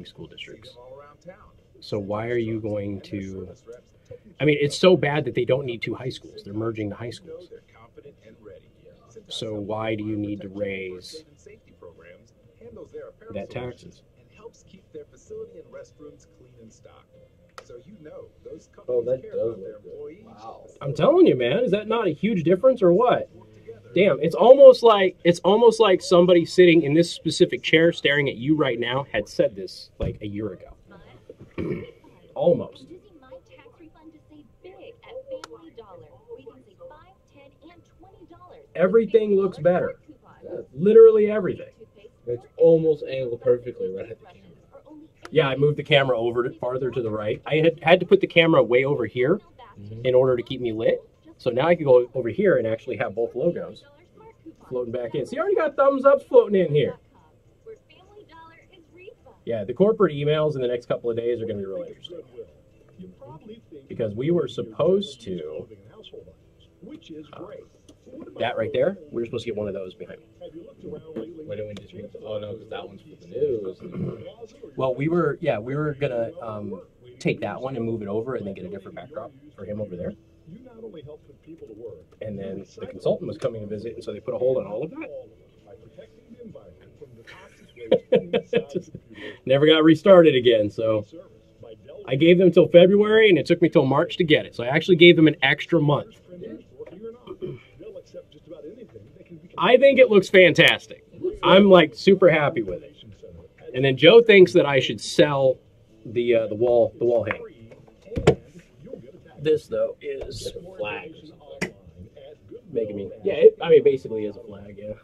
public school districts. So why are you going to... I mean, it's so bad that they don't need 2 high schools. They're merging the high schools. So why do you need to raise that taxes? Oh, that does look good. Wow. I'm telling you, man, is that not a huge difference or what? Damn, it's almost like somebody sitting in this specific chair staring at you right now had said this like a year ago. Almost. Everything looks better. Literally everything. It's almost angled perfectly right at the camera. Yeah, I moved the camera over farther to the right. I had to put the camera way over here in order to keep me lit. So now I can go over here and actually have both logos floating back in. See, I already got thumbs ups floating in here. Yeah, the corporate emails in the next couple of days are going to be really interesting. Because we were supposed to... that right there, we were supposed to get one of those behind me. Why don't we just read? Oh no, because that one's for the news. Well, we were gonna take that one and move it over, and then get a different backdrop for him over there. And then the consultant was coming to visit, and so they put a hold on all of that. Just never got restarted again. So I gave them till February, and it took me till March to get it. So I actually gave them an extra month. I think it looks fantastic. I'm like super happy with it. And then Joe thinks that I should sell the wall hang. This though is a flag. Making me I mean basically is a flag, yeah.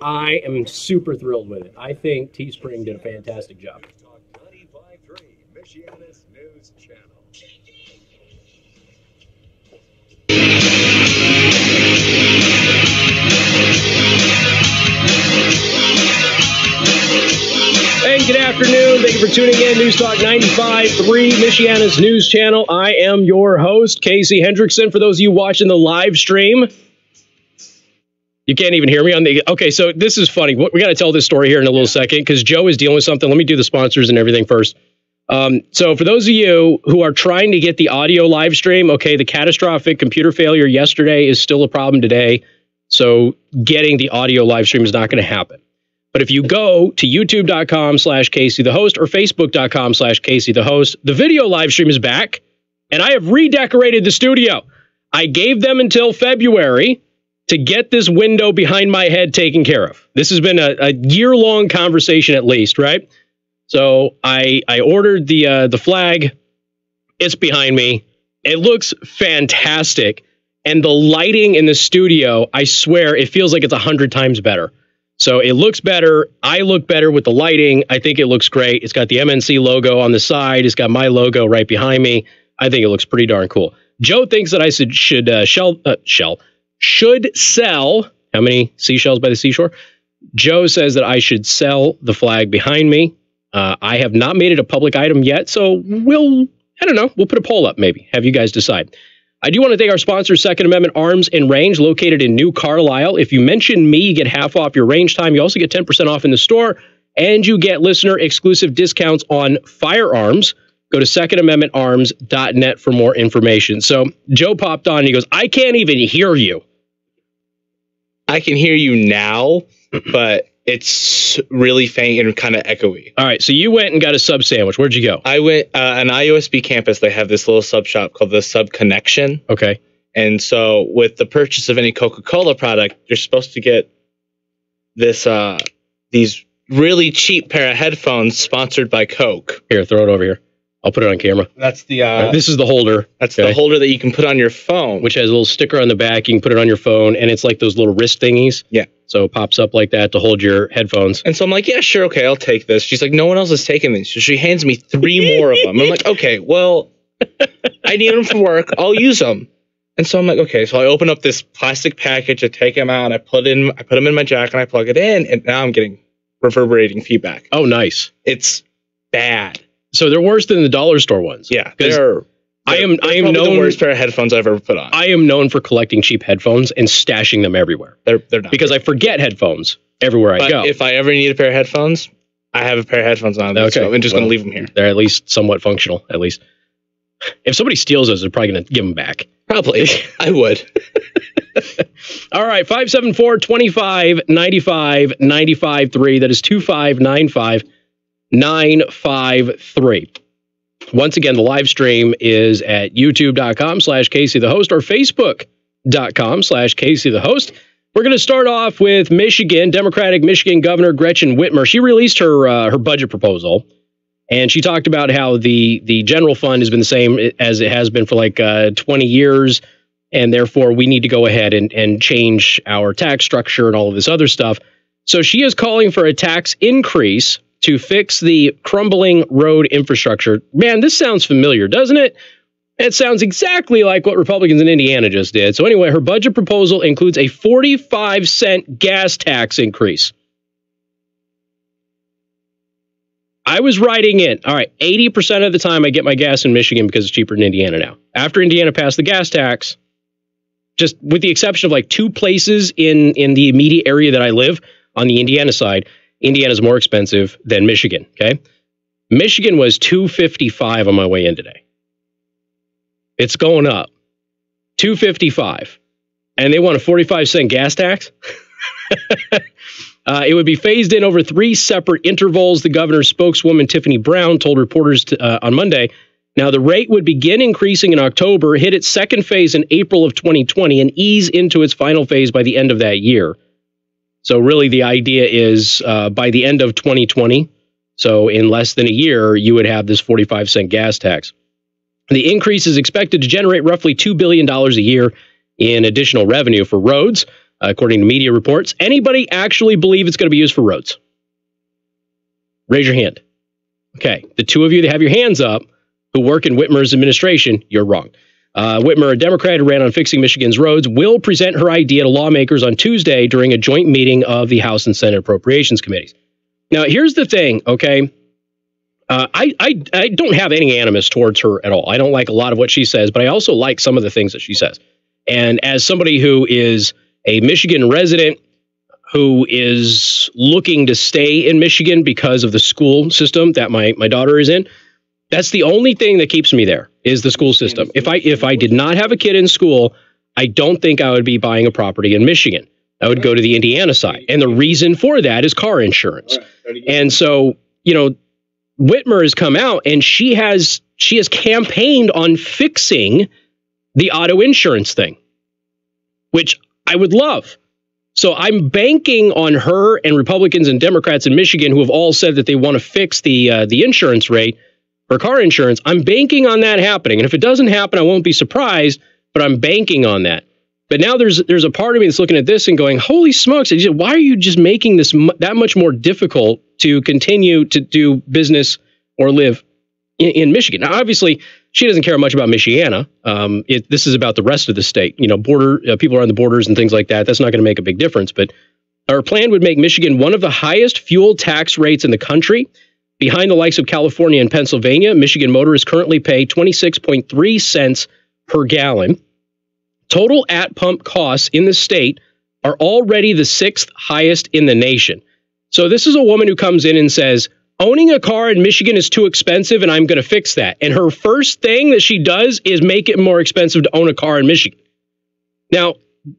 I am super thrilled with it. I think Teespring did a fantastic job. Hey, good afternoon. Thank you for tuning in. News Talk 95.3, Michiana's news channel. I am your host, Casey Hendrickson. For those of you watching the live stream, you can't even hear me on the... Okay, so this is funny. We got to tell this story here in a little second because Joe is dealing with something. Let me do the sponsors and everything first. So for those of you who are trying to get the audio live stream, okay, the catastrophic computer failure yesterday is still a problem today. So getting the audio live stream is not going to happen. But if you go to youtube.com/Casey the host or facebook.com/Casey the host, the video live stream is back and I have redecorated the studio. I gave them until February to get this window behind my head taken care of. This has been a year-long conversation at least, right? So I ordered the flag. It's behind me. It looks fantastic. And the lighting in the studio, I swear, it feels like it's 100 times better. So it looks better. I look better with the lighting. I think it looks great. It's got the MNC logo on the side. It's got my logo right behind me. I think it looks pretty darn cool. Joe thinks that I should sell. How many seashells by the seashore? Joe says that I should sell the flag behind me. I have not made it a public item yet, so we'll put a poll up maybe. Have you guys decide. I do want to thank our sponsor, Second Amendment Arms and Range, located in New Carlisle. If you mention me, you get half off your range time. You also get 10% off in the store, and you get listener-exclusive discounts on firearms. Go to secondamendmentarms.net for more information. So Joe popped on, and he goes, I can't even hear you. I can hear you now, but it's really faint and kind of echoey. All right, so you went and got a sub sandwich. Where'd you go? I went an IOSB campus. They have this little sub shop called the Sub Connection. Okay. And so with the purchase of any Coca-Cola product, you're supposed to get this these really cheap pair of headphones sponsored by Coke. Here, throw it over here. I'll put it on camera. That's the this is the holder. That's the holder that you can put on your phone, which has a little sticker on the back. You can put it on your phone, and it's like those little wrist thingies. Yeah. So it pops up like that to hold your headphones. And so I'm like, yeah, sure, okay, I'll take this. She's like, no one else is taking these. So she hands me 3 more of them. I'm like, okay, well, I need them for work. I'll use them. And so I'm like, okay. So I open up this plastic package, I take them out, I put them in my jacket, and I plug it in, and now I'm getting reverberating feedback. Oh, nice. It's bad. So they're worse than the dollar store ones. Yeah, I am known the worst pair of headphones I've ever put on. I am known for collecting cheap headphones and stashing them everywhere. They're not because I forget headphones everywhere I go. If I ever need a pair of headphones, I have a pair of headphones on. Okay. So I'm just going to leave them here. They're at least somewhat functional, at least. If somebody steals those, they're probably going to give them back. Probably. I would. All right, 574-25-95-95-3. That is 2595-953. Once again, the live stream is at youtube.com/Casey the Host or facebook.com/Casey the Host. We're going to start off with Michigan. Democratic Michigan Governor Gretchen Whitmer. She released her budget proposal, and she talked about how the general fund has been the same as it has been for like 20 years, and therefore we need to go ahead and change our tax structure and all of this other stuff. So she is calling for a tax increase to fix the crumbling road infrastructure. Man, this sounds familiar, doesn't it? It sounds exactly like what Republicans in Indiana just did. So anyway, her budget proposal includes a 45-cent gas tax increase. I was writing in, all right, 80% of the time I get my gas in Michigan because it's cheaper in Indiana now. After Indiana passed the gas tax, just with the exception of like 2 places in the immediate area that I live on the Indiana side, Indiana's more expensive than Michigan, okay? Michigan was $2.55 on my way in today. It's going up. $2.55. And they want a 45-cent gas tax? It would be phased in over 3 separate intervals, the governor's spokeswoman, Tiffany Brown, told reporters on Monday. Now, the rate would begin increasing in October, hit its second phase in April of 2020, and ease into its final phase by the end of that year. So really, the idea is by the end of 2020, so in less than a year, you would have this 45-cent gas tax. The increase is expected to generate roughly $2 billion a year in additional revenue for roads, according to media reports. Anybody actually believe it's going to be used for roads? Raise your hand. Okay, the 2 of you that have your hands up who work in Whitmer's administration, you're wrong. Whitmer, a Democrat who ran on fixing Michigan's roads, will present her idea to lawmakers on Tuesday during a joint meeting of the House and Senate Appropriations Committees. Now, here's the thing, okay? I don't have any animus towards her at all. I don't like a lot of what she says, but I also like some of the things that she says. And as somebody who is a Michigan resident who is looking to stay in Michigan because of the school system that my daughter is in, that's the only thing that keeps me there is the school system. If I did not have a kid in school, I don't think I would be buying a property in Michigan. I would go to the Indiana side. And the reason for that is car insurance. And so, you know, Whitmer has come out and she has campaigned on fixing the auto insurance thing, which I would love. So I'm banking on her and Republicans and Democrats in Michigan who have all said that they want to fix the insurance rate for car insurance. I'm banking on that happening. And if it doesn't happen, I won't be surprised, but I'm banking on that. But now there's a part of me that's looking at this and going, holy smokes, why are you just making this that much more difficult to continue to do business or live in Michigan? Now, obviously, she doesn't care much about Michiana. This is about the rest of the state. You know, people are on the borders and things like that. That's not going to make a big difference. But our plan would make Michigan one of the highest fuel tax rates in the country. Behind the likes of California and Pennsylvania, Michigan motorists currently pay 26.3 cents per gallon. Total at-pump costs in the state are already the 6th highest in the nation. So this is a woman who comes in and says, owning a car in Michigan is too expensive and I'm going to fix that. And her first thing that she does is make it more expensive to own a car in Michigan. Now,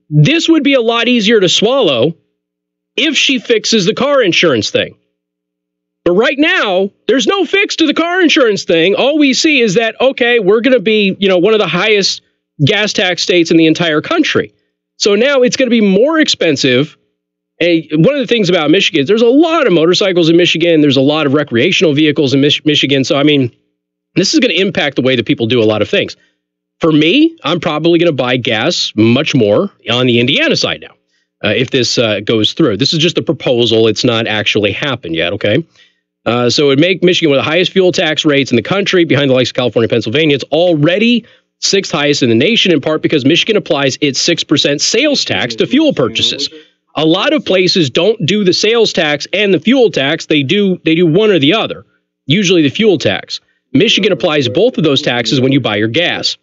this would be a lot easier to swallow if she fixes the car insurance thing. But right now, there's no fix to the car insurance thing. All we see is that, okay, we're going to be, one of the highest gas tax states in the entire country. So now it's going to be more expensive. One of the things about Michigan is there's a lot of motorcycles in Michigan. There's a lot of recreational vehicles in Michigan. So, I mean, this is going to impact the way that people do a lot of things. For me, I'm probably going to buy gas much more on the Indiana side now, if this goes through. This is just a proposal. It's not actually happened yet, okay? So it would make Michigan one of the highest fuel tax rates in the country, behind the likes of California and Pennsylvania. It's already 6th highest in the nation, in part because Michigan applies its 6% sales tax to fuel purchases. A lot of places don't do the sales tax and the fuel tax. They do one or the other, usually the fuel tax. Michigan applies both of those taxes when you buy your gas.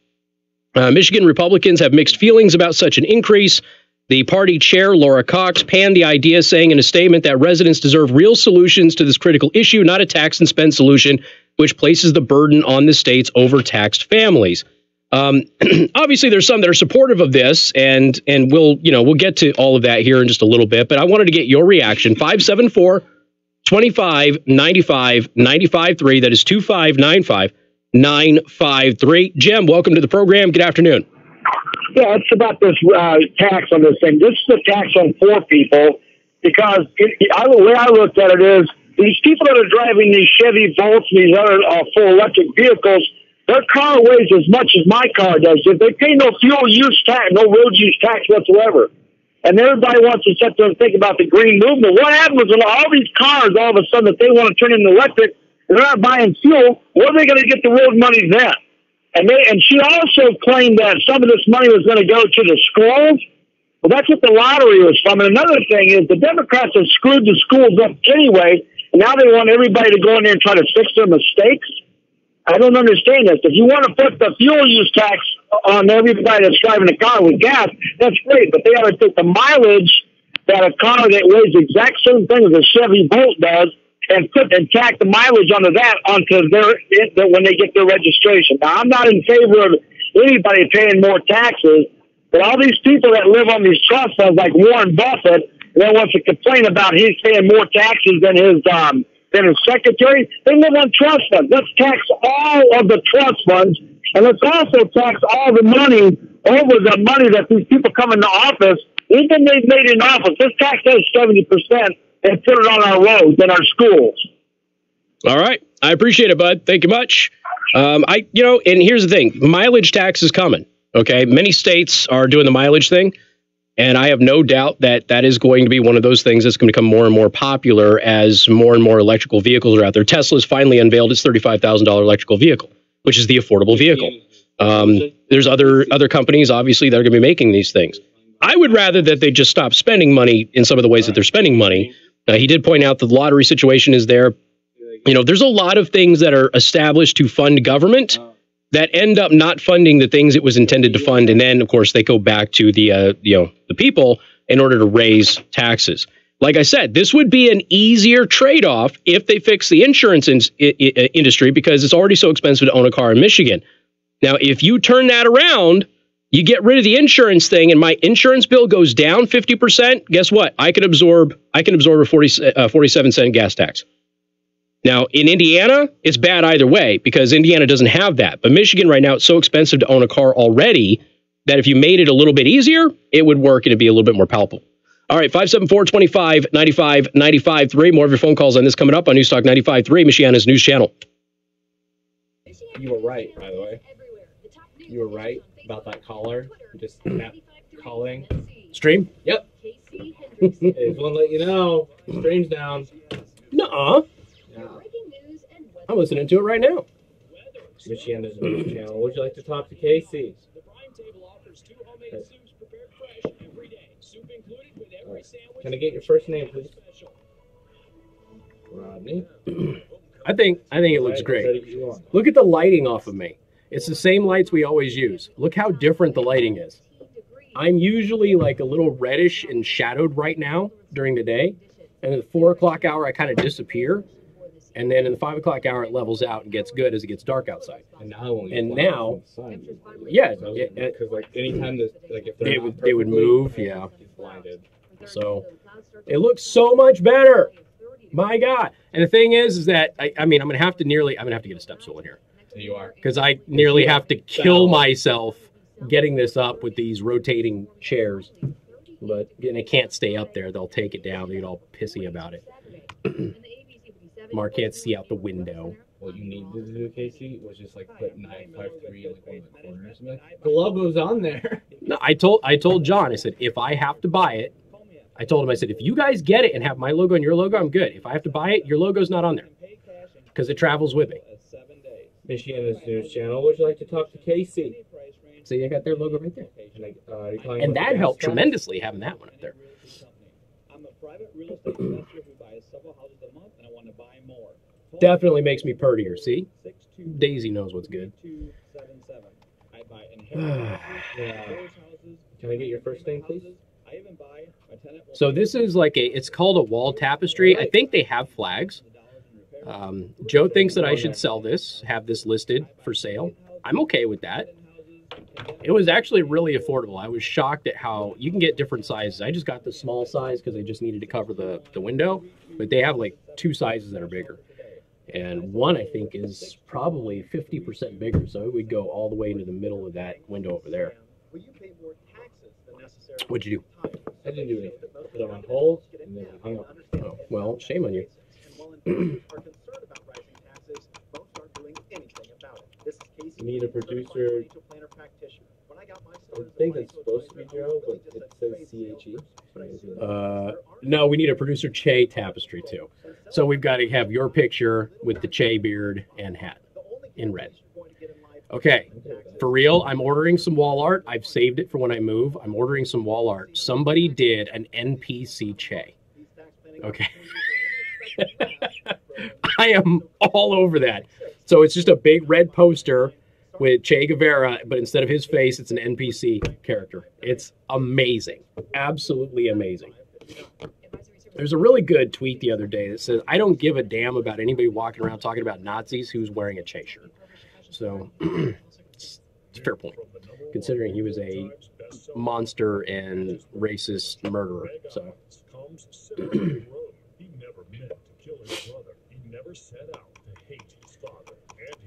Michigan Republicans have mixed feelings about such an increase. The party chair, Laura Cox, panned the idea, saying in a statement that residents deserve real solutions to this critical issue, not a tax and spend solution, which places the burden on the state's overtaxed families. Obviously, there's some that are supportive of this, and we'll get to all of that here in just a little bit. But I wanted to get your reaction. 574-2595-95.3. That is 2595-953. Jim, welcome to the program. Good afternoon. Yeah, it's about this tax on this thing. This is a tax on poor people because the way I looked at it is these people that are driving these Chevy Bolts and these other full electric vehicles, their car weighs as much as my car does. If they pay no fuel use tax, no road use tax whatsoever. And everybody wants to sit there and think about the green movement. What happens when all these cars, all of a sudden, that they want to turn into electric, and they're not buying fuel, where are they going to get the road money then? And she also claimed that some of this money was going to go to the schools. Well, that's what the lottery was from. And another thing is the Democrats have screwed the schools up anyway, and now they want everybody to go in there and try to fix their mistakes. I don't understand this. If you want to put the fuel use tax on everybody that's driving a car with gas, that's great, but they ought to take the mileage that a car that weighs the exact same thing as a Chevy Bolt does and tack the mileage onto when they get their registration. Now, I'm not in favor of anybody paying more taxes, but all these people that live on these trust funds, like Warren Buffett, that wants to complain about he's paying more taxes than his secretary, they live on trust funds. Let's tax all of the trust funds, and let's also tax all the money over the money that these people come into office, even they've made in office. Let's tax those 70%. And put it on our roads and our schools. All right. I appreciate it, bud. Thank you much. And here's the thing. Mileage tax is coming. Okay. Many states are doing the mileage thing. And I have no doubt that that is going to be one of those things that's going to become more and more popular as more and more electrical vehicles are out there. Tesla's finally unveiled its $35,000 electrical vehicle, which is the affordable vehicle. There's other companies, obviously, that are going to be making these things. I would rather that they just stop spending money in some of the ways that they're spending money. He did point out that the lottery situation is there. There's a lot of things that are established to fund government that end up not funding the things it was intended to fund. And then, of course, they go back to the people in order to raise taxes. Like I said, this would be an easier trade-off if they fix the insurance industry, because it's already so expensive to own a car in Michigan. Now, if you turn that around, you get rid of the insurance thing, and my insurance bill goes down 50%. Guess what? I can absorb a 47-cent gas tax. Now, in Indiana, it's bad either way because Indiana doesn't have that. But Michigan right now, it's so expensive to own a car already that if you made it a little bit easier, it would work and it'd be a little bit more palpable. All right, 574-2595-95.3. More of your phone calls on this coming up on News Talk 95.3, Michiana's news channel. You were right, by the way. You were right about that caller. Just that calling. Stream? Yep. I just want to let you know. Stream's down. Nuh-uh. Yeah. I'm listening to it right now. Michiana's news channel. Would you like to talk to Casey? Can I get your first name, please? Rodney. I think it looks great. Look at the lighting off of me. It's the same lights we always use. Look how different the lighting is. I'm usually like a little reddish and shadowed right now during the day. And in the 4 o'clock hour, I kind of disappear. And then in the 5 o'clock hour, it levels out and gets good as it gets dark outside. And now, yeah, because like anytime if they would move, yeah. Blinded. So it looks so much better. My God! And the thing is that I mean, I'm gonna have to get a step stool in here. You are, because I nearly have to kill myself getting this up with these rotating chairs. But it can't stay up there. They'll take it down. They get all pissy about it. Mark can't see out the window. What you need to do, Casey, was just like put 953 in like one of the corners. The logo's on there. No, I told John. I said if I have to buy it, I told him, I said if you guys get it and have my logo and your logo, I'm good. If I have to buy it, your logo's not on there because it travels with me. Michiana's news channel. Would you like to talk to Casey? See, I got their logo right there. And that helped tremendously having that one up there. I'm a private real estate investor who buys several houses a month, and I want to buy more. Definitely makes me purtier. See, Daisy knows what's good. I buy inheritance. Can I get your first name, please? So this is like it's called a wall tapestry. I think they have flags. Joe thinks that I should sell this, have this listed for sale. I'm okay with that. It was actually really affordable. I was shocked at how you can get different sizes. I just got the small size because I just needed to cover the window, but they have like 2 sizes that are bigger. And one, I think, is probably 50% bigger, so it would go all the way into the middle of that window over there. What'd you do? I didn't do anything. I put them on hold, and then I hung up. Oh, well, shame on you. You need a producer. I think it's supposed to be Joe, but it says CHE. No, we need a producer Che tapestry, too. So we've got to have your picture with the Che beard and hat in red. Okay, for real, I'm ordering some wall art. I've saved it for when I move. I'm ordering some wall art. Somebody did an NPC Che. Okay. I am all over that. So it's just a big red poster with Che Guevara, but instead of his face, it's an NPC character. It's amazing. Absolutely amazing. There's a really good tweet the other day that says, I don't give a damn about anybody walking around talking about Nazis who's wearing a Che shirt. So it's a fair point, considering he was a monster and racist murderer. So.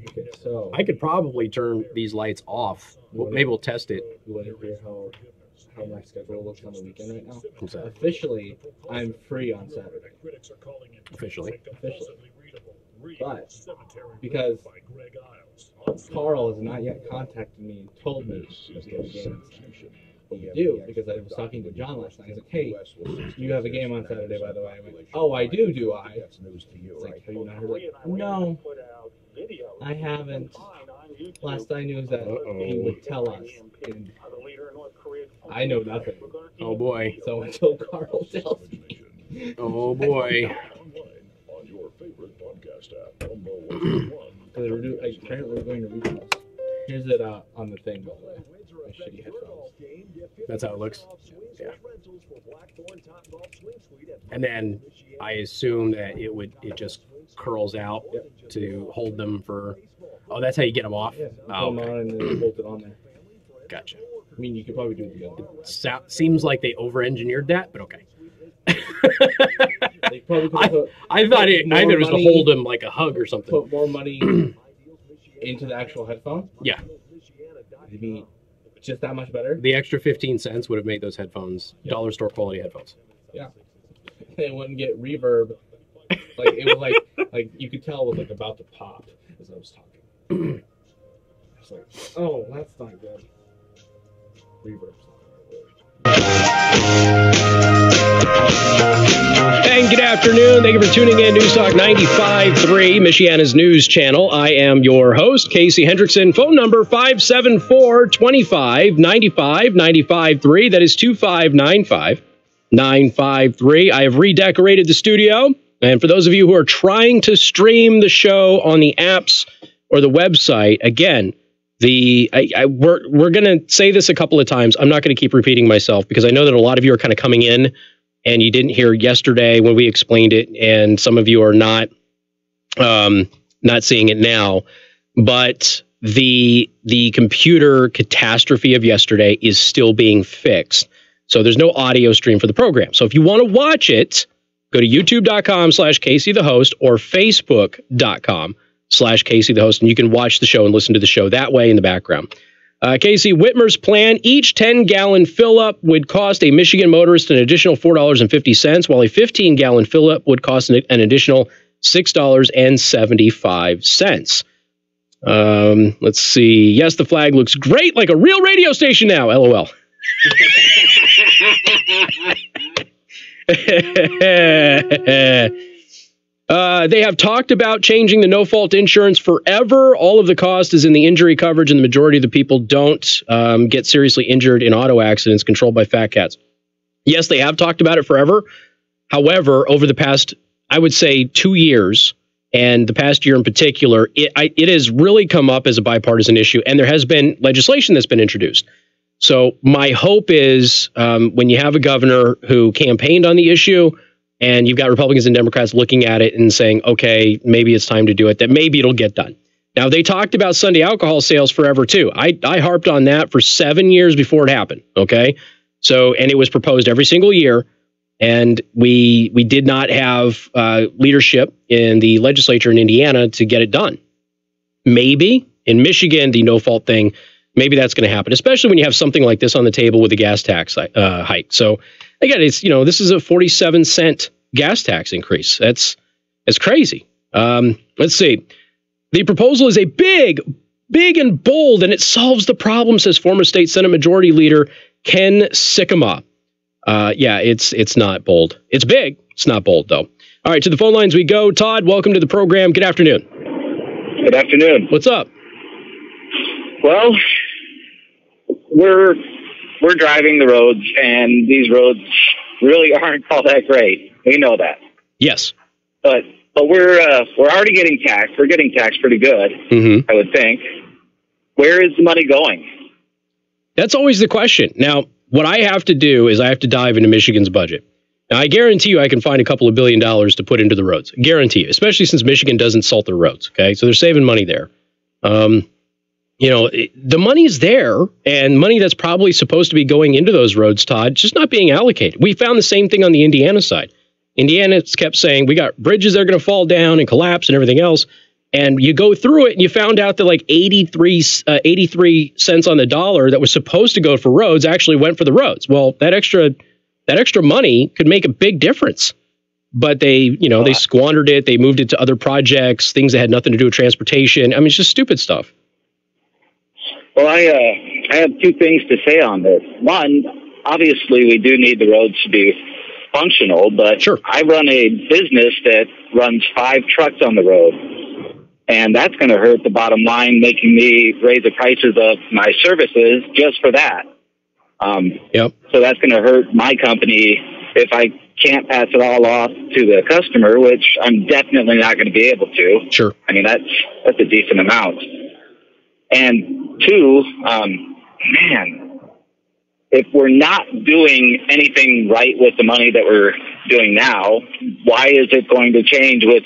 Okay, so I could probably turn these lights off. Maybe we'll test it. you want to hear how my schedule looks on the weekend right now? What's that? Officially, I'm free on Saturday. Officially. But because Carl has not yet contacted me and told me there's no game. But we do, because I was talking to John last night. He's like, hey, you have a game on Saturday, by the way. I went, oh, I do I? It's like, have you not heard it? No, I haven't. Last I knew is that he would tell us. And I know nothing. Oh, boy. So until Carl tells me. Oh, boy. Apparently we're going to regionals. Here's it on the thing, by the way. My shitty headphones. That's how it looks? Yeah. And then I assume that it just curls out to hold them for... Oh, that's how you get them off? Yeah, oh, put them on and then bolt it on there. Gotcha. I mean, you could probably do it together. Seems like they over-engineered that, but okay. They probably could I thought it was to hold them like a hug or something. Put more money into the actual headphone? Yeah. It'd be just that much better? The extra 15 cents would have made those headphones dollar store quality headphones. Yeah. They wouldn't get reverb. Like it was like you could tell it was like about to pop as I was talking. It's like, oh, that's not good. Reverb's not And good afternoon. Thank you for tuning in. News Talk 95.3, Michiana's news channel. I am your host, Casey Hendrickson. Phone number 574-25-95-95.3. That is 2595-953. I have redecorated the studio. And for those of you who are trying to stream the show on the apps or the website, again, we're going to say this a couple of times. I'm not going to keep repeating myself because I know that a lot of you are kind of coming in and you didn't hear yesterday when we explained it, and some of you are not seeing it now. But the computer catastrophe of yesterday is still being fixed. So there's no audio stream for the program. So if you want to watch it, go to youtube.com/Casey the host or facebook.com/Casey the host, and you can watch the show and listen to the show that way in the background. Casey, Whitmer's plan, each 10-gallon fill-up would cost a Michigan motorist an additional $4.50, while a 15-gallon fill-up would cost an additional $6.75. Let's see. Yes, the flag looks great, like a real radio station now, LOL. They have talked about changing the no-fault insurance forever. All of the cost is in the injury coverage, and the majority of the people don't get seriously injured in auto accidents controlled by fat cats. Yes, they have talked about it forever. However, over the past, I would say, 2 years, and the past year in particular, it has really come up as a bipartisan issue, and there has been legislation that's been introduced. So my hope is when you have a governor who campaigned on the issue and you've got Republicans and Democrats looking at it and saying, okay, maybe it's time to do it, that maybe it'll get done. Now, they talked about Sunday alcohol sales forever, too. I harped on that for 7 years before it happened. Okay. So, and it was proposed every single year. And we did not have leadership in the legislature in Indiana to get it done. Maybe in Michigan, the no-fault thing, maybe that's going to happen, especially when you have something like this on the table with the gas tax hike. So again, it's, this is a 47-cent gas tax increase. It's crazy. Let's see. The proposal is a big and bold, and it solves the problem, says former state Senate Majority Leader Ken Sikkema. Yeah, it's not bold. It's big. It's not bold, though. All right, to the phone lines we go. Todd, welcome to the program. Good afternoon. Good afternoon. What's up? Well, we're driving the roads, and these roads really aren't all that great. We know that. Yes. But we're already getting taxed. We're getting taxed pretty good, I would think. Where is the money going? That's always the question. Now, what I have to do is I have to dive into Michigan's budget. Now, I guarantee you I can find a couple of $1 billion to put into the roads. Guarantee you, especially since Michigan doesn't salt their roads. Okay, so they're saving money there. The money's there, and money that's probably supposed to be going into those roads, Todd, just not being allocated. We found the same thing on the Indiana side. Indiana kept saying, we got bridges that are going to fall down and collapse and everything else. And you go through it and you found out that like 83 cents on the dollar that was supposed to go for roads actually went for the roads. Well, that extra money could make a big difference. But they squandered it. They moved it to other projects, things that had nothing to do with transportation. I mean, it's just stupid stuff. Well, I have two things to say on this. One, obviously, we do need the roads to be functional, but sure. I run a business that runs 5 trucks on the road, and that's going to hurt the bottom line, making me raise the prices of my services just for that. Yep. So that's going to hurt my company if I can't pass it all off to the customer, which I'm definitely not going to be able to. Sure. I mean, that's a decent amount. And two, if we're not doing anything right with the money that we're doing now, why is it going to change with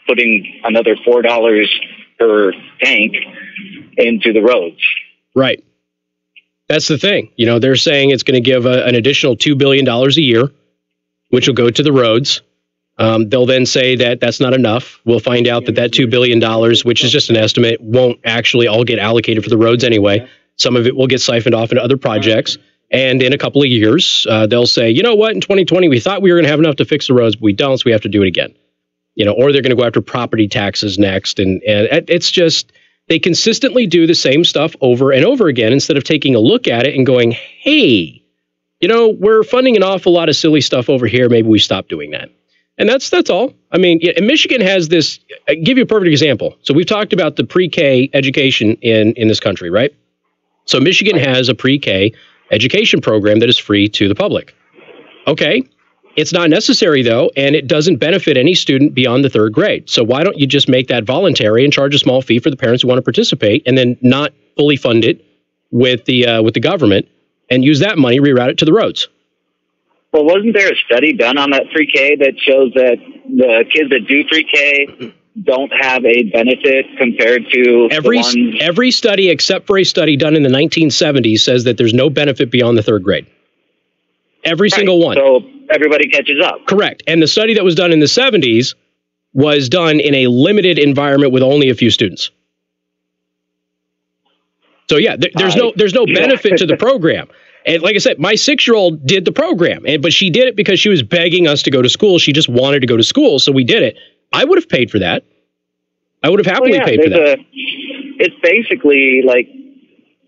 putting another $4 per tank into the roads? Right. That's the thing. They're saying it's going to give an additional $2 billion a year, which will go to the roads. They'll then say that that's not enough. We'll find out that $2 billion, which is just an estimate, won't actually all get allocated for the roads anyway. Some of it will get siphoned off into other projects. And in a couple of years, they'll say, you know what, in 2020, we thought we were going to have enough to fix the roads, but we don't, so we have to do it again. Or they're going to go after property taxes next. And it's just, they consistently do the same stuff over and over again instead of taking a look at it and going, hey, we're funding an awful lot of silly stuff over here. Maybe we stop doing that. And that's all. I mean, and Michigan has this. I'll give you a perfect example. So we've talked about the pre-K education in this country, right? So Michigan has a pre-K education program that is free to the public. Okay. It's not necessary, though, and it doesn't benefit any student beyond the 3rd grade. So why don't you just make that voluntary and charge a small fee for the parents who want to participate and then not fully fund it with the government and use that money, reroute it to the roads? Well, wasn't there a study done on that pre-K that shows that the kids that do pre-K don't have a benefit compared to every study except for a study done in the 1970s says that there's no benefit beyond the 3rd grade. Every single one. So everybody catches up. Correct. And the study that was done in the 70s was done in a limited environment with only a few students. So yeah, there's no benefit to the program. And like I said, my 6-year-old did the program, but she did it because she was begging us to go to school. She just wanted to go to school, so we did it. I would have paid for that. I would have happily paid for that. It's basically like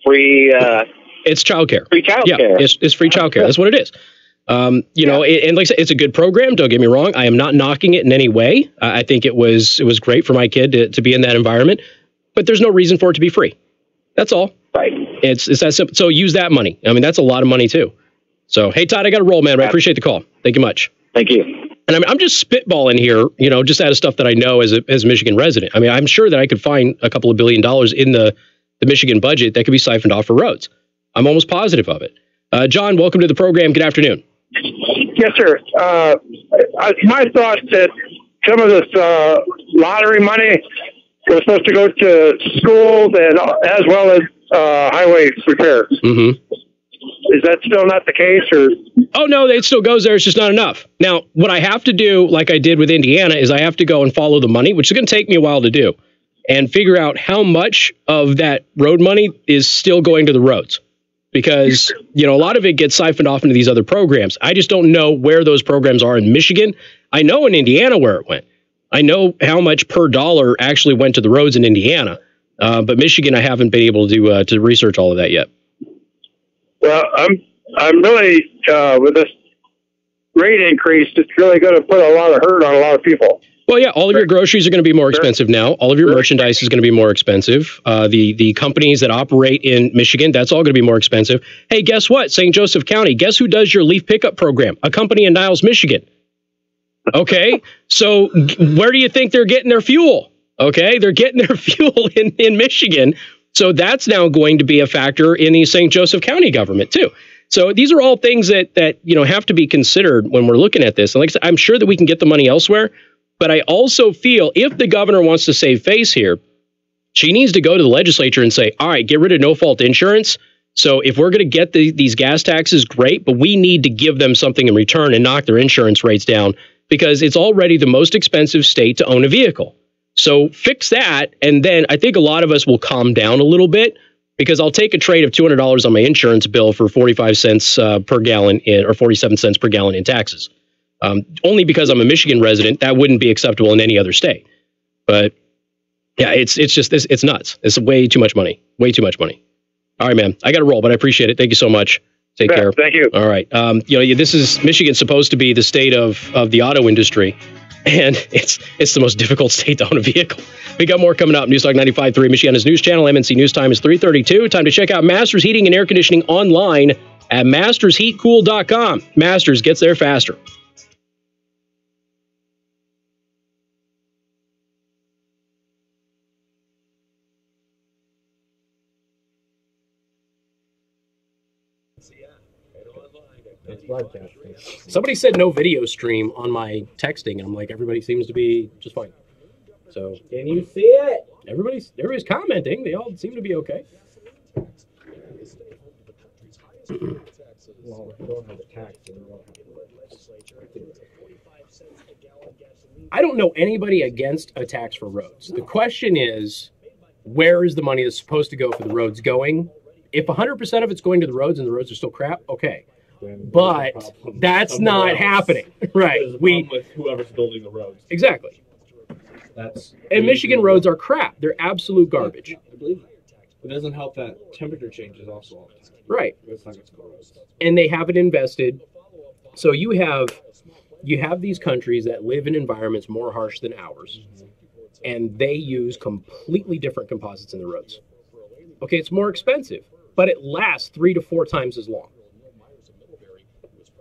free. It's childcare. Free childcare. Yeah, it's free childcare. That's what it is. And like I said, it's a good program. Don't get me wrong. I am not knocking it in any way. I think it was great for my kid to be in that environment, but there's no reason for it to be free. That's all. Right. It's that simple. So use that money. I mean, that's a lot of money too. So, hey, Todd, I got to roll, man. I appreciate the call. Thank you much. Thank you. And I'm just spitballing here, just out of stuff that I know as a Michigan resident. I mean, I'm sure that I could find a couple of $1 billion in the Michigan budget that could be siphoned off for roads. I'm almost positive of it. John, welcome to the program. Good afternoon. Yes, sir. My thought that some of this lottery money was supposed to go to schools and as well as highway repairs. Mm-hmm. Is that still not the case? Or Oh, no, it still goes there. It's just not enough. Now, what I have to do, like I did with Indiana, is I have to go and follow the money, which is going to take me a while to do, and figure out how much of that road money is still going to the roads. Because, a lot of it gets siphoned off into these other programs. I just don't know where those programs are in Michigan. I know in Indiana where it went. I know how much per dollar actually went to the roads in Indiana. But Michigan, I haven't been able to research all of that yet. Well, I'm really with this rate increase, it's really going to put a lot of hurt on a lot of people. Well, yeah, all of your groceries are going to be more expensive now. All of your merchandise is going to be more expensive. The companies that operate in Michigan, that's all going to be more expensive. Hey, guess what? St. Joseph County, guess who does your leaf pickup program? A company in Niles, Michigan. Okay, so where do you think they're getting their fuel? Okay, they're getting their fuel in Michigan. So that's now going to be a factor in the St. Joseph County government, too. So these are all things that have to be considered when we're looking at this. And like I said, I'm sure that we can get the money elsewhere. But I also feel if the governor wants to save face here, she needs to go to the legislature and say, all right, get rid of no-fault insurance. So if we're going to get these gas taxes, great, but we need to give them something in return and knock their insurance rates down because it's already the most expensive state to own a vehicle. So fix that, and then I think a lot of us will calm down a little bit because I'll take a trade of $200 on my insurance bill for 45 cents per gallon or 47 cents per gallon in taxes. Only because I'm a Michigan resident, that wouldn't be acceptable in any other state. But yeah, it's just it's nuts. It's way too much money. Way too much money. All right, man. I got to roll, but I appreciate it. Thank you so much. Take care. Thank you. All right. This is Michigan's supposed to be the state of the auto industry, and it's the most difficult state to own a vehicle. We got more coming up. Newstalk 95.3, Michiana's news channel. MNC News Time is 3:32. Time to check out Masters Heating and Air Conditioning online at mastersheatcool.com. Masters gets there faster. It's broadcasting. Somebody said no video stream on my texting, and I'm like, everybody seems to be just fine. So Can you see it? everybody's commenting. They all seem to be okay. Well, if you don't have the tax, then you don't have the I don't know anybody against a tax for roads. The question is, where is the money that's supposed to go for the roads going? If 100% of it's going to the roads and the roads are still crap, okay. But that's not happening, right? With whoever's building the roads. Exactly. And Michigan roads are crap. They're absolute garbage. I believe it. It doesn't help that temperature changes also all the time. Right. It's not gonna go. And they haven't invested. So you have these countries that live in environments more harsh than ours, and they use completely different composites in the roads. Okay, it's more expensive, but it lasts 3 to 4 times as long.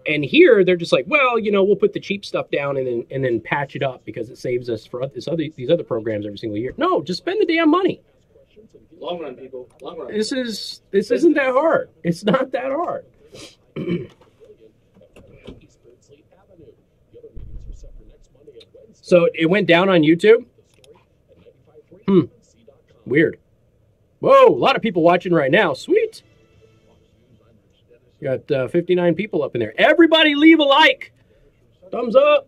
And here they're just like, well, we'll put the cheap stuff down and then patch it up because it saves us for these other programs every single year. No, just spend the damn money. Long run, people. Long run. This isn't that hard. It's not that hard. So it went down on YouTube? Weird. Whoa, a lot of people watching right now. Sweet. Got 59 people up in there. Everybody leave a like. Thumbs up.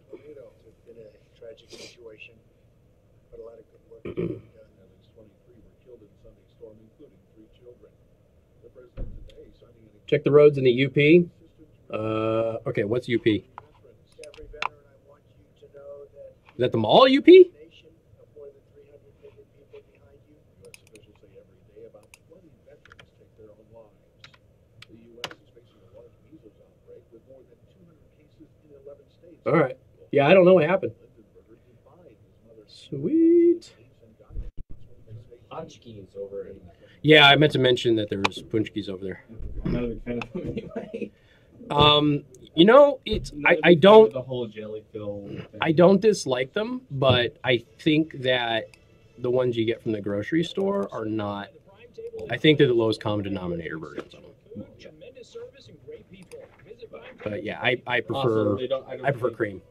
Check the roads in the UP. Okay, what's UP? Is that the mall UP? All right. Yeah, I don't know what happened. Sweet. Punchkis over in. Yeah, I meant to mention that there was punchkis over there. I'm not a big fan of them anyway. I don't. The whole jelly fill thing. I don't dislike them, but I think that the ones you get from the grocery store are not. I think they're the lowest common denominator versions of them. But yeah, I prefer I prefer cream.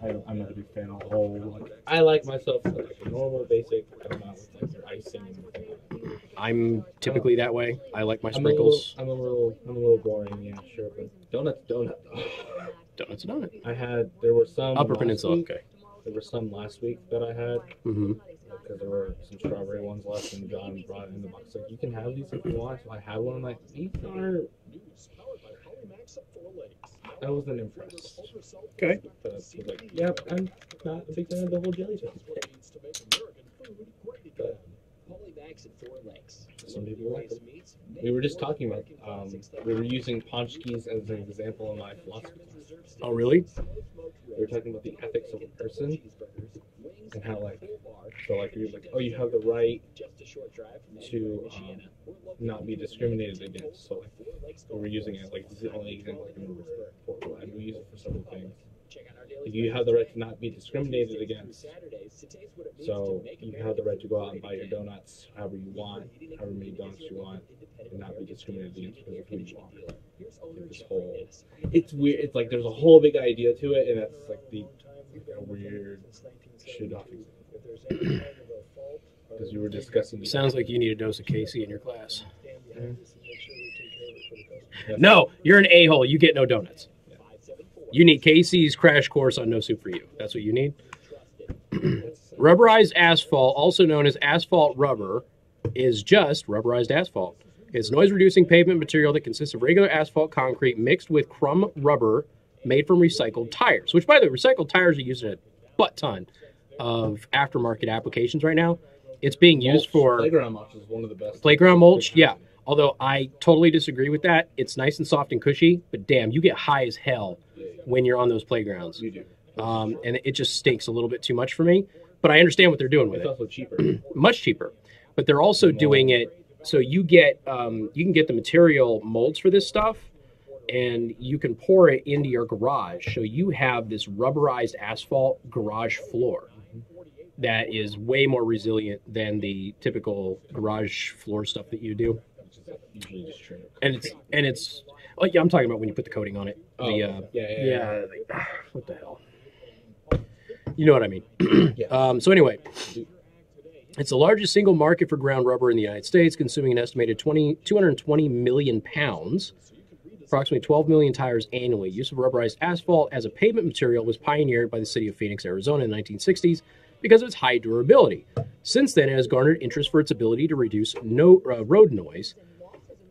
I'm not a big fan of the whole. Like, I like myself like a normal, basic amount with like your icing and everything like that. I'm typically that way. I like my sprinkles. I'm a little boring, yeah, sure, but donut though. Donut's a donut. There were some Upper last Peninsula. week. Okay. There were some last week that I had Mm-hmm. because there were some strawberry ones left, and John brought it in the box. Like, you can have these if you want. So I had one. I'm like, these are. I wasn't impressed. Okay. But I was like, yeah, I'm not a big fan of the whole jelly thing. But some people like them. We were just talking about, we were using Ponchkis as an example in my philosophy class. Oh, really? We were talking about the ethics of a person and how, like, so, like, you're like, oh, you have the right to not be discriminated against. So, like, we were using it, like, this is the only example I can remember for, and we use it for several things. Like, you have the right to not be discriminated against. So you have the right to go out and buy your donuts however you want, however many donuts you want, and not be discriminated against because of who you are. Like, this whole, it's weird. It's like there's a whole big idea to it, and that's like a weird shit off example. Because you were discussing. Sounds like you need a dose of Casey in your class. No, you're an a-hole. You get no donuts. You need Casey's crash course on No Soup for You. That's what you need. Rubberized asphalt, also known as asphalt rubber, is just rubberized asphalt. It's noise-reducing pavement material that consists of regular asphalt concrete mixed with crumb rubber made from recycled tires. Which, by the way, recycled tires are used in a butt-ton of aftermarket applications right now. It's being used for... Playground mulch is one of the best. Playground mulch, yeah. Although I totally disagree with that. It's nice and soft and cushy, but damn, you get high as hell when you're on those playgrounds. You do. And it just stinks a little bit too much for me. But I understand what they're doing with It's it. also cheaper. Much cheaper. But they're also doing it so you can get the material molds for this stuff, and you can pour it into your garage. So you have this rubberized asphalt garage floor that is way more resilient than the typical garage floor stuff that you do. Usually just trim it. And it's oh yeah, I'm talking about when you put the coating on it. Oh, yeah. What the hell? You know what I mean. Yeah. So anyway, it's the largest single market for ground rubber in the United States, consuming an estimated 220 million pounds, approximately 12 million tires annually. Use of rubberized asphalt as a pavement material was pioneered by the city of Phoenix, Arizona in the 1960s because of its high durability. Since then, it has garnered interest for its ability to reduce road noise.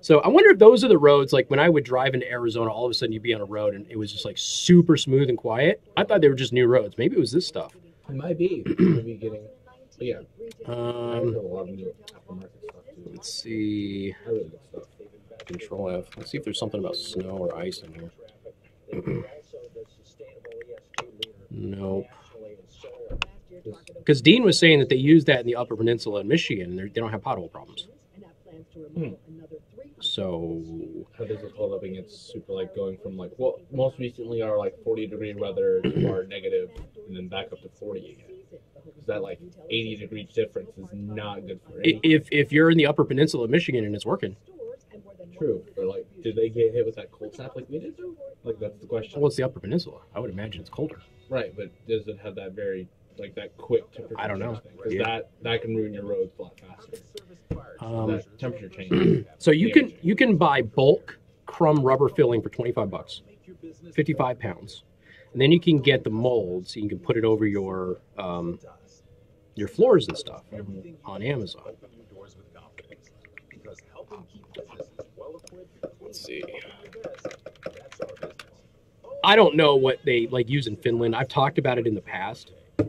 So I wonder if those are the roads, like when I would drive into Arizona, all of a sudden you'd be on a road and it was just like super smooth and quiet. I thought they were just new roads. Maybe it was this stuff. It might be. Maybe getting. But yeah. I have a lot of new aftermarket stuff too. Let's see. Really good stuff. Control F. Let's see if there's something about snow or ice in here. Nope. Because Dean was saying that they use that in the Upper Peninsula in Michigan, and they don't have pothole problems. So, how does it hold up against super, like, going from, like, well, most recently are, like, 40-degree weather to our negative, and then back up to 40 again? Because that, like, 80-degree difference is not good for anything. If you're in the Upper Peninsula of Michigan and it's working. True. But, like, did they get hit with that cold snap like we did? Like, that's the question. Well, it's the Upper Peninsula. I would imagine it's colder. Right, but does it have that very, like, that quick temperature? I don't know. Because that can ruin your roads a lot faster. That temperature change. So you can buy bulk crumb rubber filling for $25, 55 pounds, and then you can get the molds. So you can put it over your floors and stuff on Amazon. Let's see. I don't know what they like use in Finland. I've talked about it in the past. Now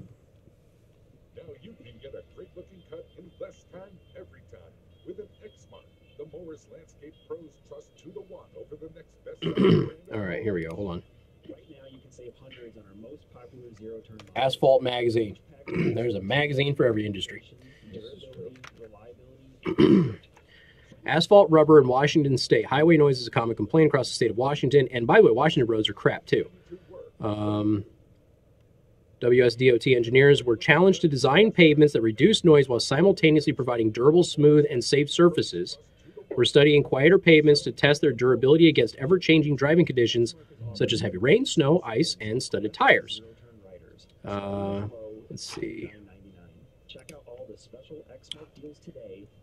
you can get a great looking cut in less time every time with an X-Mark. The Mowers Landscape Pros trust 2-to-1 over the next best. All right, here we go. Hold on. Right now you can save hundreds on our most popular zero-turn Asphalt magazine. There's a magazine for every industry. Asphalt rubber in Washington State. Highway noise is a common complaint across the state of Washington. And by the way, Washington roads are crap too. WSDOT engineers were challenged to design pavements that reduce noise while simultaneously providing durable, smooth, and safe surfaces We're studying quieter pavements to test their durability against ever-changing driving conditions, such as heavy rain, snow, ice, and studded tires. Let's see.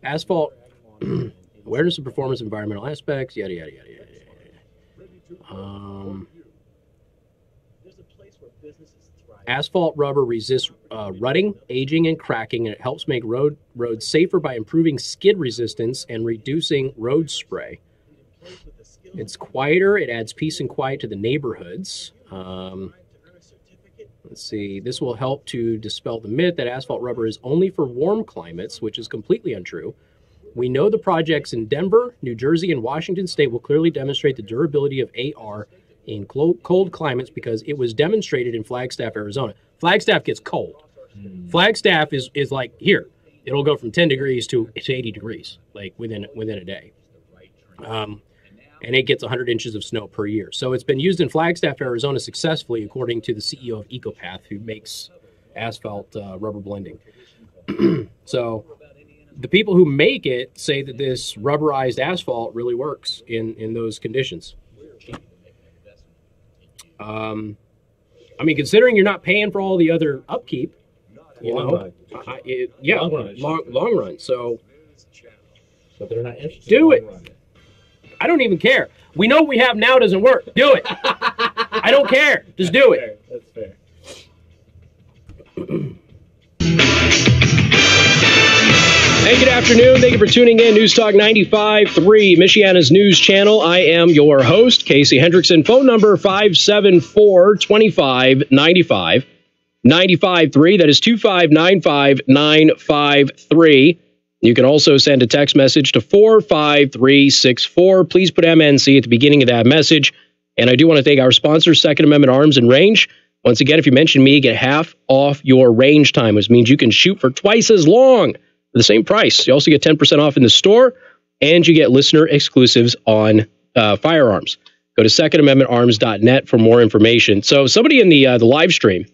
Asphalt awareness of performance, environmental aspects, yada yada yada yada. Asphalt rubber resists rutting, aging, and cracking, and it helps make roads safer by improving skid resistance and reducing road spray. It's quieter. It adds peace and quiet to the neighborhoods. Let's see. This will help to dispel the myth that asphalt rubber is only for warm climates, which is completely untrue. We know the projects in Denver, New Jersey, and Washington State will clearly demonstrate the durability of AR in cold climates because it was demonstrated in Flagstaff, Arizona. Flagstaff gets cold. Flagstaff is like here. It'll go from 10 degrees to 80 degrees, like within a day. And it gets 100 inches of snow per year. So it's been used in Flagstaff, Arizona successfully, according to the CEO of EcoPath, who makes asphalt rubber blending. So the people who make it say that this rubberized asphalt really works in those conditions. I mean, considering you're not paying for all the other upkeep, long run. So But they're not interested. do it. I don't even care. We know what we have now doesn't work. Do it. I don't care. Just do it. That's fair. Hey, good afternoon. Thank you for tuning in. News Talk 95.3, Michiana's news channel. I am your host, Casey Hendrickson. Phone number 574-2595. 95.3. That is 2595953. You can also send a text message to 45364. Please put MNC at the beginning of that message. And I do want to thank our sponsor, Second Amendment Arms and Range. Once again, if you mention me, you get half off your range time, which means you can shoot for twice as long for the same price. You also get 10% off in the store, and you get listener exclusives on firearms. Go to secondamendmentarms.net for more information. So somebody in the live stream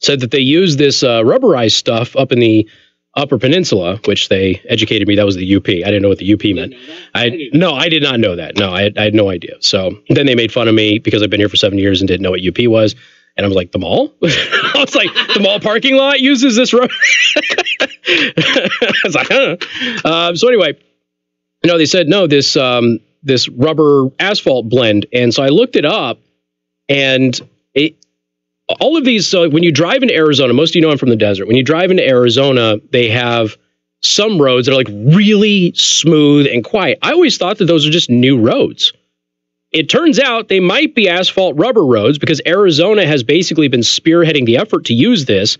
said that they use this rubberized stuff up in the Upper Peninsula, which they educated me that was the UP. I didn't know what the UP meant. I did not know that. No, I had no idea. So then they made fun of me because I've been here for 7 years and didn't know what UP was. And I was like, the mall? I was like, the mall parking lot uses this rubber? I was like, huh. So anyway, they said, no, this rubber asphalt blend. And so I looked it up, and all of these, so when you drive into Arizona, most of you know I'm from the desert. When you drive into Arizona, they have some roads that are like really smooth and quiet. I always thought that those are just new roads. It turns out they might be asphalt rubber roads because Arizona has basically been spearheading the effort to use this,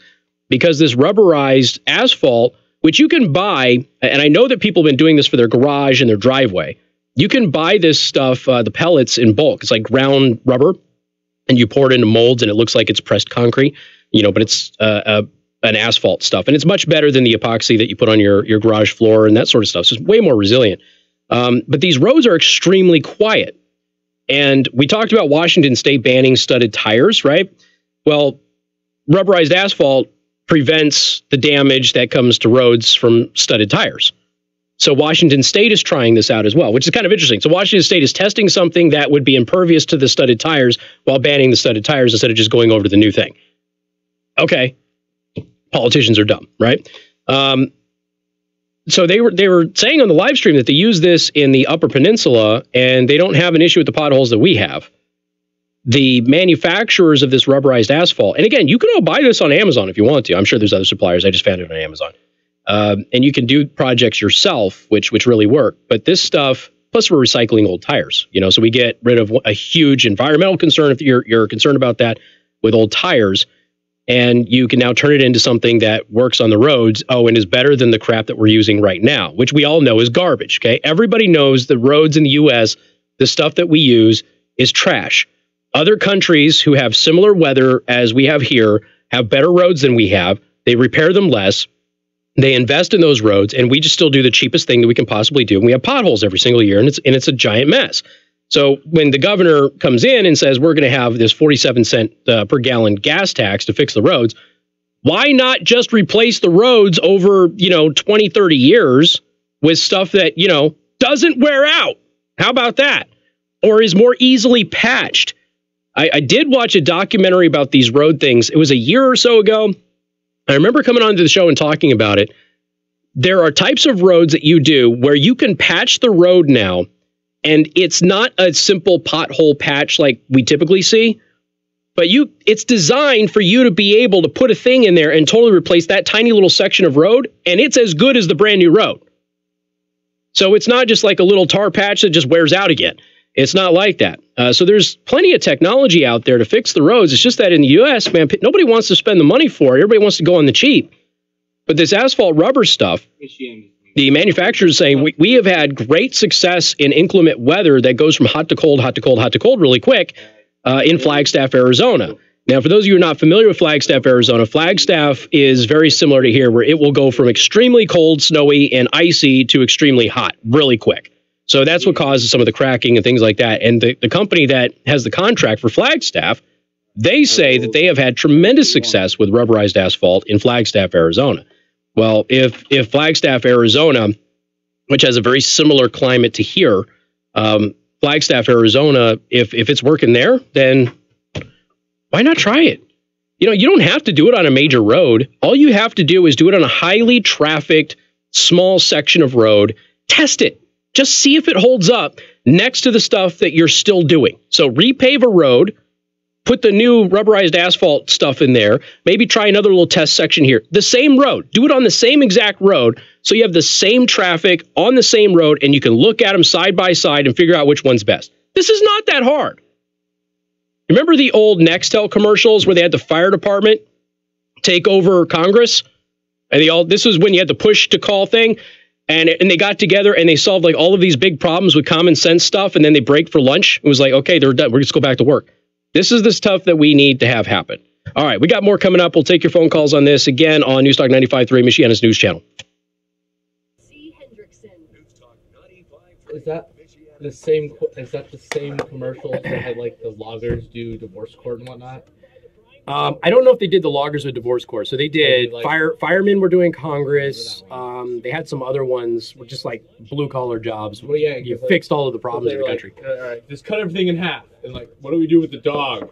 because this rubberized asphalt, which you can buy, and I know that people have been doing this for their garage and their driveway. You can buy this stuff, the pellets in bulk. It's like ground rubber, and you pour it into molds, and it looks like it's pressed concrete, but it's an asphalt stuff. And it's much better than the epoxy that you put on your garage floor and that sort of stuff. So it's way more resilient. But these roads are extremely quiet. And we talked about Washington State banning studded tires, right? Well, rubberized asphalt prevents the damage that comes to roads from studded tires. So Washington State is trying this out as well, which is kind of interesting. So Washington State is testing something that would be impervious to the studded tires while banning the studded tires instead of just going over to the new thing. Okay. Politicians are dumb, right? So they were saying on the live stream that they use this in the Upper Peninsula, and they don't have an issue with the potholes that we have. The manufacturers of this rubberized asphalt, and again, you can all buy this on Amazon if you want to. I'm sure there's other suppliers. I just found it on Amazon. And you can do projects yourself, which really work. But this stuff, plus we're recycling old tires, so we get rid of a huge environmental concern if you're concerned about that with old tires. And you can now turn it into something that works on the roads. Oh, and is better than the crap that we're using right now, which we all know is garbage. Okay. Everybody knows the roads in the US, the stuff that we use is trash. Other countries who have similar weather as we have here have better roads than we have. They repair them less. They invest in those roads, and we just still do the cheapest thing that we can possibly do. And we have potholes every single year, and it's a giant mess. So when the governor comes in and says, we're going to have this 47-cent per gallon gas tax to fix the roads, why not just replace the roads over, 20, 30 years with stuff that, doesn't wear out. How about that? Or is more easily patched. I did watch a documentary about these road things. It was a year or so ago. I remember coming onto the show and talking about it. There are types of roads that you do where you can patch the road now, and it's not a simple pothole patch like we typically see, but it's designed for you to be able to put a thing in there and totally replace that tiny little section of road, and it's as good as the brand new road. So it's not just like a little tar patch that just wears out again. It's not like that. So there's plenty of technology out there to fix the roads. It's just that in the U.S., man, nobody wants to spend the money for it. Everybody wants to go on the cheap. But this asphalt rubber stuff, the manufacturers are saying we have had great success in inclement weather that goes from hot to cold, hot to cold, hot to cold really quick in Flagstaff, Arizona. Now, for those of you who are not familiar with Flagstaff, Arizona, Flagstaff is very similar to here, where it will go from extremely cold, snowy, and icy to extremely hot really quick. So that's what causes some of the cracking and things like that. And the company that has the contract for Flagstaff, they say that they have had tremendous success with rubberized asphalt in Flagstaff, Arizona. Well, if Flagstaff, Arizona, which has a very similar climate to here, Flagstaff, Arizona, if it's working there, then why not try it? You know, you don't have to do it on a major road. All you have to do is do it on a highly trafficked, small section of road. Test it. Just see if it holds up next to the stuff that you're still doing. So repave a road, put the new rubberized asphalt stuff in there, maybe try another little test section here. The same road. Do it on the same exact road so you have the same traffic on the same road and you can look at them side by side and figure out which one's best. This is not that hard. Remember the old Nextel commercials where they had the fire department take over Congress? And this was when you had the push to call thing. And they got together and they solved like all of these big problems with common sense stuff. And then they break for lunch. It was like, okay, they're done. We're just go back to work. This is the stuff that we need to have happen. All right, we got more coming up. We'll take your phone calls on this again on Newstalk 95.3, Michiana's news channel. Hendrickson. Is that the same commercial that had like the loggers do divorce court and whatnot? I don't know if they did the loggers with divorce court. So they did. Firemen were doing Congress. They had some other ones, with just like blue collar jobs. Well, yeah, you fixed all of the problems in the country. All right, just cut everything in half. And like, what do we do with the dog?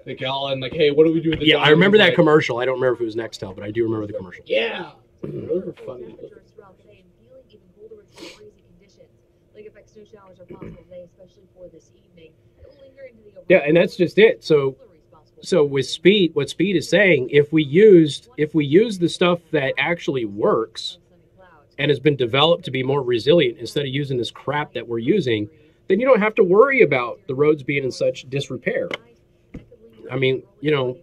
Like y'all and like, hey, what do we do with the dog? Yeah, I remember that commercial. I don't remember if it was Nextel, but I do remember the commercial. Yeah, those were funny. Yeah, and that's just it. So with speed, what speed is saying, if we use the stuff that actually works and has been developed to be more resilient instead of using this crap that we're using, then you don't have to worry about the roads being in such disrepair. I mean, you know,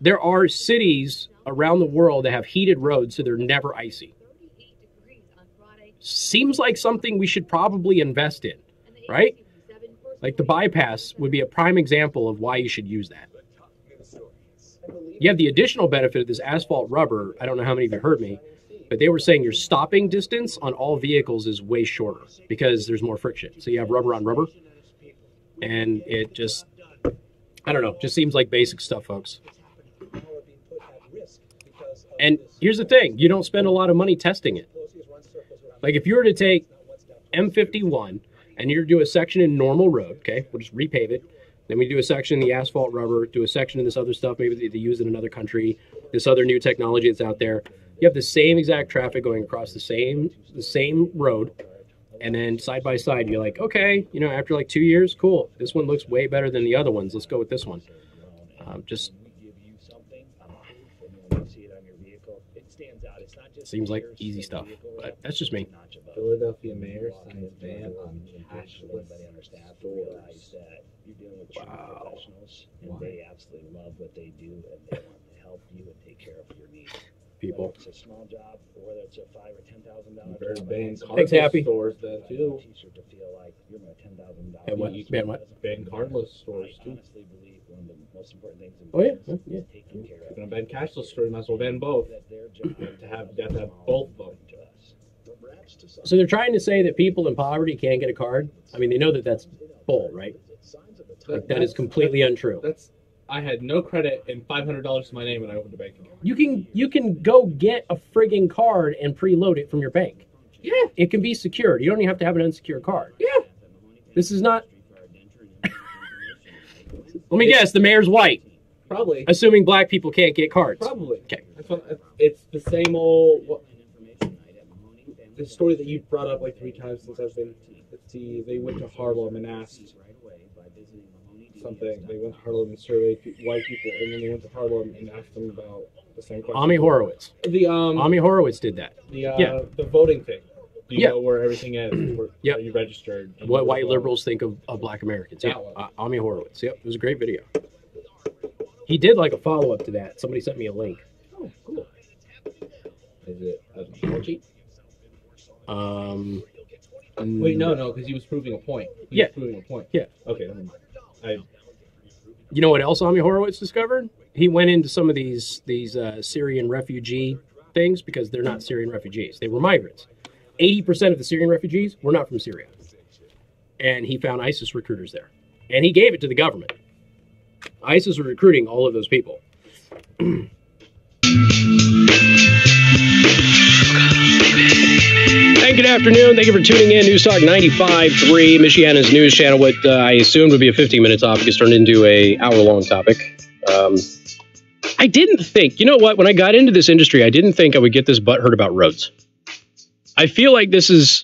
there are cities around the world that have heated roads so they're never icy. Seems like something we should probably invest in, right? Like the bypass would be a prime example of why you should use that. You have the additional benefit of this asphalt rubber. I don't know how many of you heard me, but they were saying your stopping distance on all vehicles is way shorter because there's more friction. So you have rubber on rubber, and it just, I don't know, just seems like basic stuff, folks. And here's the thing, you don't spend a lot of money testing it. Like if you were to take M51 and you're to do a section in normal road, okay, we'll just repave it. Then we do a section in the asphalt rubber, do a section in this other stuff, maybe they use it in another country, this other new technology that's out there. You have the same exact traffic going across the same road, and then side by side, you're like, okay, you know, after like 2 years, cool. This one looks way better than the other ones. Let's go with this one. Just seems like easy stuff, but that's just me. Philadelphia mayor signed a ban on cashless stores. You're dealing with Wow. professionals, and they absolutely love what they do, and they want to help you and take care of your needs. People. Whether it's a small job or whether it's a $5,000 or $10,000 Better job. ban Thanks, Happy. stores then too. T-shirt to feel like you're my $10,000. And what? Ban what? Ban cardless stores I too. honestly believe one of the most important things in Oh, yeah. business Yeah. is taking care If of you're gonna ban cashless stores, you might as well ban both. that their job To have both of them. to us. From raps to So they're trying to say that people in poverty can't get a card? I mean, they know that that's bull, right? signs of the Like, that is completely untrue. I had no credit and $500 to my name when I opened a bank account. You can go get a friggin' card and preload it from your bank. Yeah, it can be secured. You don't even have to have an unsecure card. Yeah. This is not... Let me guess, the mayor's white. Probably. Assuming black people can't get cards. Probably. Okay. That's what, it's the same old... the story that you brought up like 3 times since I've been... Let's see, they went to Harlem and asked something. They went to Harlem and surveyed white people, and then they went to Harlem and asked them about the same question. Ami Horowitz. Ami Horowitz did that. The voting thing. Do you know where everything is? Where you registered? What white liberals think of black Americans. Yeah. Ami Horowitz. Yep. It was a great video. He did like a follow-up to that. Somebody sent me a link. Oh, cool. Is it a worksheet? Wait, no, because he was proving a point. He was proving a point. Yeah. Okay, never mind. You know what else Ami Horowitz discovered? He went into some of these Syrian refugee things because they're not Syrian refugees. They were migrants. 80% of the Syrian refugees were not from Syria. And he found ISIS recruiters there. And he gave it to the government. ISIS were recruiting all of those people. And good afternoon. Thank you for tuning in. News Talk 95.3, Michiana's news channel. What I assumed would be a 15-minute topic has turned into an hour-long topic. I didn't think, you know what? When I got into this industry, I didn't think I would get this butthurt about roads. I feel like this is,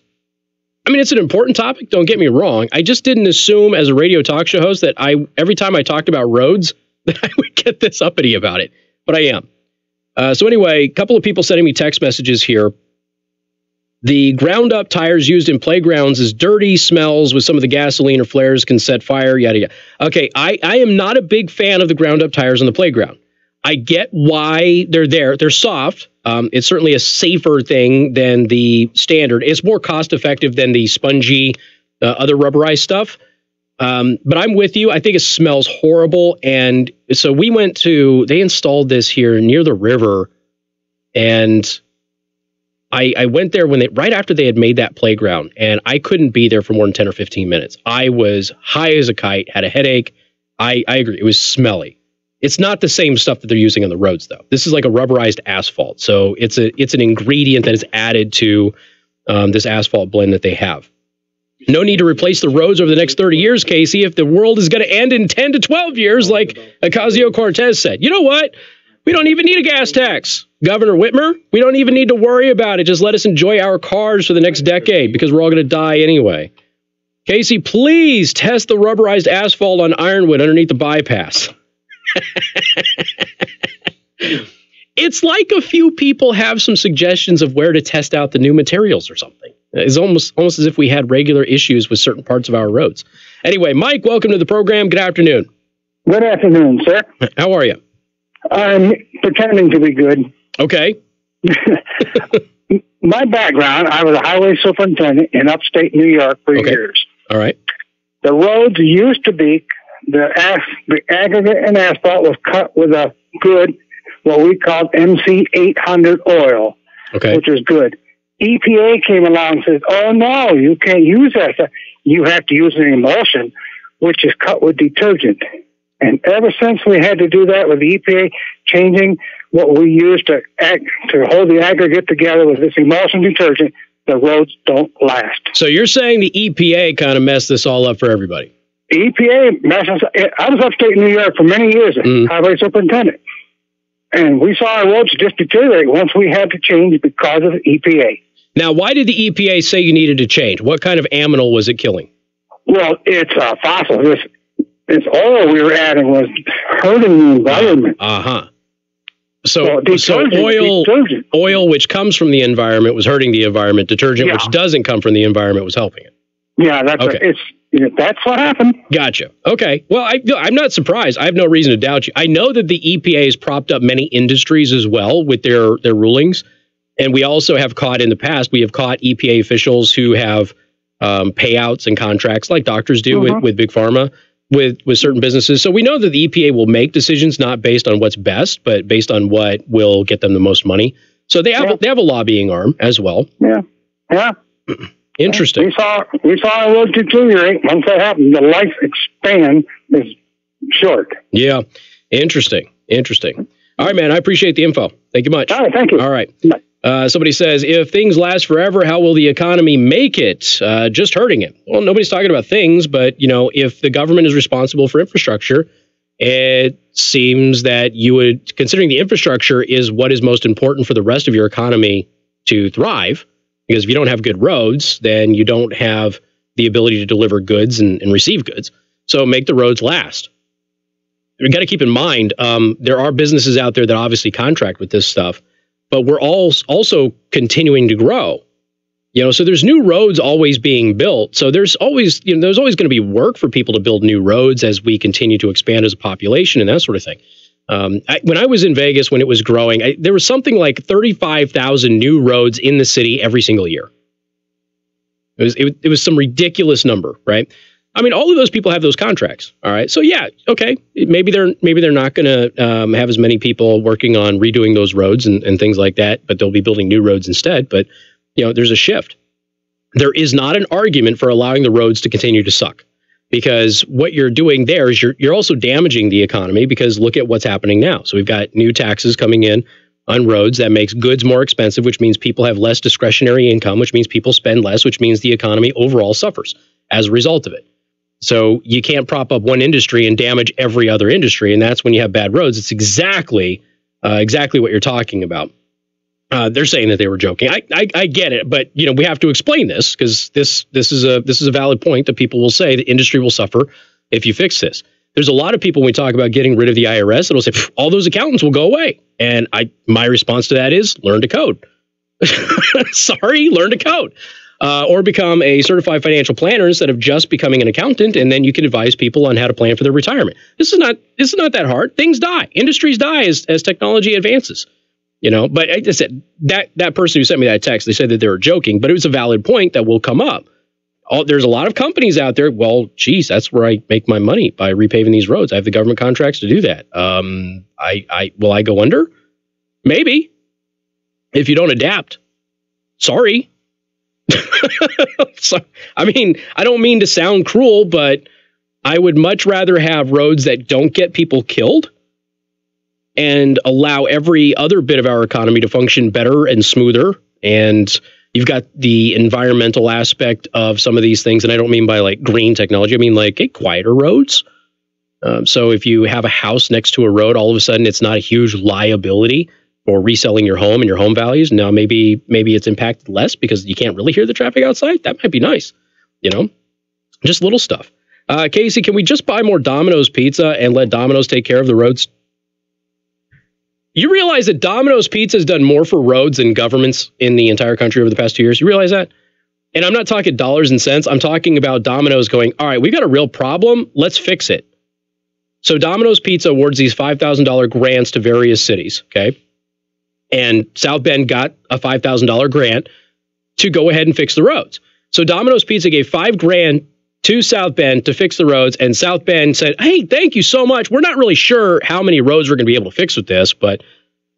I mean, it's an important topic. Don't get me wrong. I just didn't assume as a radio talk show host that every time I talked about roads, that I would get this uppity about it. But I am. So anyway, a couple of people sending me text messages here. The ground-up tires used in playgrounds is dirty, smells with some of the gasoline or flares can set fire, yada, yada. Okay, I am not a big fan of the ground-up tires on the playground. I get why they're there. They're soft. It's certainly a safer thing than the standard. It's more cost-effective than the spongy, other rubberized stuff. But I'm with you. I think it smells horrible. And so they installed this here near the river, and I went there right after they had made that playground, and I couldn't be there for more than 10 or 15 minutes. I was high as a kite, had a headache. I agree. It was smelly. It's not the same stuff that they're using on the roads, though. This is like a rubberized asphalt. So it's an ingredient that is added to this asphalt blend that they have. No need to replace the roads over the next 30 years, Casey, if the world is going to end in 10 to 12 years, like Ocasio-Cortez said. You know what? We don't even need a gas tax. Governor Whitmer, we don't even need to worry about it. Just let us enjoy our cars for the next decade because we're all going to die anyway. Casey, please test the rubberized asphalt on Ironwood underneath the bypass. It's like a few people have some suggestions of where to test out the new materials or something. It's almost as if we had regular issues with certain parts of our roads. Anyway, Mike, welcome to the program. Good afternoon. Good afternoon, sir. How are you? I'm pretending to be good. Okay. My background, I was a highway superintendent in upstate New York for years. All right. The roads used to be, the aggregate and asphalt was cut with a good, what we called MC 800 oil, which is good. EPA came along and said, oh, no, you can't use that. You have to use an emulsion, which is cut with detergent. And ever since we had to do that with the EPA changing what we use to hold the aggregate together with this emulsion detergent, the roads don't last. So you're saying the EPA kind of messed this all up for everybody? EPA messes. I was upstate New York for many years, highway superintendent. And we saw our roads just deteriorate once we had to change because of the EPA. Now, why did the EPA say you needed to change? What kind of aminal was it killing? Well, it's fossil. This oil we were adding was hurting the environment. So oil which comes from the environment was hurting the environment. Detergent which doesn't come from the environment was helping it. Yeah, that's that's what happened. Gotcha. Okay. Well, I'm not surprised. I have no reason to doubt you. I know that the EPA has propped up many industries as well with their rulings. And we also have caught in the past, we have caught EPA officials who have payouts and contracts like doctors do with Big Pharma, with certain businesses. So we know that the EPA will make decisions not based on what's best, but based on what will get them the most money. So they have a lobbying arm as well. Yeah. Interesting. We saw a road deteriorate. Once that happened, the life span is short. Yeah. Interesting. All right, man. I appreciate the info. Thank you much. All right. Thank you. All right. Somebody says, if things last forever, how will the economy make it? Just hurting it. Well, nobody's talking about things, but, if the government is responsible for infrastructure, it seems that you would, considering the infrastructure is what is most important for the rest of your economy to thrive, because if you don't have good roads, then you don't have the ability to deliver goods and receive goods. So make the roads last. We've got to keep in mind, there are businesses out there that obviously contract with this stuff, but we're all also continuing to grow. So there's new roads always being built. So there's always going to be work for people to build new roads as we continue to expand as a population and that sort of thing. When I was in Vegas, when it was growing, there was something like 35,000 new roads in the city every single year. It was some ridiculous number, right? I mean, all of those people have those contracts. All right. So yeah, okay. Maybe they're not going to have as many people working on redoing those roads and things like that, but they'll be building new roads instead. But there's a shift. There is not an argument for allowing the roads to continue to suck, because what you're doing there is you're also damaging the economy, because look at what's happening now. So we've got new taxes coming in on roads that makes goods more expensive, which means people have less discretionary income, which means people spend less, which means the economy overall suffers as a result of it. So you can't prop up one industry and damage every other industry. And that's when you have bad roads. It's exactly what you're talking about. They're saying that they were joking. I get it, but we have to explain this, because this is a valid point that people will say the industry will suffer if you fix this. There's a lot of people when we talk about getting rid of the IRS that'll say all those accountants will go away, and my response to that is learn to code. Sorry, learn to code. Or become a certified financial planner instead of just becoming an accountant, and then you can advise people on how to plan for their retirement. This is not that hard. Things die. Industries die as technology advances. But I just said that person who sent me that text, they said that they were joking, but it was a valid point that will come up. There's a lot of companies out there. Well, geez, that's where I make my money, by repaving these roads. I have the government contracts to do that. Will I go under? Maybe. If you don't adapt. Sorry. So, I mean, I don't mean to sound cruel, but I would much rather have roads that don't get people killed and allow every other bit of our economy to function better and smoother. And you've got the environmental aspect of some of these things. And I don't mean by like green technology. I mean like quieter roads. So if you have a house next to a road, all of a sudden it's not a huge liability for reselling your home and your home values. Now, maybe it's impacted less because you can't really hear the traffic outside. That might be nice. Just little stuff. Casey, can we just buy more Domino's pizza and let Domino's take care of the roads? You realize that Domino's Pizza has done more for roads than governments in the entire country over the past 2 years? You realize that? And I'm not talking dollars and cents. I'm talking about Domino's going, all right, we've got a real problem. Let's fix it. So Domino's Pizza awards these $5,000 grants to various cities, okay? And South Bend got a $5,000 grant to go ahead and fix the roads. So Domino's Pizza gave $5,000 to South Bend to fix the roads, and South Bend said, hey, thank you so much. We're not really sure how many roads we're going to be able to fix with this, but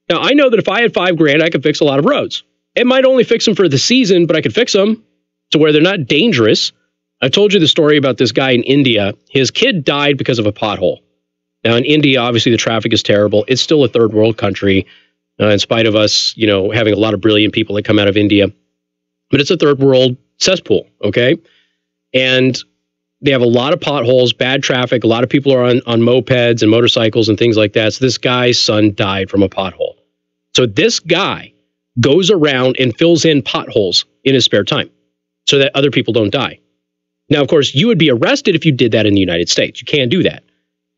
now I know that if I had $5,000, I could fix a lot of roads. It might only fix them for the season, but I could fix them to where they're not dangerous. I told you the story about this guy in India. His kid died because of a pothole. Now in India, obviously the traffic is terrible. It's still a third world country, in spite of us, having a lot of brilliant people that come out of India. But it's a third world cesspool, okay? And they have a lot of potholes, bad traffic. A lot of people are on mopeds and motorcycles and things like that. So this guy's son died from a pothole. So this guy goes around and fills in potholes in his spare time so that other people don't die. Now, of course, you would be arrested if you did that in the United States. You can't do that.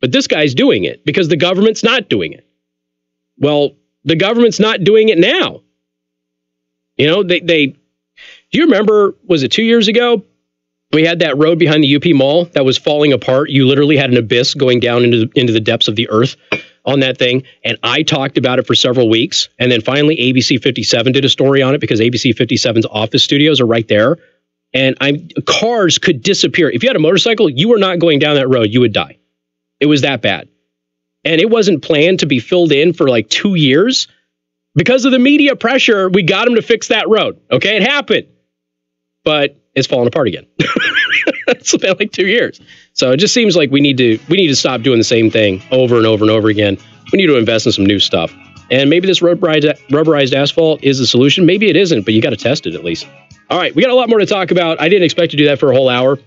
But this guy's doing it because the government's not doing it. Well, the government's not doing it now. Do you remember, was it 2 years ago? We had that road behind the UP Mall that was falling apart. You literally had an abyss going down into the depths of the earth on that thing. And I talked about it for several weeks. And then finally, ABC 57 did a story on it because ABC 57's office studios are right there. And cars could disappear. If you had a motorcycle, you were not going down that road. You would die. It was that bad. And it wasn't planned to be filled in for like 2 years. Because of the media pressure, we got them to fix that road. Okay, it happened. But it's falling apart again. It's been like 2 years. So it just seems like we need to stop doing the same thing over and over and over again. We need to invest in some new stuff. And maybe this rubberized asphalt is the solution. Maybe it isn't, but you got to test it at least. All right, we got a lot more to talk about. I didn't expect to do that for a whole hour.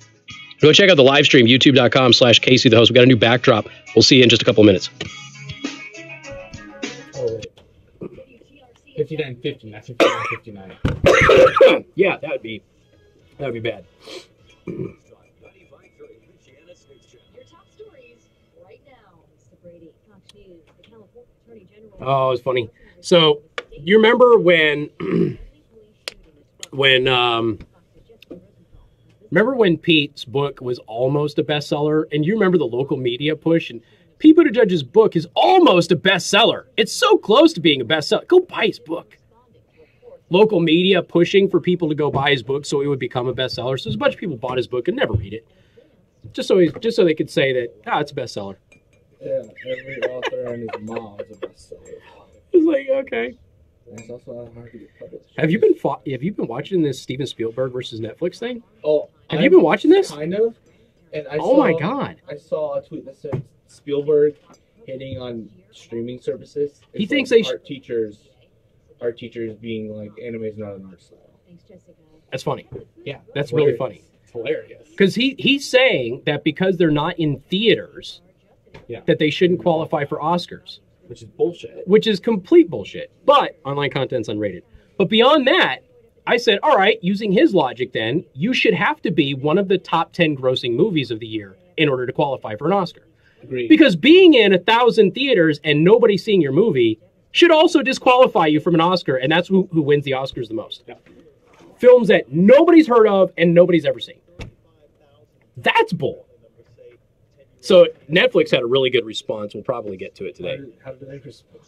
Go check out the live stream, youtube.com/Casey the host. We got a new backdrop. We'll see you in just a couple of minutes. Oh, wait. 59.50, not 59.59. Yeah, that'd be bad. Your top stories right now, Mr. Brady, Fox News, the California Attorney General. Oh, it's funny. So, you remember when remember when Pete's book was almost a bestseller, and you remember the local media push, and Pete Buttigieg's book is almost a bestseller. It's so close to being a bestseller. Go buy his book. Local media pushing for people to go buy his book so it would become a bestseller. So there's a bunch of people bought his book and never read it, just so they could say that it's a bestseller. Yeah, every author and his mom is a bestseller. It's like, okay. And it's also hard to get published. Have you been watching this Steven Spielberg versus Netflix thing? Oh, have you been watching this? Kind of. And my God! I saw a tweet that said Spielberg hitting on streaming services. He thinks like they art teachers being like anime is not an art style. That's funny. Yeah, that's really funny. It's hilarious. Because he's saying that because they're not in theaters, that they shouldn't qualify for Oscars. Which is bullshit. Which is complete bullshit. But online content's unrated. But beyond that, I said, all right, using his logic then, you should have to be one of the top 10 grossing movies of the year in order to qualify for an Oscar. Agreed. Because being in 1,000 theaters and nobody seeing your movie should also disqualify you from an Oscar, and that's who wins the Oscars the most. Yeah. Films that nobody's heard of and nobody's ever seen. That's bull. So Netflix had a really good response. We'll probably get to it today. How did they respond?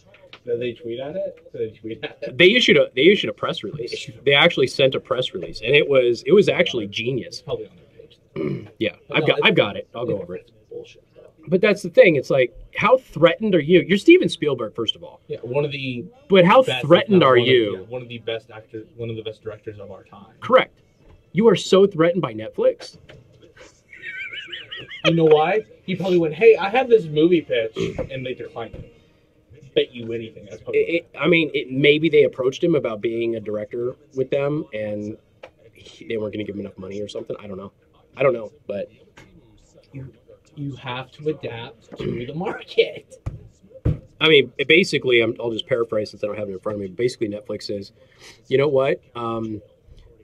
Did they tweet at it? They issued a press release. They actually sent a press release, and it was actually genius. Probably on their page. Yeah, I've got it. I'll go over it. Bullshit. But that's the thing. It's like, how threatened are you? You're Steven Spielberg, first of all. Yeah, one of the. But how best, threatened are you? One of the best actors, one of the best directors of our time. Correct. You are so threatened by Netflix. You know why? He probably went, "Hey, I have this movie pitch," and they declined it. Bet you anything. That's maybe they approached him about being a director with them, and they weren't going to give him enough money or something. I don't know, but you have to adapt to the market. I mean, basically, I'll just paraphrase since I don't have it in front of me. But basically, Netflix says, you know what?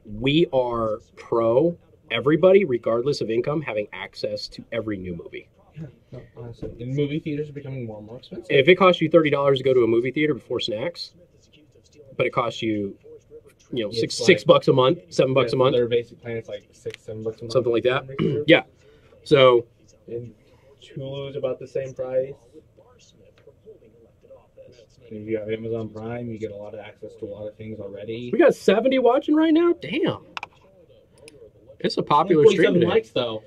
We are pro everybody, regardless of income, having access to every new movie. Yeah, no, honestly. And movie theaters are becoming more and more expensive. If it costs you $30 to go to a movie theater before snacks, but it costs you, $6 a month, $7 a month. Their basic plan is like $6-7 a month. Something like that. Yeah. So. And Hulu is about the same price. If you have Amazon Prime, you get a lot of access to a lot of things already. We got 70 watching right now? Damn. It's a popular stream today. Likes, though.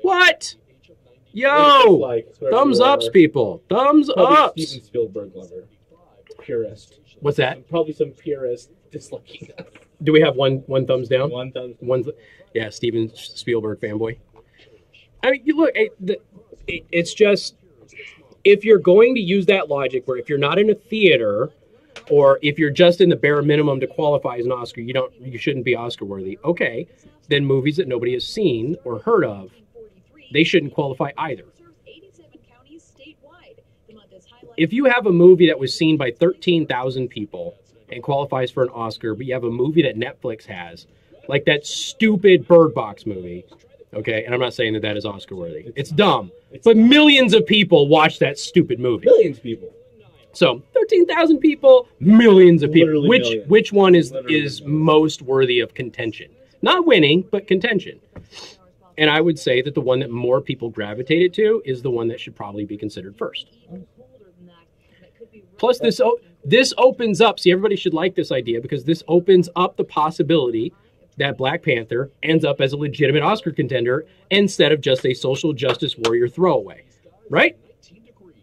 What? Yo! Thumbs ups, people. Thumbs ups. Steven Spielberg lover. Purist. What's that? Probably some purist disliking us. Do we have one thumbs down? One thumbs down. Yeah, Steven Spielberg fanboy. I mean, you look, it's just, if you're going to use that logic where if you're not in a theater or if you're just in the bare minimum to qualify as an Oscar, you shouldn't be Oscar worthy. Okay, then movies that nobody has seen or heard of, they shouldn't qualify either. If you have a movie that was seen by 13,000 people and qualifies for an Oscar, but you have a movie that Netflix has, like that stupid Bird Box movie, okay, and I'm not saying that is Oscar worthy. It's dumb, but millions of people watch that stupid movie. Millions of people. So 13,000 people, millions of people. Literally Which one is most worthy of contention? Not winning, but contention. And I would say that the one that more people gravitated to is the one that should probably be considered first. Plus, this opens up. See, everybody should like this idea because this opens up the possibility that Black Panther ends up as a legitimate Oscar contender instead of just a social justice warrior throwaway, right?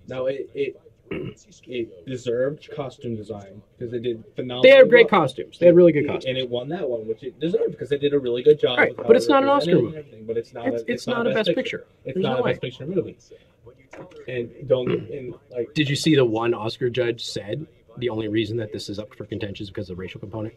No, it it deserved costume design because they did phenomenal. They had great costumes. They had really good costumes. And it won that one, which it deserved because they did a really good job. Right, with how but it's it not an Oscar represented movie. and everything, but it's not. It's not a Best Picture. It's There's not no a Best way. Picture movie. And don't and like. Did you see the one Oscar judge said the only reason that this is up for contention is because of the racial component?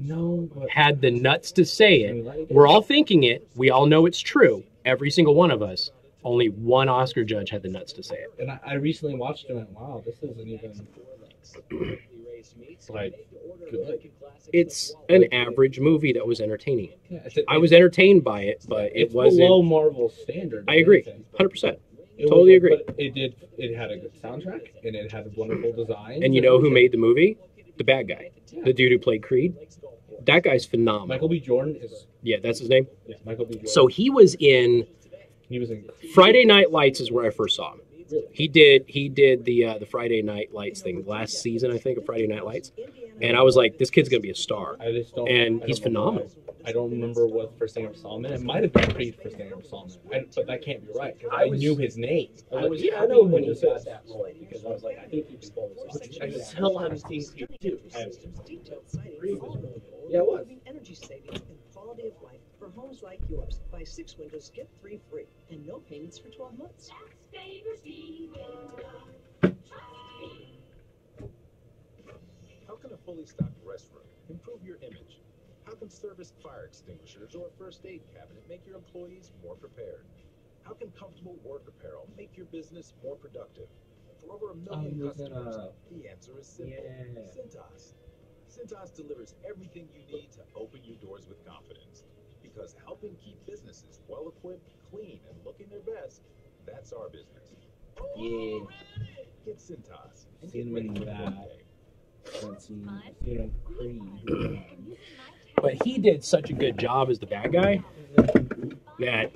No, but Had the nuts to say it. We're all thinking it. We all know it's true. Every single one of us. Only one Oscar judge had the nuts to say it. And I recently watched it and went, wow, this isn't even like good. It's an average movie that was entertaining. Yeah, I was entertained by it, but it it's wasn't. below Marvel standard. I agree, in a sense, 100%. It Totally was, agree. But it had a good soundtrack and it had wonderful design. And you know who made the movie? The bad guy, the dude who played Creed. That guy's phenomenal. Michael B. Jordan is. Yeah, that's his name. Yeah, Michael B. Jordan. So he was in Friday Night Lights is where I first saw him. He did the Friday Night Lights thing last season, I think, of Friday Night Lights, and I was like, this kid's gonna be a star. I just don't. And he's phenomenal. I don't remember what the first thing I ever saw him in. It might have been Creed first thing I ever saw him in. But that can't be right. I knew his name. I was yeah, I happy know when he this got is. that role because I was like, I think he can pull this off. I still haven't seen Creed 2. Yeah, it was. Energy savings and quality of life for homes like yours. Buy 6 windows, get 3 free, and no payments for 12 months. How can a fully stocked restroom improve your image? How can serviced fire extinguishers or a first aid cabinet make your employees more prepared? How can comfortable work apparel make your business more productive? For over 1 million customers, the answer is simple. Cintas. Cintas delivers everything you need to open your doors with confidence. Because helping keep businesses well equipped, clean, and looking their best, that's our business. Yeah. Get Cintas. And Seen him get in ready for that. Monday. Seen him Creed. But he did such a good job as the bad guy that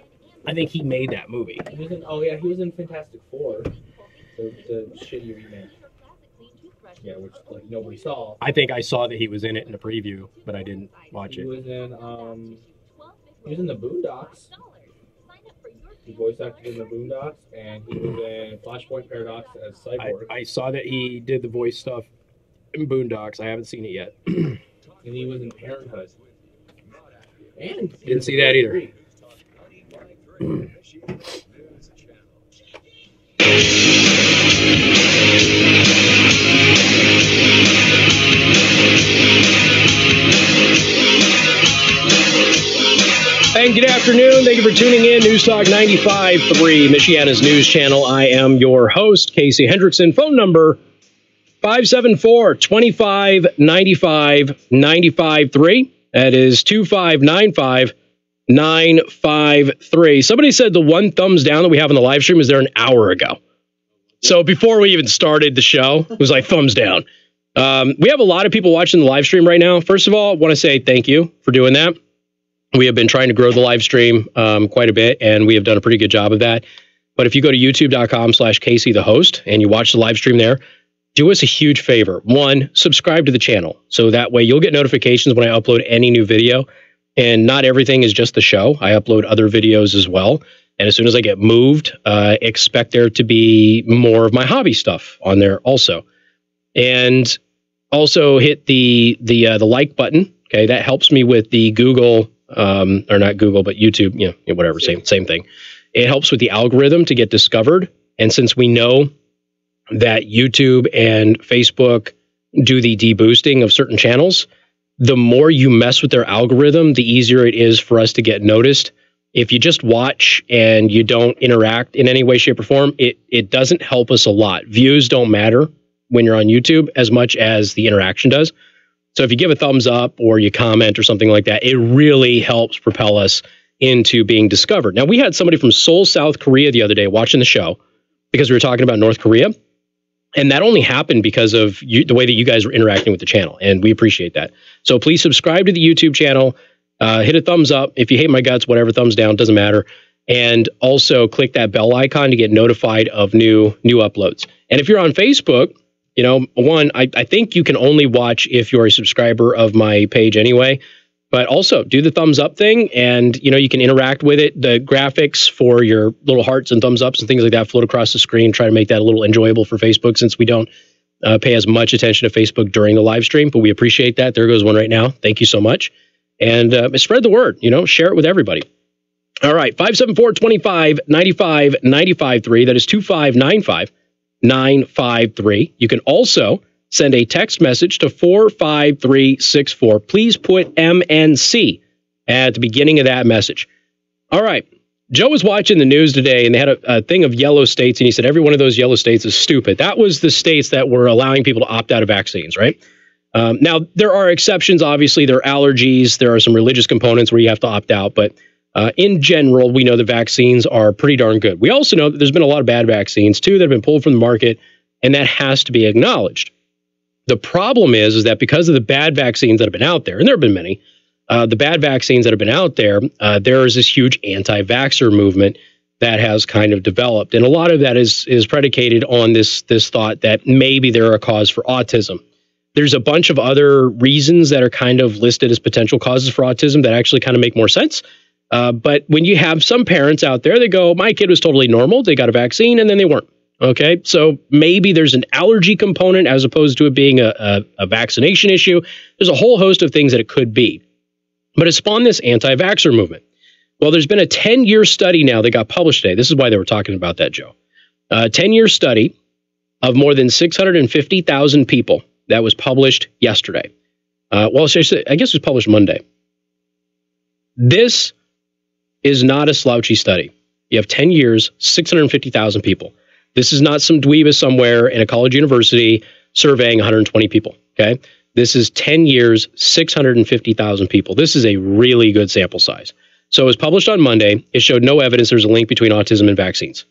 I think he made that movie. He was in, oh yeah, he was in Fantastic Four. The shitty remake. Yeah, which like nobody saw. I think I saw that he was in it in the preview, but I didn't watch He it. was in the Boondocks. He voice acted in the Boondocks, and he was in Flashpoint Paradox as Cyborg. I saw that he did the voice stuff in Boondocks. I haven't seen it yet. And he was in Parenthood. And Didn't see that either. And good afternoon. Thank you for tuning in. News Talk 95.3, Michiana's news channel. I am your host, Casey Hendrickson. Phone number 574-2595-953. That is 2595-953. Somebody said the one thumbs down that we have on the live stream is there an hour ago. So before we even started the show, it was like thumbs down. We have a lot of people watching the live stream right now. First of all, I want to say thank you for doing that. We have been trying to grow the live stream quite a bit, and we have done a pretty good job of that. But if you go to youtube.com/Casey the host and you watch the live stream there, do us a huge favor. One, subscribe to the channel. So that way you'll get notifications when I upload any new video. And not everything is just the show. I upload other videos as well. And as soon as I get moved, expect there to be more of my hobby stuff on there also. And also hit the like button. Okay, that helps me with the Google, or not Google, but YouTube, whatever, same thing. It helps with the algorithm to get discovered. And since we know that YouTube and Facebook do the deboosting of certain channels, the more you mess with their algorithm, the easier it is for us to get noticed. If you just watch and you don't interact in any way, shape, or form, it doesn't help us a lot. Views don't matter when you're on YouTube as much as the interaction does. So if you give a thumbs up or you comment or something like that, it really helps propel us into being discovered. Now, we had somebody from Seoul, South Korea the other day watching the show because we were talking about North Korea. And that only happened because of the way that you guys were interacting with the channel. And we appreciate that. So please subscribe to the YouTube channel. Hit a thumbs up. If you hate my guts, whatever, thumbs down, doesn't matter. And also click that bell icon to get notified of new uploads. And if you're on Facebook, I think you can only watch if you're a subscriber of my page anyway. But also do the thumbs up thing, and you can interact with it. The graphics for your little hearts and thumbs ups and things like that float across the screen. Try to make that a little enjoyable for Facebook, since we don't pay as much attention to Facebook during the live stream, but we appreciate that. There goes one right now. Thank you so much. And spread the word, share it with everybody. All right, 574-25-95-95-3. That is 2595-953. You can also send a text message to 45364. Please put MNC at the beginning of that message. All right. Joe was watching the news today, and they had a thing of yellow states, and he said every one of those yellow states is stupid. That was the states that were allowing people to opt out of vaccines, right? Now, there are exceptions. Obviously, there are allergies. There are some religious components where you have to opt out. But in general, we know the vaccines are pretty darn good. We also know that there's been a lot of bad vaccines, too, that have been pulled from the market, and that has to be acknowledged. The problem is that because of the bad vaccines that have been out there, and there have been many, the bad vaccines that have been out there, there is this huge anti-vaxxer movement that has kind of developed. And a lot of that is predicated on this thought that maybe they're a cause for autism. There's a bunch of other reasons that are kind of listed as potential causes for autism that actually kind of make more sense. But when you have some parents out there, they go, my kid was totally normal, they got a vaccine, and then they weren't. Okay, so maybe there's an allergy component as opposed to it being a vaccination issue. There's a whole host of things that it could be. But it spawned this anti-vaxxer movement. Well, there's been a 10-year study now that got published today. This is why they were talking about that, Joe. A 10-year study of more than 650,000 people that was published yesterday. I guess it was published Monday. This is not a slouchy study. You have 10 years, 650,000 people. This is not some dweeba somewhere in a college university surveying 120 people, okay? This is 10 years, 650,000 people. This is a really good sample size. So it was published on Monday. It showed no evidence there's a link between autism and vaccines.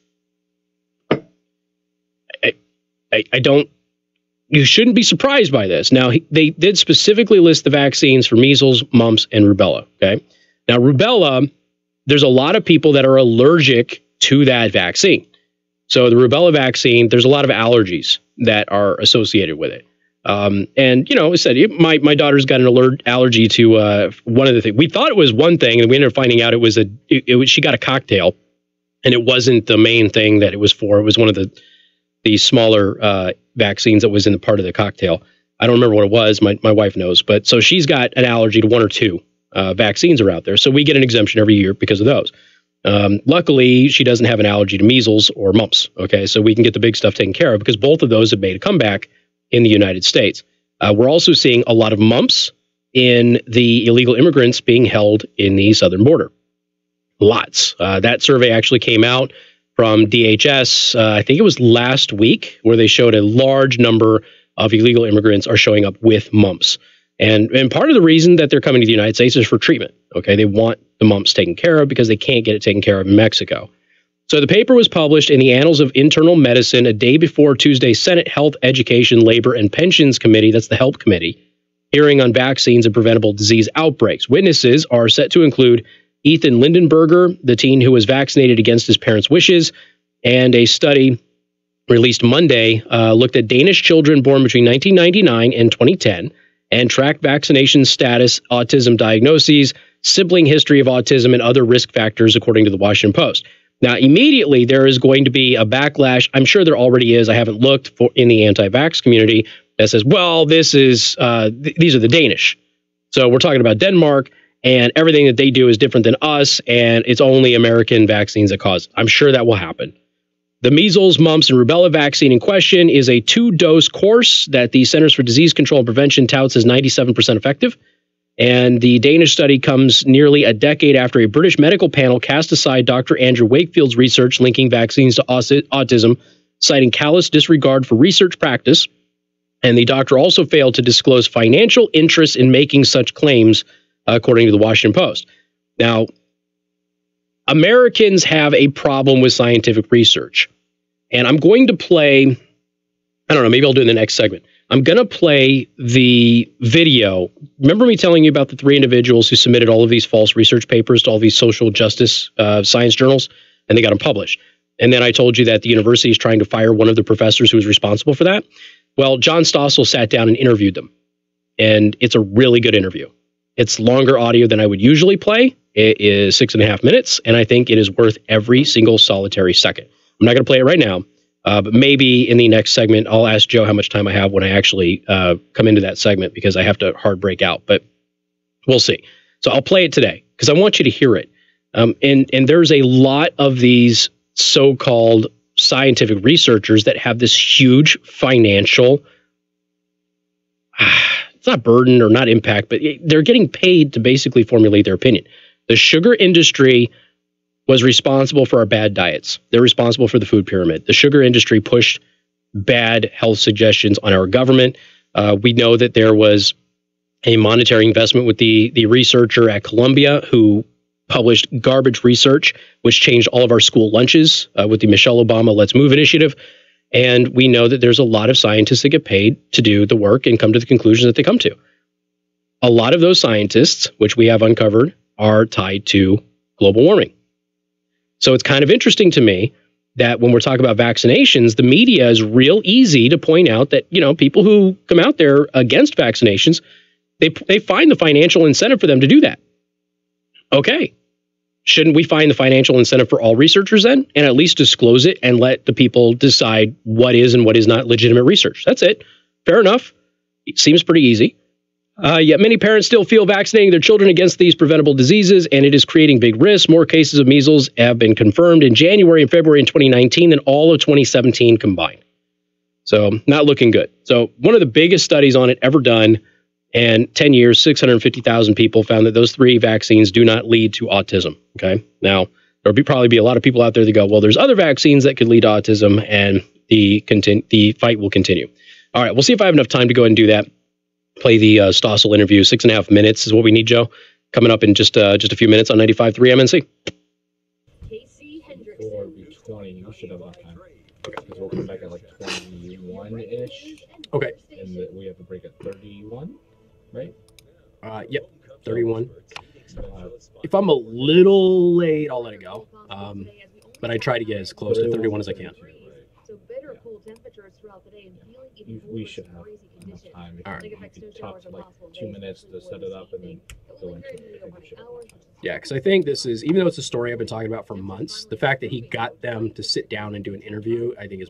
You shouldn't be surprised by this. Now, they did specifically list the vaccines for measles, mumps, and rubella, okay? Now, rubella, there's a lot of people that are allergic to that vaccine. So the rubella vaccine, there's a lot of allergies that are associated with it. And, I said, my daughter's got an allergy to one of the things. We thought it was one thing, and we ended up finding out she got a cocktail, and it wasn't the main thing that it was for. It was one of the smaller vaccines that was in the part of the cocktail. I don't remember what it was. My wife knows. But so she's got an allergy to one or two vaccines are out there. So we get an exemption every year because of those. Luckily, she doesn't have an allergy to measles or mumps. Okay, so we can get the big stuff taken care of because both of those have made a comeback in the United States. We're also seeing a lot of mumps in the illegal immigrants being held in the southern border. Lots. That survey actually came out from DHS, I think it was last week, where they showed a large number of illegal immigrants are showing up with mumps. And part of the reason that they're coming to the United States is for treatment. Okay, they want the mumps taken care of because they can't get it taken care of in Mexico. So the paper was published in the Annals of Internal Medicine a day before Tuesday's Senate Health, Education, Labor, and Pensions Committee, that's the HELP Committee, hearing on vaccines and preventable disease outbreaks. Witnesses are set to include Ethan Lindenberger, the teen who was vaccinated against his parents' wishes, and a study released Monday looked at Danish children born between 1999 and 2010 and tracked vaccination status, autism diagnoses, sibling history of autism, and other risk factors, according to the Washington Post. Now, immediately, there is going to be a backlash. I'm sure there already is. I haven't looked in the anti-vax community that says, well, this is these are the Danish. So we're talking about Denmark, and everything that they do is different than us, and it's only American vaccines that cause it. I'm sure that will happen. The measles, mumps, and rubella vaccine in question is a 2-dose course that the Centers for Disease Control and Prevention touts as 97% effective. And the Danish study comes nearly a decade after a British medical panel cast aside Dr. Andrew Wakefield's research linking vaccines to autism, citing callous disregard for research practice. And the doctor also failed to disclose financial interest in making such claims, according to the Washington Post. Now, Americans have a problem with scientific research. And I'm going to play, I don't know, maybe I'll do it in the next segment. I'm going to play the video. Remember me telling you about the 3 individuals who submitted all of these false research papers to all these social justice science journals, and they got them published. And then I told you that the university is trying to fire one of the professors who was responsible for that. Well, John Stossel sat down and interviewed them. And it's a really good interview. It's longer audio than I would usually play. It is 6.5 minutes, and I think it is worth every single solitary second. I'm not going to play it right now, but maybe in the next segment, I'll ask Joe how much time I have when I actually come into that segment, because I have to hard break out, but we'll see. So I'll play it today because I want you to hear it. And there's a lot of these so-called scientific researchers that have this huge financial, it's not burden or not impact, but they're getting paid to basically formulate their opinion. The sugar industry was responsible for our bad diets. They're responsible for the food pyramid. The sugar industry pushed bad health suggestions on our government. We know that there was a monetary investment with the researcher at Columbia who published garbage research, which changed all of our school lunches with the Michelle Obama Let's Move initiative. And we know that there's a lot of scientists that get paid to do the work and come to the conclusions that they come to. A lot of those scientists, which we have uncovered, are tied to global warming. So it's kind of interesting to me that when we're talking about vaccinations, the media is real easy to point out that, you know, people who come out there against vaccinations, they find the financial incentive for them to do that. Okay. Shouldn't we find the financial incentive for all researchers then, and at least disclose it and let the people decide what is and what is not legitimate research? That's it. Fair enough. It seems pretty easy. Yet many parents still feel vaccinating their children against these preventable diseases, and it is creating big risks. More cases of measles have been confirmed in January and February in 2019 than all of 2017 combined. So not looking good. So one of the biggest studies on it ever done, and 10 years, 650,000 people found that those 3 vaccines do not lead to autism. Okay. Now, there'll probably be a lot of people out there that go, well, there's other vaccines that could lead to autism, and the fight will continue. All right. We'll see if I have enough time to go ahead and do that. Play the Stossel interview. 6.5 minutes is what we need, Joe. Coming up in just a few minutes on 95.3 MNC. Casey Hendrickson. Before it'd be 20, we should have enough time. Okay, because we'll come back at like 21-ish. Okay. And we have to break at 31, right? Yep, 31. If I'm a little late, I'll let it go. But I try to get as close to 31 as I can. So bitter cold temperatures throughout the day and feeling even We worse should in have freezing enough conditions. time. All right. You could talk for like 2 minutes to set it up and then go into it. I think we should have enough time. Yeah, because I think this is, even though it's a story I've been talking about for months, the fact that he got them to sit down and do an interview, I think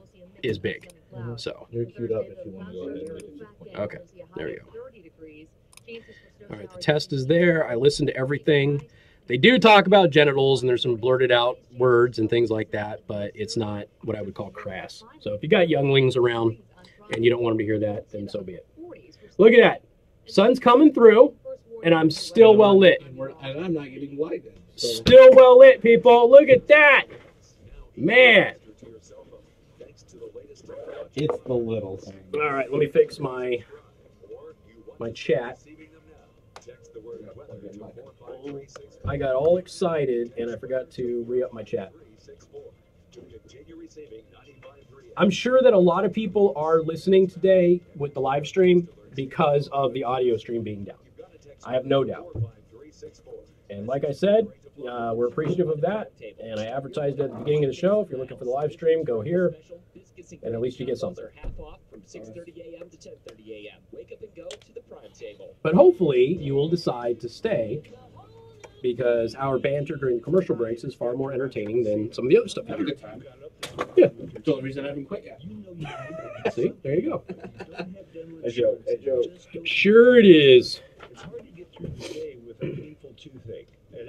is big. So, You're queued up if you want to go ahead and read it. okay, there we go. All right, the test is there. I listened to everything. They do talk about genitals, and there's some blurted out words and things like that, but it's not what I would call crass. So if you got younglings around and you don't want them to hear that, then so be it. Look at that. Sun's coming through, and I'm still well lit. And I'm not getting lighted. So. Still well lit, people. Look at that. Man. It's the little thing. All right, let me fix my chat. I got all excited, and I forgot to re-up my chat. I'm sure that a lot of people are listening today with the live stream because of the audio stream being down. I have no doubt. And like I said, we're appreciative of that, and I advertised at the beginning of the show. If you're looking for the live stream, go here, and at least you get something. But hopefully, you will decide to stay, because our banter during commercial breaks is far more entertaining than some of the other stuff. Have a good time. Yeah. That's the only reason I haven't quit yet. See, there you go. A joke. A joke. Sure it is.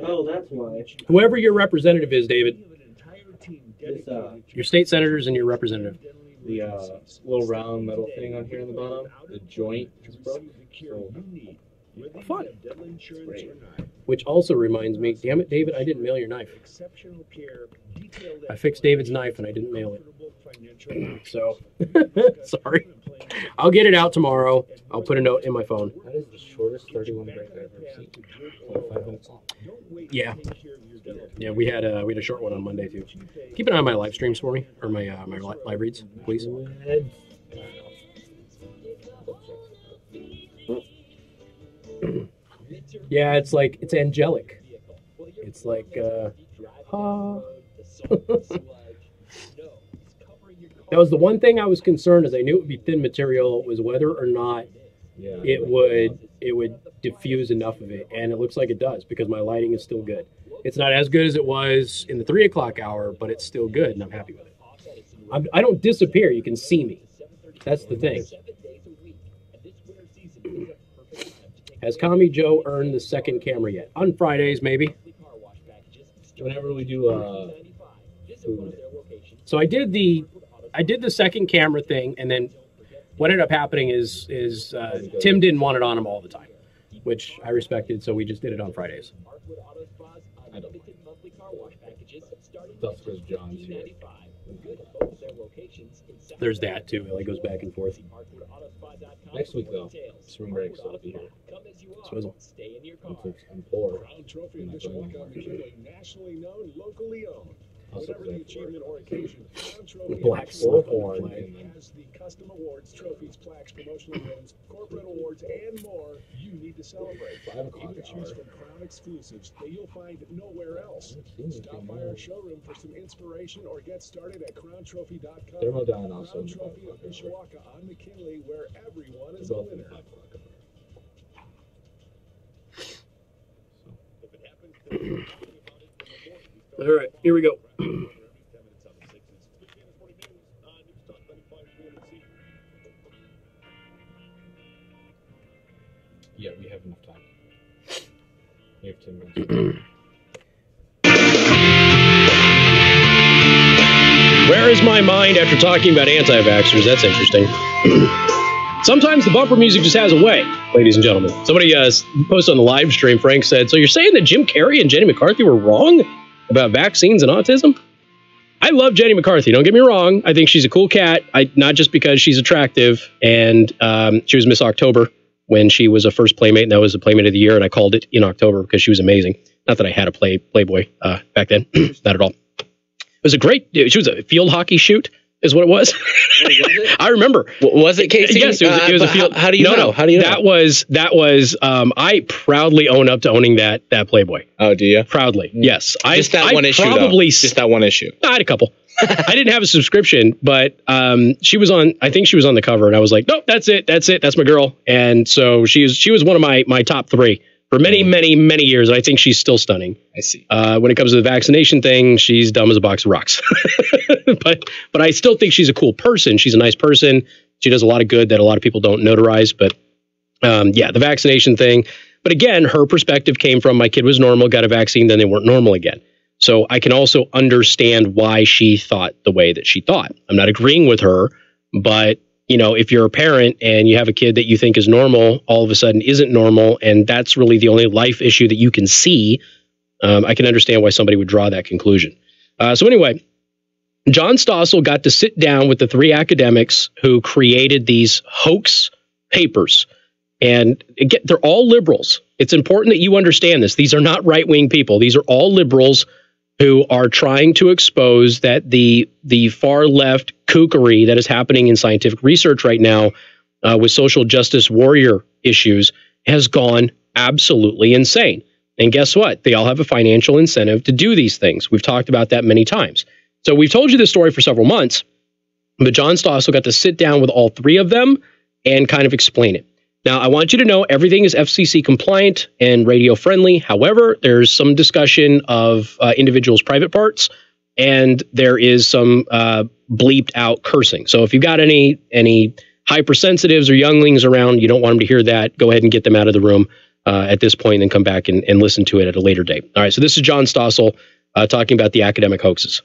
Oh, that's why. Whoever your representative is, David. This, Your state senators and your representative. the little round metal thing on here in the bottom, the joint is broke. So, Fun. Which also reminds me, damn it, David, I didn't mail your knife. I fixed David's knife and I didn't mail it. So, sorry. I'll get it out tomorrow. I'll put a note in my phone. that is the shortest 31 break I've ever seen. 25 minutes long. Yeah. Yeah, we had a short one on Monday too. Keep an eye on my live streams for me, or my live reads, please. Yeah, it's like, it's angelic. It's like, that was the one thing I was concerned, as I knew it would be thin material, was whether or not it would it would diffuse enough of it, and it looks like it does because my lighting is still good. It's not as good as it was in the 3 o'clock hour, but it's still good, and I'm happy with it. I don't disappear. You can see me. That's the thing. Has Kami Joe earned the second camera yet? On Fridays, maybe. Whenever we do food. So I did the second camera thing, and then what ended up happening is Tim didn't want it on him all the time, which I respected, so we just did it on Fridays. I don't mind. That's because John's here. There's that too. It like goes back and forth. Next week though, spring break, so I'll be here. Swizzle. I'm poor. Crown Trophy Edition Walkout Machine, nationally known, locally owned. Whatever the achievement or occasion, Crown Trophy Black Bullhorn has the custom awards, trophies, plaques, promotional wins, corporate awards, and more you need to celebrate. 5 o'clock You can choose from Crown exclusives that you'll find nowhere else. Stop by our showroom for some inspiration or get started at crowntrophy.com. Thermodine also. Crown Trophy of Mishawaka on McKinley, where everyone is a winner. All right, here we go. Yeah, we have enough time. We have 10 minutes. Where is my mind after talking about anti-vaxxers? That's interesting. Sometimes the bumper music just has a way, ladies and gentlemen. Somebody posted on the live stream, Frank said, so you're saying that Jim Carrey and Jenny McCarthy were wrong about vaccines and autism? I love Jenny McCarthy, don't get me wrong. I think she's a cool cat, not just because she's attractive, and she was Miss October when she was a first Playmate, and that was the Playmate of the Year, and I called it in October because she was amazing. Not that I had a Playboy back then, not at all. It was she was a field hockey shoot, is what it was. I remember. Was it, Casey? Yes, it was a field. How do you know? No, how do you know? That was. I proudly own up to owning that Playboy. Oh, do you? Proudly, yes. Just that one issue. Probably just that one issue. I had a couple. I didn't have a subscription, but she was on. I think she was on the cover, and I was like, nope, that's it. That's my girl. And so she was one of my top 3 for many, many, many years. I think she's still stunning. I see. When it comes to the vaccination thing, she's dumb as a box of rocks. but I still think she's a cool person. She's a nice person. She does a lot of good that a lot of people don't notarize. But yeah, the vaccination thing. But again, her perspective came from my kid was normal, got a vaccine, then they weren't normal again. So I can also understand why she thought the way that she thought. I'm not agreeing with her, but you know, if you're a parent and you have a kid that you think is normal, all of a sudden isn't normal, and that's really the only life issue that you can see, I can understand why somebody would draw that conclusion. So anyway, John Stossel got to sit down with the 3 academics who created these hoax papers. And again, they're all liberals. It's important that you understand this. These are not right-wing people. These are all liberals who are trying to expose that the far left kookery that is happening in scientific research right now with social justice warrior issues has gone absolutely insane. And guess what? They all have a financial incentive to do these things. We've talked about that many times. So we've told you this story for several months, but John Stossel got to sit down with all 3 of them and kind of explain it. Now, I want you to know everything is FCC compliant and radio friendly. However, there's some discussion of individuals' private parts, and there is some bleeped out cursing. So if you've got any hypersensitives or younglings around, you don't want them to hear that, go ahead and get them out of the room at this point and then come back and listen to it at a later date. All right, so this is John Stossel talking about the academic hoaxes.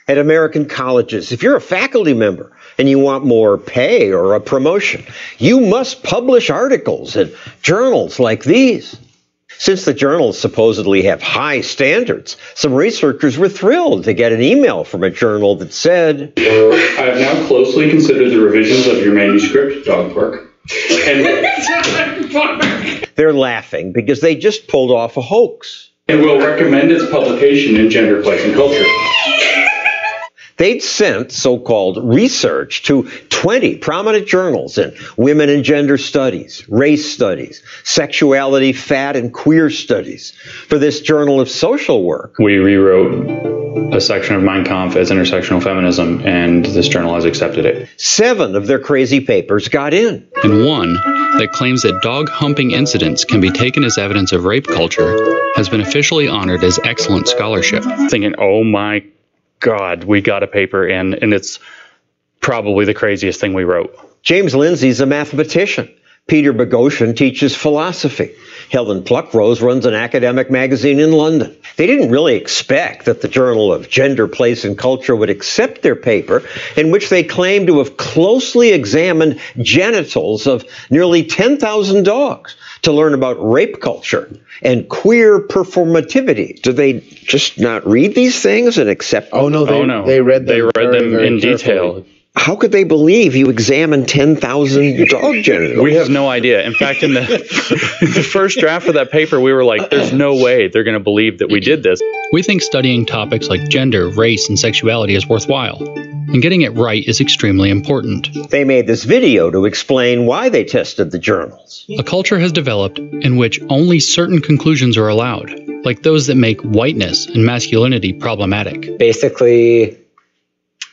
At American colleges, if you're a faculty member and you want more pay or a promotion, you must publish articles in journals like these. Since the journals supposedly have high standards, some researchers were thrilled to get an email from a journal that said, I have now closely considered the revisions of your manuscript, dog park. They're laughing because they just pulled off a hoax. And will recommend its publication in Gender, Place, and Culture. They'd sent so-called research to 20 prominent journals in women and gender studies, race studies, sexuality, fat, and queer studies for this journal of social work. We rewrote a section of Mein Kampf as intersectional feminism, and this journal has accepted it. 7 of their crazy papers got in. And one that claims that dog humping incidents can be taken as evidence of rape culture has been officially honored as excellent scholarship. Thinking, oh my God, we got a paper in, and it's probably the craziest thing we wrote. James Lindsay's a mathematician. Peter Boghossian teaches philosophy. Helen Pluckrose runs an academic magazine in London. They didn't really expect that the Journal of Gender, Place, and Culture would accept their paper, in which they claim to have closely examined genitals of nearly 10,000 dogs to learn about rape culture and queer performativity. Do they just not read these things and accept them? Oh, no, they read them, very in detail. How could they believe you examined 10,000 dog genitals? We have no idea. In fact, in the first draft of that paper, we were like, there's no way they're going to believe that we did this. We think studying topics like gender, race, and sexuality is worthwhile, and getting it right is extremely important. They made this video to explain why they tested the journals. A culture has developed in which only certain conclusions are allowed, like those that make whiteness and masculinity problematic. Basically,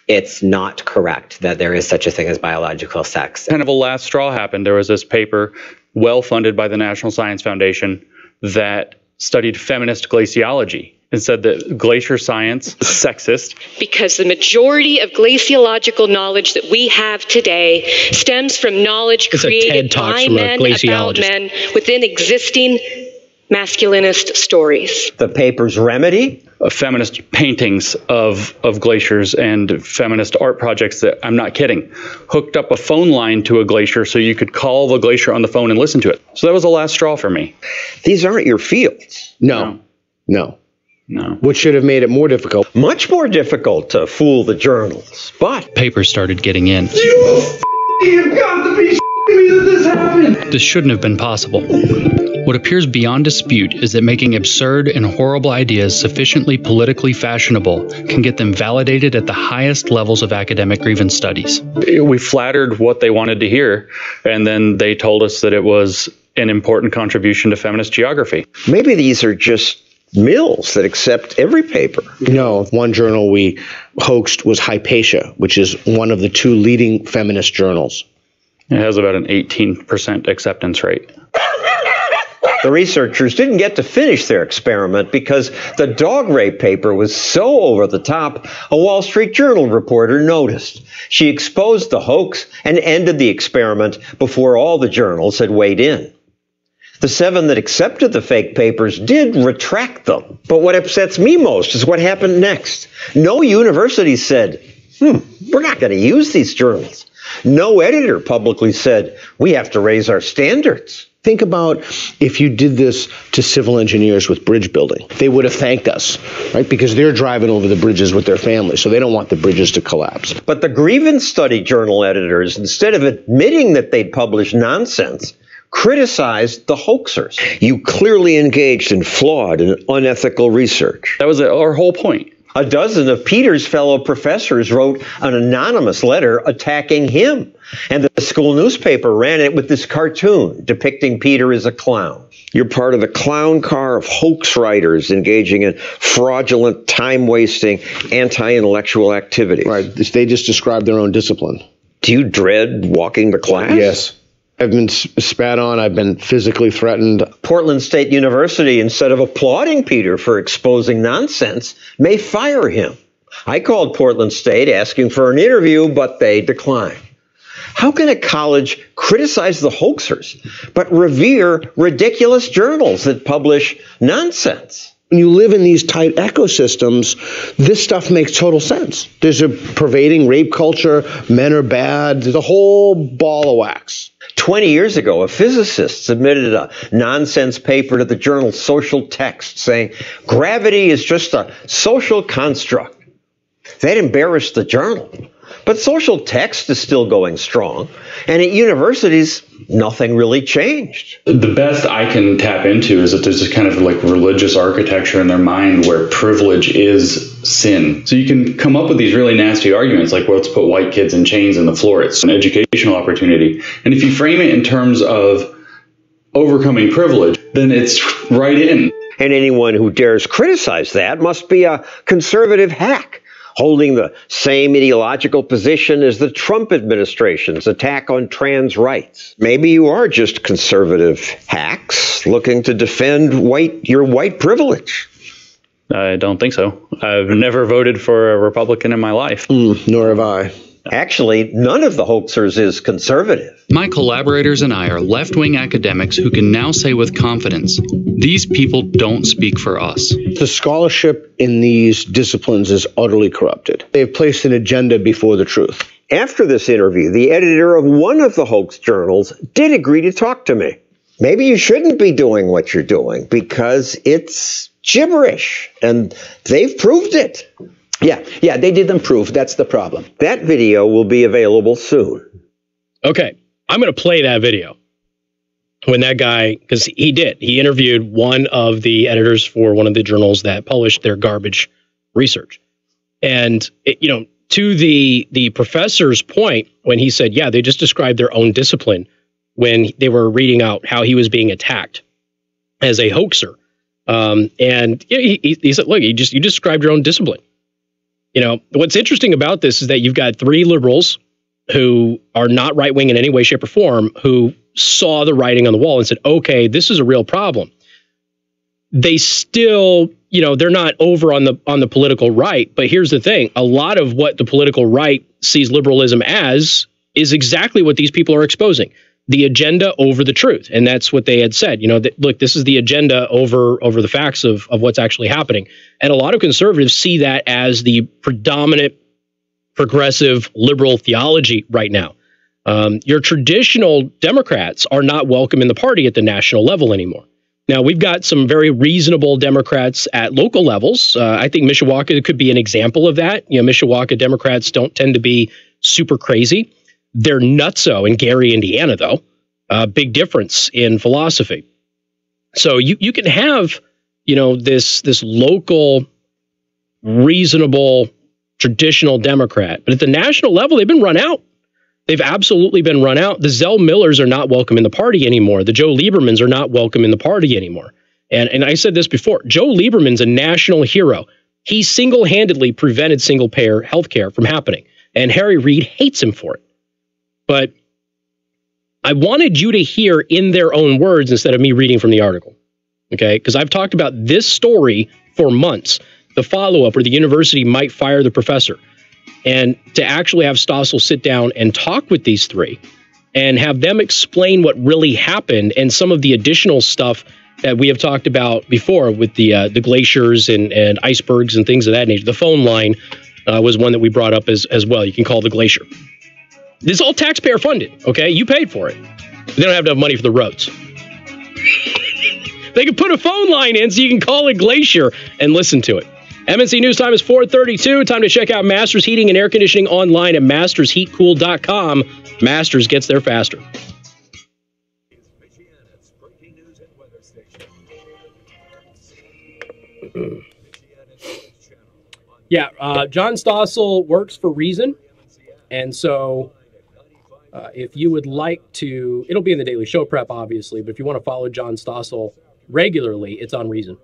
it's not correct that there is such a thing as biological sex. Kind of a last straw happened. There was this paper, well funded by the National Science Foundation, that studied feminist glaciology and said that glacier science is sexist. Because the majority of glaciological knowledge that we have today stems from knowledge created by men about men within existing masculinist stories. The paper's remedy? Feminist paintings of glaciers and feminist art projects that, I'm not kidding, hooked up a phone line to a glacier so you could call the glacier on the phone and listen to it. So that was the last straw for me. These aren't your fields. No. Which should have made it more difficult. Much more difficult to fool the journals. But papers started getting in. You've got to be me that this happened. This shouldn't have been possible. What appears beyond dispute is that making absurd and horrible ideas sufficiently politically fashionable can get them validated at the highest levels of academic grievance studies. We flattered what they wanted to hear, and then they told us that it was an important contribution to feminist geography. Maybe these are just mills that accept every paper. No, one journal we hoaxed was Hypatia, which is one of the 2 leading feminist journals. It has about an 18% acceptance rate. The researchers didn't get to finish their experiment because the dog rape paper was so over the top, a Wall Street Journal reporter noticed. She exposed the hoax and ended the experiment before all the journals had weighed in. The 7 that accepted the fake papers did retract them. But what upsets me most is what happened next. No university said, we're not going to use these journals. No editor publicly said, we have to raise our standards. Think about if you did this to civil engineers with bridge building. They would have thanked us, right? Because they're driving over the bridges with their families, so they don't want the bridges to collapse. But the grievance study journal editors, instead of admitting that they'd published nonsense, criticized the hoaxers. You clearly engaged in flawed and unethical research. That was our whole point. A dozen of Peter's fellow professors wrote an anonymous letter attacking him. And the school newspaper ran it with this cartoon depicting Peter as a clown. You're part of the clown car of hoax writers engaging in fraudulent, time-wasting, anti-intellectual activities. Right. They just describe their own discipline. Do you dread walking to class? Yes. I've been spat on. I've been physically threatened. Portland State University, instead of applauding Peter for exposing nonsense, may fire him. I called Portland State asking for an interview, but they declined. How can a college criticize the hoaxers, but revere ridiculous journals that publish nonsense? When you live in these tight ecosystems, this stuff makes total sense. There's a pervading rape culture, men are bad, there's a whole ball of wax. 20 years ago, a physicist submitted a nonsense paper to the journal Social Text saying gravity is just a social construct. That embarrassed the journal. But Social Text is still going strong, and at universities, nothing really changed. The best I can tap into is that there's this kind of like religious architecture in their mind where privilege is sin. So you can come up with these really nasty arguments like, well, let's put white kids in chains on the floor. It's an educational opportunity. And if you frame it in terms of overcoming privilege, then it's right in. And anyone who dares criticize that must be a conservative hack, holding the same ideological position as the Trump administration's attack on trans rights. Maybe you are just conservative hacks looking to defend your white privilege. I don't think so. I've never voted for a Republican in my life. Nor have I. Actually, none of the hoaxers is conservative. My collaborators and I are left-wing academics who can now say with confidence, these people don't speak for us. The scholarship in these disciplines is utterly corrupted. They've placed an agenda before the truth. After this interview, the editor of one of the hoax journals did agree to talk to me. Maybe you shouldn't be doing what you're doing because it's gibberish, and they've proved it. Yeah, they didn't prove. That's the problem. That video will be available soon. Okay, I'm going to play that video. When that guy, because he interviewed one of the editors for one of the journals that published their garbage research. And, to the professor's point, when he said, yeah, they just described their own discipline when they were reading out how he was being attacked as a hoaxer. And he said, look, you described your own discipline. What's interesting about this is that you've got three liberals who are not right-wing in any way, shape, or form, who saw the writing on the wall and said, okay, this is a real problem. They still, they're not over on the political right. But here's the thing. A lot of what the political right sees liberalism as is exactly what these people are exposing. The agenda over the truth. And that's what they had said. Look, this is the agenda over the facts of what's actually happening. And a lot of conservatives see that as the predominant progressive liberal theology right now. Your traditional Democrats are not welcome in the party at the national level anymore. Now, we've got some very reasonable Democrats at local levels. I think Mishawaka could be an example of that. Mishawaka Democrats don't tend to be super crazy. They're nutso in Gary, Indiana, though. Big difference in philosophy. So you can have, this local, reasonable, traditional Democrat. But at the national level, they've been run out. They've absolutely been run out. The Zell Millers are not welcome in the party anymore. The Joe Liebermans are not welcome in the party anymore. And I said this before, Joe Lieberman's a national hero. He single-handedly prevented single-payer health care from happening. And Harry Reid hates him for it. But I wanted you to hear in their own words instead of me reading from the article. Okay? Because I've talked about this story for months. The follow-up where the university might fire the professor. And to actually have Stossel sit down and talk with these three and have them explain what really happened and some of the additional stuff that we have talked about before with the glaciers and icebergs and things of that nature. The phone line was one that we brought up as well. You can call the glacier. This is all taxpayer funded, okay? You paid for it. They don't have enough money for the roads. They can put a phone line in so you can call it Glacier and listen to it. MNC News Time is 4:32. Time to check out Masters Heating and Air Conditioning online at mastersheatcool.com. Masters gets there faster. Yeah, John Stossel works for Reason. And so if you would like to, it'll be in the Daily Show Prep, obviously, but if you want to follow John Stossel regularly, it's on Reason.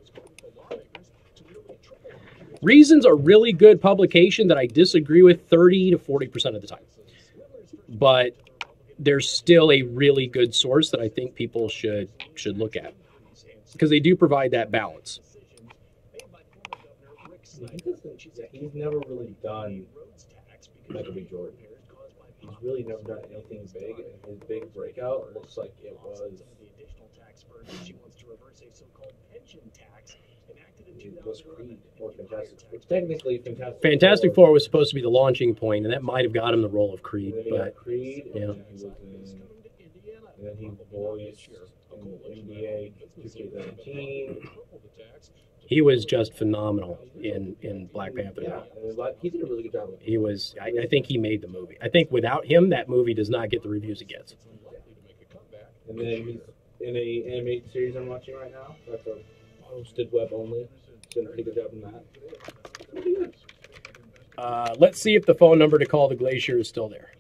Reason's a really good publication that I disagree with 30 to 40% of the time. But there's still a really good source that I think people should look at. Because they do provide that balance. He's never really done Michael B. Jordan. He's really never done anything big, and his big breakout looks like it was Creed or Fantastic. Which technically, Fantastic Four was supposed to be the launching point, and that might have got him the role of Creed. But Creed, yeah. And then he voiced in NBA 2K17. He was just phenomenal in Black Panther. Yeah, he did a really good job. He was. I think he made the movie. I think without him, that movie does not get the reviews it gets. And then he's in a animated series I'm watching right now. That's a hosted web only. He's done a pretty good job in that. Let's see if the phone number to call the Glacier is still there.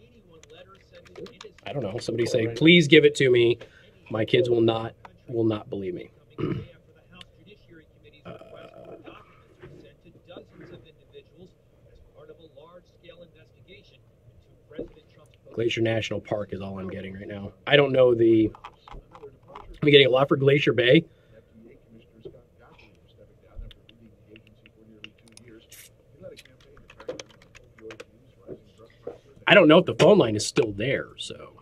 I don't know. Somebody say, please give it to me. My kids will not believe me. Glacier National Park is all I'm getting right now. I don't know the... I'm getting a lot for Glacier Bay. I don't know if the phone line is still there, so...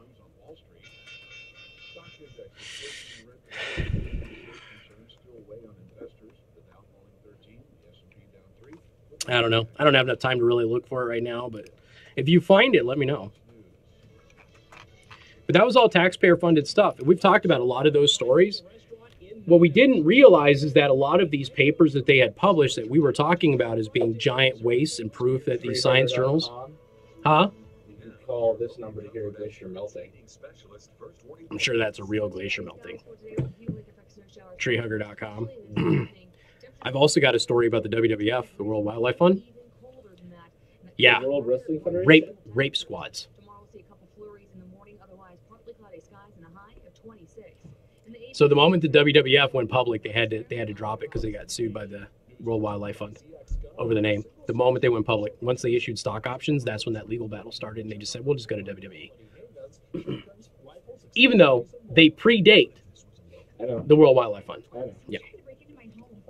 I don't know. I don't have enough time to really look for it right now, but if you find it, let me know. But that was all taxpayer-funded stuff. And we've talked about a lot of those stories. What we didn't realize is that a lot of these papers that they had published that we were talking about as being giant wastes and proof that these science journals... Huh? You can call this number to hear a glacier melting. I'm sure that's a real glacier melting. Treehugger.com. I've also got a story about the WWF, the World Wildlife Fund. Yeah. The World Wrestling Federation? Rape squads. So the moment the WWF went public, they had to drop it because they got sued by the World Wildlife Fund over the name. The moment they went public, once they issued stock options, that's when that legal battle started, and they just said, we'll just go to WWE. Even though they predate the World Wildlife Fund. I know. Yeah.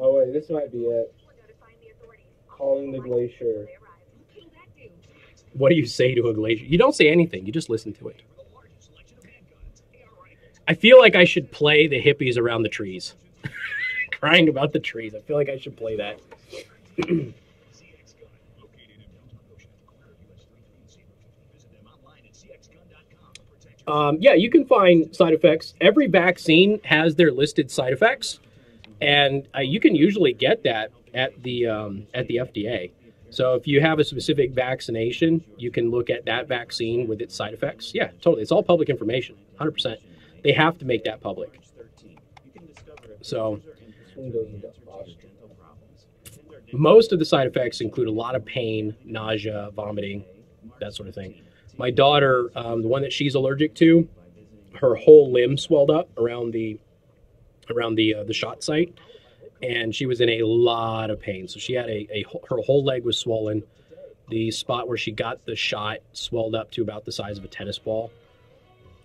Oh, wait, this might be it. Calling the glacier. What do you say to a glacier? You don't say anything. You just listen to it. I feel like I should play the hippies around the trees. Crying about the trees. I feel like I should play that. Yeah, you can find side effects. Every vaccine has their listed side effects. And you can usually get that at the FDA. So if you have a specific vaccination, you can look at that vaccine with its side effects. Yeah, totally. It's all public information, 100%. They have to make that public. So most of the side effects include a lot of pain, nausea, vomiting, that sort of thing. My daughter, the one that she's allergic to, her whole limb swelled up around the shot site, and she was in a lot of pain. So she had her whole leg was swollen. The spot where she got the shot swelled up to about the size of a tennis ball,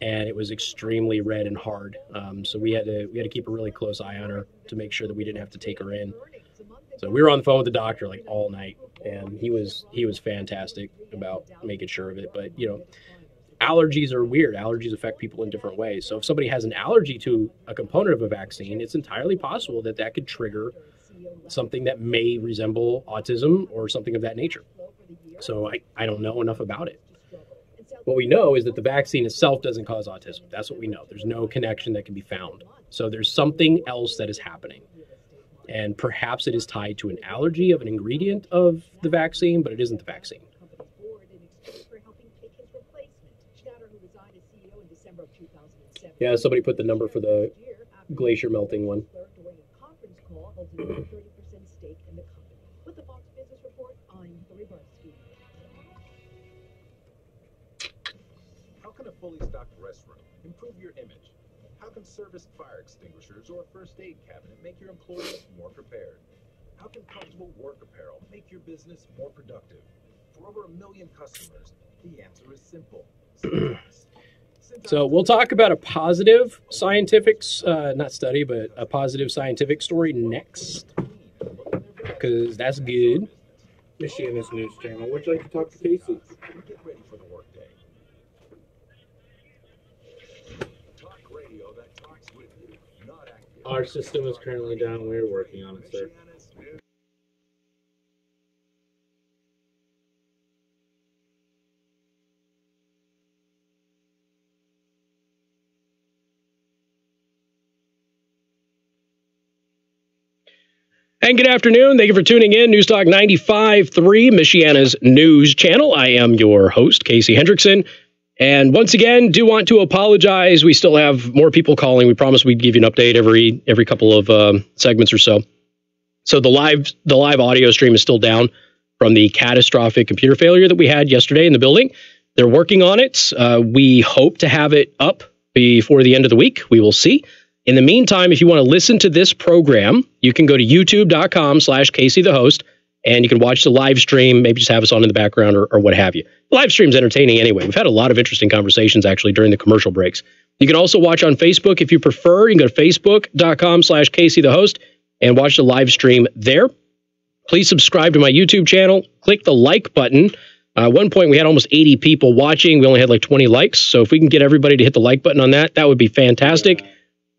and it was extremely red and hard. So we had to keep a really close eye on her to make sure that we didn't have to take her in. So we were on the phone with the doctor like all night, and he was fantastic about making sure of it. But you know, allergies are weird. Allergies affect people in different ways. So if somebody has an allergy to a component of a vaccine, it's entirely possible that that could trigger something that may resemble autism or something of that nature. So I don't know enough about it. What we know is that the vaccine itself doesn't cause autism. That's what we know. There's no connection that can be found. So there's something else that is happening. And perhaps it is tied to an allergy of an ingredient of the vaccine, but it isn't the vaccine. Yeah, somebody put the number for the glacier melting one. How can a fully stocked restroom improve your image? How can serviced fire extinguishers or a first aid cabinet make your employees more prepared? How can comfortable work apparel make your business more productive? For over 1 million customers, the answer is simple. So we'll talk about a positive scientific, not study, but a positive scientific story next, because that's good. Michiana's News Channel. Would you like to talk to Casey? Get ready for the workday. Talk radio that talks with you, not at you. Our system is currently down. We're working on it, sir. And good afternoon. Thank you for tuning in. News Talk 95.3, Michiana's news channel. I am your host, Casey Hendrickson. And once again, do want to apologize. We still have more people calling. We promised we'd give you an update every couple of segments or so. So the live audio stream is still down from the catastrophic computer failure that we had yesterday in the building. They're working on it. We hope to have it up before the end of the week. We will see. In the meantime, if you want to listen to this program, you can go to youtube.com/Casey the host and you can watch the live stream, maybe just have us on in the background or what have you. The live stream's entertaining anyway. We've had a lot of interesting conversations actually during the commercial breaks. You can also watch on Facebook if you prefer. You can go to facebook.com/Casey the host and watch the live stream there. Please subscribe to my YouTube channel. Click the like button. At one point, we had almost 80 people watching. We only had like 20 likes. So if we can get everybody to hit the like button on that, that would be fantastic.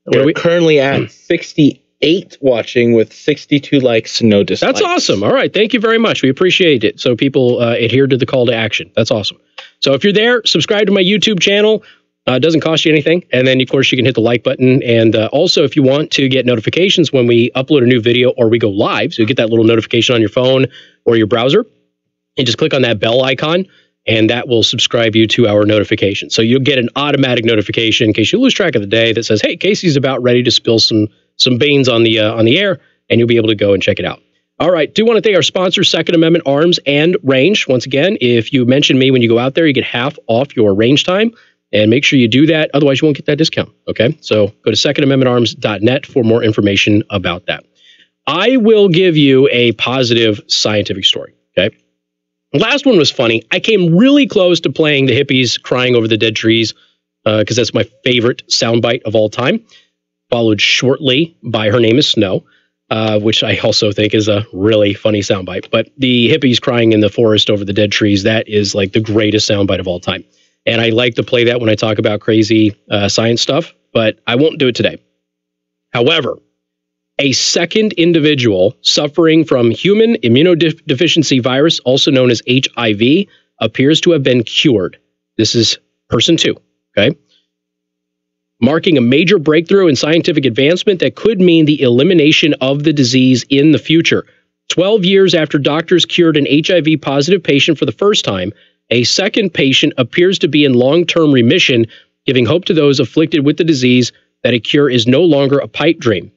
We're currently at 68 watching with 62 likes and no dislikes. That's awesome. All right. Thank you very much. We appreciate it. So people adhere to the call to action. That's awesome. So if you're there, subscribe to my YouTube channel. It doesn't cost you anything. And then, of course, you can hit the like button. And also, if you want to get notifications when we upload a new video or we go live, so you get that little notification on your phone or your browser, and just click on that bell icon, and that will subscribe you to our notification. So you'll get an automatic notification in case you lose track of the day that says, hey, Casey's about ready to spill some beans on the air, and you'll be able to go and check it out. All right. Do want to thank our sponsor, Second Amendment Arms and Range. Once again, if you mention me when you go out there, you get half off your range time, and make sure you do that. Otherwise, you won't get that discount. Okay. So go to secondamendmentarms.net for more information about that. I will give you a positive scientific story. Okay. The last one was funny. I came really close to playing the hippies crying over the dead trees because that's my favorite soundbite of all time, followed shortly by Her Name is Snow, which I also think is a really funny soundbite. But the hippies crying in the forest over the dead trees, that is like the greatest soundbite of all time. And I like to play that when I talk about crazy science stuff, but I won't do it today. However, a second individual suffering from human immunodeficiency virus, also known as HIV, appears to have been cured. This is person 2, okay? Marking a major breakthrough in scientific advancement that could mean the elimination of the disease in the future. 12 years after doctors cured an HIV-positive patient for the first time, a second patient appears to be in long-term remission, giving hope to those afflicted with the disease that a cure is no longer a pipe dream.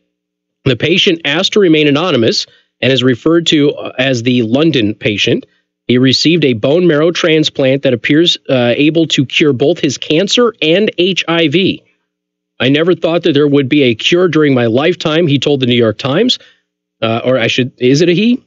The patient asked to remain anonymous and is referred to as the London patient. He received a bone marrow transplant that appears able to cure both his cancer and HIV. I never thought that there would be a cure during my lifetime, he told the New York Times. Is it a he?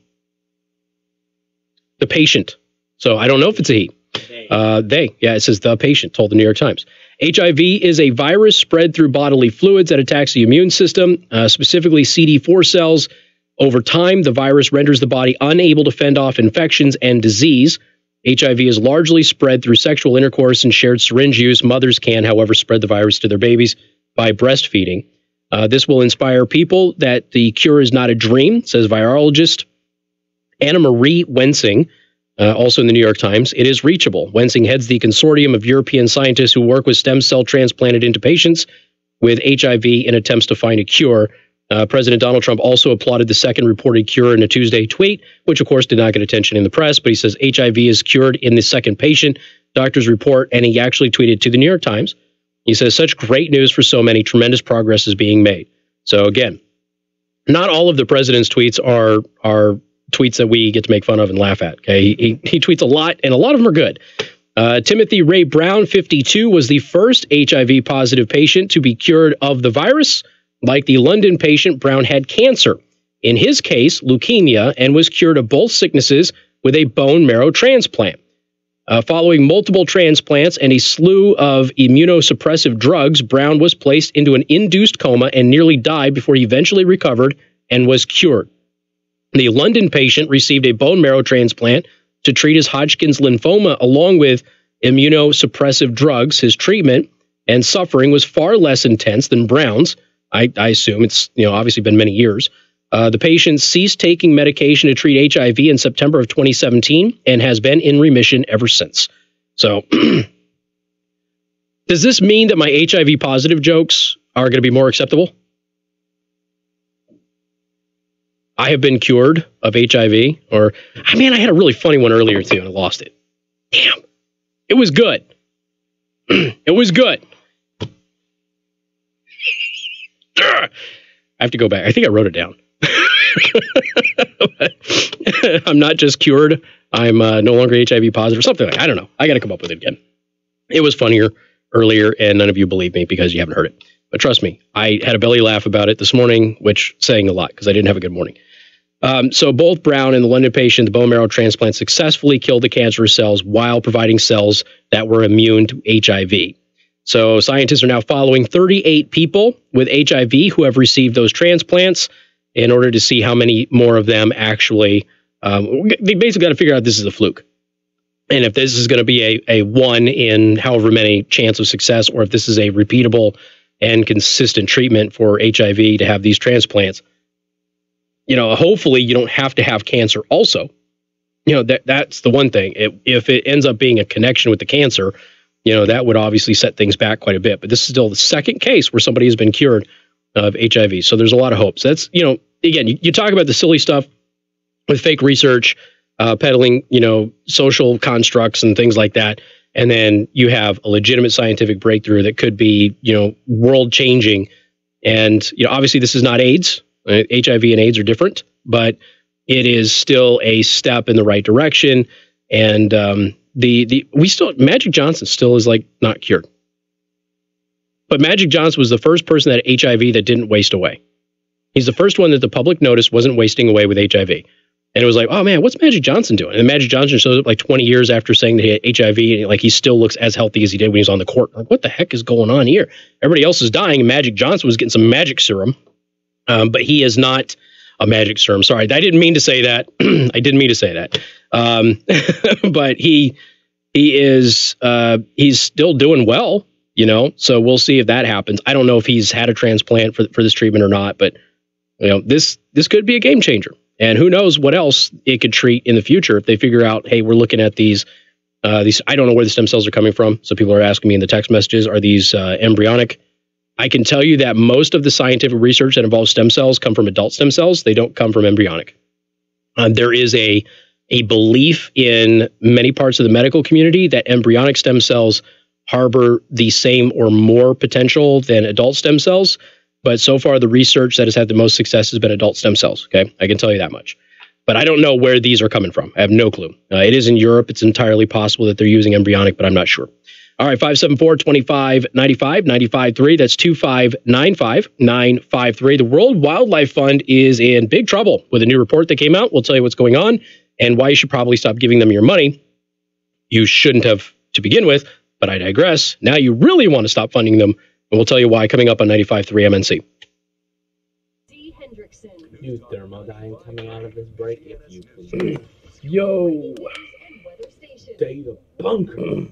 The patient. So I don't know if it's a he. It says the patient, told the New York Times. HIV is a virus spread through bodily fluids that attacks the immune system, specifically CD4 cells. Over time, the virus renders the body unable to fend off infections and disease. HIV is largely spread through sexual intercourse and shared syringe use. Mothers can, however, spread the virus to their babies by breastfeeding. This will inspire people that the cure is not a dream, says virologist Anna Marie Wensing. Also in the New York Times, it is reachable. Wensing heads the consortium of European scientists who work with stem cell transplanted into patients with HIV in attempts to find a cure. President Donald Trump also applauded the second reported cure in a Tuesday tweet, which of course did not get attention in the press, but he says HIV is cured in the second patient. Doctors report, and he actually tweeted to the New York Times. He says, such great news for so many, tremendous progress is being made. So again, not all of the president's tweets are tweets that we get to make fun of and laugh at. Okay, he tweets a lot, and a lot of them are good. Timothy Ray Brown, 52, was the first HIV positive patient to be cured of the virus. Like the London patient, Brown had cancer. In his case, leukemia, and was cured of both sicknesses with a bone marrow transplant. Following multiple transplants and a slew of immunosuppressive drugs, Brown was placed into an induced coma and nearly died before he eventually recovered and was cured. The London patient received a bone marrow transplant to treat his Hodgkin's lymphoma along with immunosuppressive drugs. His treatment and suffering was far less intense than Brown's. I assume it's obviously been many years. The patient ceased taking medication to treat HIV in September of 2017 and has been in remission ever since. So does this mean that my HIV positive jokes are going to be more acceptable? I have been cured of HIV, or, I had a really funny one earlier too, and I lost it. Damn. It was good. It was good. I have to go back. I think I wrote it down. I'm not just cured. I'm no longer HIV positive or something like that. I don't know. I got to come up with it again. It was funnier earlier, and none of you believe me because you haven't heard it. But trust me, I had a belly laugh about it this morning, which saying a lot because I didn't have a good morning. So both Brown and the London patient, the bone marrow transplant successfully killed the cancerous cells while providing cells that were immune to HIV. So scientists are now following 38 people with HIV who have received those transplants in order to see how many more of them actually, they basically got to figure out if this is a fluke. And if this is going to be a one in however many chance of success, or if this is a repeatable and consistent treatment for HIV to have these transplants. You know, hopefully you don't have to have cancer also. You know, that's the one thing. If it ends up being a connection with the cancer, you know, that would obviously set things back quite a bit. But this is still the second case where somebody has been cured of HIV. So there's a lot of hope. So that's, you know, again, you talk about the silly stuff with fake research, peddling, you know, social constructs and things like that. And then you have a legitimate scientific breakthrough that could be, you know, world changing. And, you know, obviously this is not AIDS. HIV and AIDS are different, but it is still a step in the right direction. And Magic Johnson still is like not cured. But Magic Johnson was the first person that had HIV that didn't waste away. He's the first one that the public noticed wasn't wasting away with HIV. And it was like, oh man, what's Magic Johnson doing? And Magic Johnson shows up like 20 years after saying that he had HIV, and like he still looks as healthy as he did when he was on the court. Like, what the heck is going on here? Everybody else is dying, and Magic Johnson was getting some magic serum. But he is not a magic serum. Sorry, I didn't mean to say that. I didn't mean to say that. But he is he's still doing well, you know. So we'll see if that happens. I don't know if he's had a transplant for this treatment or not, but you know, this could be a game changer. And who knows what else it could treat in the future if they figure out, hey, we're looking at these. I don't know where the stem cells are coming from. So people are asking me in the text messages, are these embryonic? I can tell you that most of the scientific research that involves stem cells come from adult stem cells. They don't come from embryonic. There is a belief in many parts of the medical community that embryonic stem cells harbor the same or more potential than adult stem cells. But so far, the research that has had the most success has been adult stem cells. Okay, I can tell you that much. But I don't know where these are coming from. I have no clue. It is in Europe. It's entirely possible that they're using embryonic, but I'm not sure. All right, 574-2595, 95.3. That's 2595-953. The World Wildlife Fund is in big trouble with a new report that came out. We'll tell you what's going on and why you should probably stop giving them your money. You shouldn't have to begin with, but I digress. Now you really want to stop funding them, and we'll tell you why coming up on 95.3 MNC. Hendrickson. New thermodyne coming out of his break, if you please. Yo! Stay the bunker.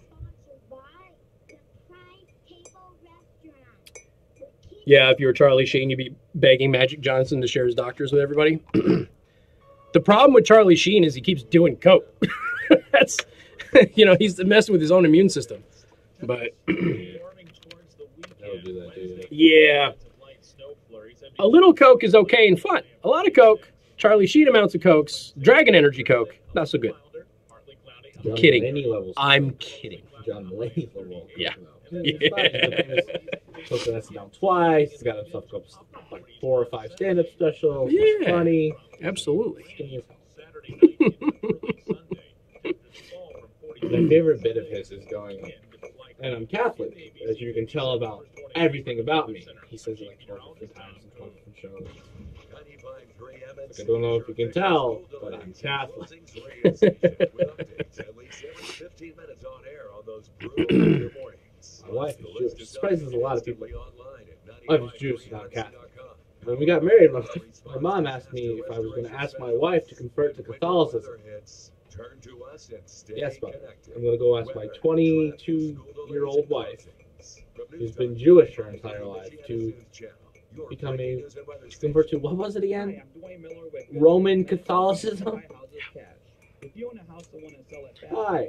Yeah, if you were Charlie Sheen, you'd be begging Magic Johnson to share his doctors with everybody. The problem with Charlie Sheen is he keeps doing coke. That's, you know, he's messing with his own immune system. But yeah, a little coke is okay and fun. A lot of coke, Charlie Sheen amounts of cokes, Dragon Energy Coke, not so good. I'm kidding. I'm kidding. John Mulaney level. Yeah. Posted that down twice. He's got himself like 4 or 5 stand-up specials. Yeah, it's funny. Absolutely. My favorite bit of his is going, and I'm Catholic, as you can tell about everything about me. He says it like 4 different times in 12 different shows. I don't know if you can tell, but I'm Catholic. My wife is Jewish. It surprises a lot of people. My wife is Jewish, not Catholic. When we got married, my mom asked me if I was going to ask my wife to convert to Catholicism. Yes, but I'm going to go ask my 22-year-old wife, who's been Jewish her entire life, to convert to, what was it again? Roman Catholicism? Hi.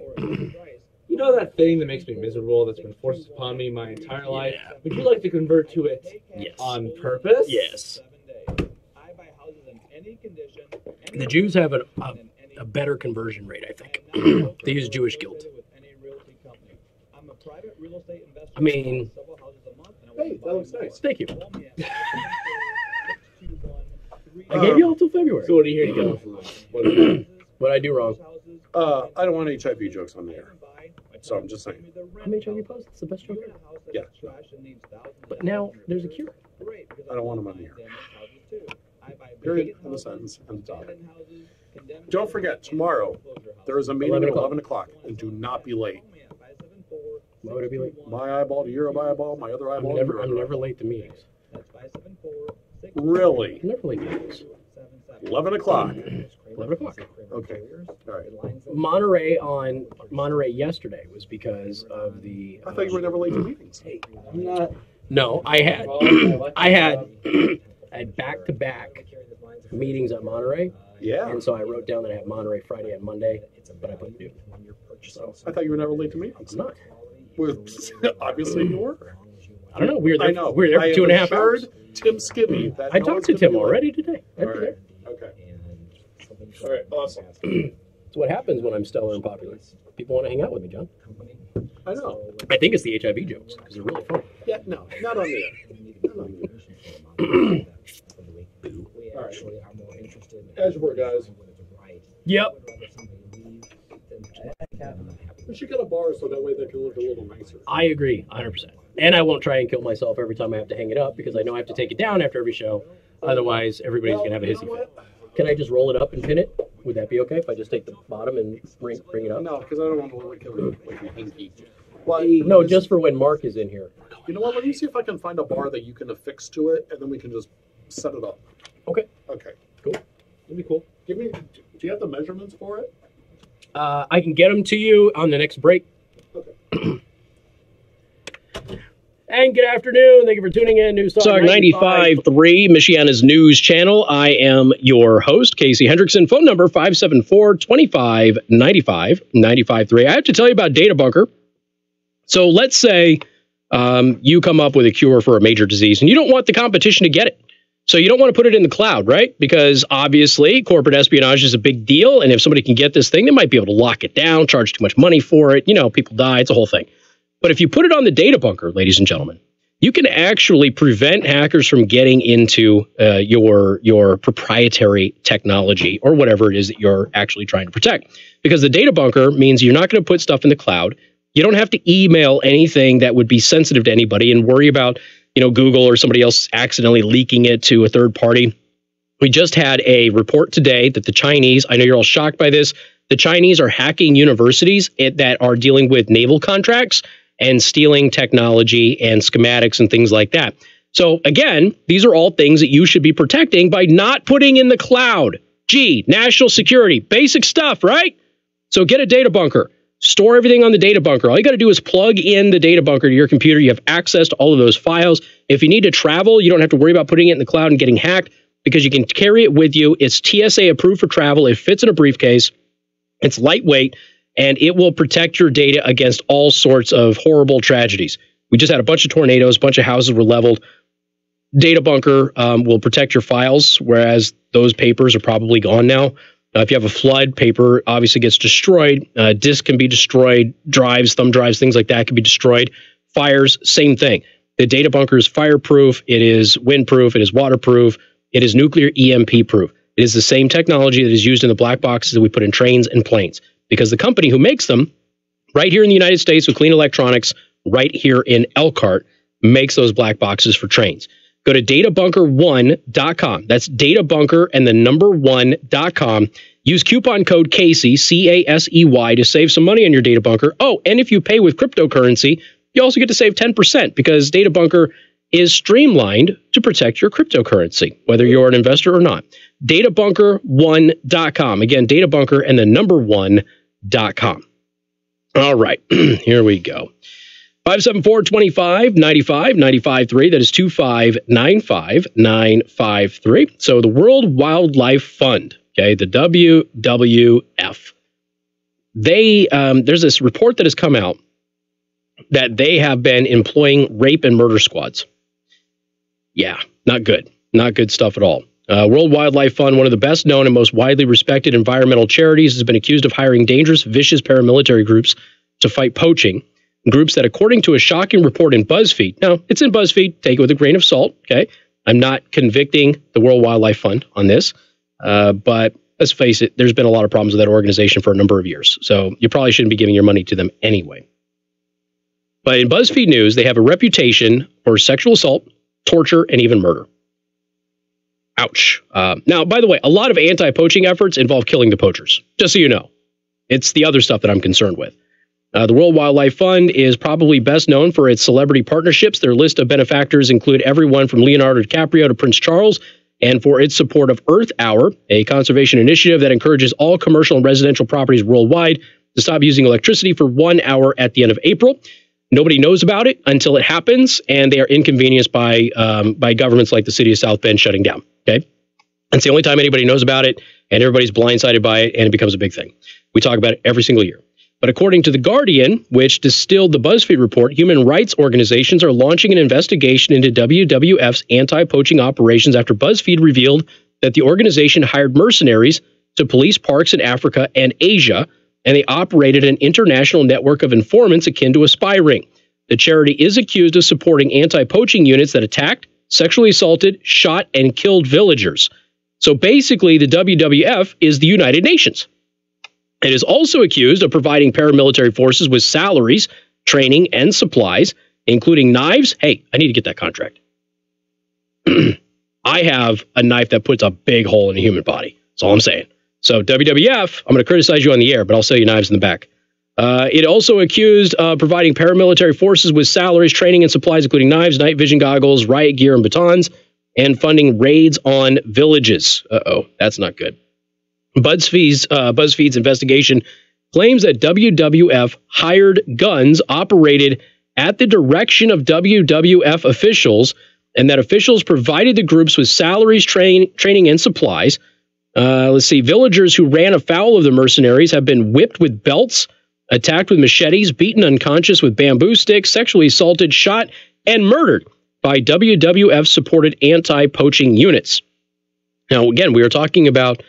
You know that thing that makes me miserable, that's been forced upon me my entire life? Yeah. Would you like to convert to it on purpose? Yes. The Jews have a better conversion rate, I think. They use Jewish guilt. I mean, hey, that looks nice. Thank you. I gave you all till February. So what do you hear you get? What I do wrong? I don't want HIV jokes on the air. So I'm just saying. I'm HIV positive. It's the best joke ever. Yeah. But now there's a cure. I don't want them on the air. Period. End of sentence. End of topic. Don't forget, tomorrow there is a meeting at 11 o'clock, and do not be late. Why would I be late? My eyeball to your eyeball, my other eyeball to your I'm other never late to meetings. Really? I'm never late to meetings. 11 o'clock. 11 o'clock. Okay. All right. Monterey yesterday was because of the. I thought you were never late to meetings. No, I had I had back-to-back meetings at Monterey. Yeah. And so I wrote down that I have Monterey Friday and Monday, but I put noon. So I thought you were never late to meetings. I'm not. Well, obviously you were. I don't know. We were there. I know. We were there for 2.5 hours. Tim Skibby. That I talked to Tim already today. All right. Okay. All right. Awesome. That's what happens when I'm stellar and popular. People want to hang out with me, John. I know. I think it's the HIV jokes because they're really funny. Yeah. No. Not on the air. Not on the air. All right. Edgeworth, guys. Yep. We should get a bar so that way they can look a little nicer. I agree, 100%. And I won't try and kill myself every time I have to hang it up because I know I have to take it down after every show. Otherwise, everybody's going to have a hissy fit. Can I just roll it up and pin it? Would that be okay if I just take the bottom and bring it up? No, because I don't want to look like a hinky. No, just for when Mark is in here. You know what? Let me see if I can find a bar that you can affix to it, and then we can just set it up. Okay. Okay. Cool. That'd be cool. Do you have the measurements for it? I can get them to you on the next break. Okay. And good afternoon. Thank you for tuning in. News Talk 95.3, Michiana's news channel. I am your host, Casey Hendrickson. Phone number 574-2595-95.3. I have to tell you about Data Bunker. So let's say you come up with a cure for a major disease and you don't want the competition to get it. So you don't want to put it in the cloud, right? Because obviously corporate espionage is a big deal. And if somebody can get this thing, they might be able to lock it down, charge too much money for it. You know, people die. It's a whole thing. But if you put it on the Data Bunker, ladies and gentlemen, you can actually prevent hackers from getting into your proprietary technology or whatever it is that you're actually trying to protect. Because the Data Bunker means you're not going to put stuff in the cloud. You don't have to email anything that would be sensitive to anybody and worry about, you know, Google or somebody else accidentally leaking it to a third party. We just had a report today that the Chinese, I know you're all shocked by this, the Chinese are hacking universities that are dealing with naval contracts and stealing technology and schematics and things like that. So again, these are all things that you should be protecting by not putting in the cloud. Gee, national security, basic stuff, right? So get a Data Bunker. Store everything on the Data Bunker. All you got to do is plug in the Data Bunker to your computer. You have access to all of those files. If you need to travel, you don't have to worry about putting it in the cloud and getting hacked because you can carry it with you. It's TSA approved for travel. It fits in a briefcase. It's lightweight, and it will protect your data against all sorts of horrible tragedies. We just had a bunch of tornadoes, a bunch of houses were leveled. Data Bunker will protect your files, whereas those papers are probably gone now. If you have a flood, paper obviously gets destroyed. Disks can be destroyed. Drives, thumb drives, things like that can be destroyed. Fires, same thing. The Data Bunker is fireproof. It is windproof. It is waterproof. It is nuclear EMP proof. It is the same technology that is used in the black boxes that we put in trains and planes. Because the company who makes them, right here in the United States with Clean Electronics, right here in Elkhart, makes those black boxes for trains. Go to databunker1.com. That's databunker and the number 1.com. Use coupon code Casey, C-A-S-E-Y, to save some money on your Data Bunker. Oh, and if you pay with cryptocurrency, you also get to save 10% because Data Bunker is streamlined to protect your cryptocurrency, whether you're an investor or not. Databunker1.com. Again, databunker and the number 1.com. All right, here we go. 574-25-95-95.3. That is 2595-953. So the World Wildlife Fund, okay, the WWF. There's this report that has come out that they have been employing rape and murder squads. Yeah, not good. Not good stuff at all. World Wildlife Fund, one of the best known and most widely respected environmental charities, has been accused of hiring dangerous, vicious paramilitary groups to fight poaching. Groups that, according to a shocking report in BuzzFeed, now it's in BuzzFeed, take it with a grain of salt, okay? I'm not convicting the World Wildlife Fund on this, but let's face it, there's been a lot of problems with that organization for a number of years, so you probably shouldn't be giving your money to them anyway. But in BuzzFeed News, they have a reputation for sexual assault, torture, and even murder. Ouch. Now, by the way, a lot of anti-poaching efforts involve killing the poachers, just so you know. It's the other stuff that I'm concerned with. The World Wildlife Fund is probably best known for its celebrity partnerships. Their list of benefactors include everyone from Leonardo DiCaprio to Prince Charles, and for its support of Earth Hour, a conservation initiative that encourages all commercial and residential properties worldwide to stop using electricity for 1 hour at the end of April. Nobody knows about it until it happens, and they are inconvenienced by governments like the city of South Bend shutting down. Okay, that's the only time anybody knows about it, and everybody's blindsided by it, and it becomes a big thing. We talk about it every single year. But according to The Guardian, which distilled the BuzzFeed report, human rights organizations are launching an investigation into WWF's anti-poaching operations after BuzzFeed revealed that the organization hired mercenaries to police parks in Africa and Asia, and they operated an international network of informants akin to a spy ring. The charity is accused of supporting anti-poaching units that attacked, sexually assaulted, shot, and killed villagers. So basically, the WWF is the United Nations. It is also accused of providing paramilitary forces with salaries, training, and supplies, including knives. Hey, I need to get that contract. I have a knife that puts a big hole in a human body. That's all I'm saying. So WWF, I'm going to criticize you on the air, but I'll sell you knives in the back. It also accused of providing paramilitary forces with salaries, training, and supplies, including knives, night vision goggles, riot gear, and batons, and funding raids on villages. Uh-oh, that's not good. BuzzFeed's investigation claims that WWF hired guns operated at the direction of WWF officials, and that officials provided the groups with salaries, training, and supplies. Let's see. Villagers who ran afoul of the mercenaries have been whipped with belts, attacked with machetes, beaten unconscious with bamboo sticks, sexually assaulted, shot, and murdered by WWF-supported anti-poaching units. Now, again, we are talking about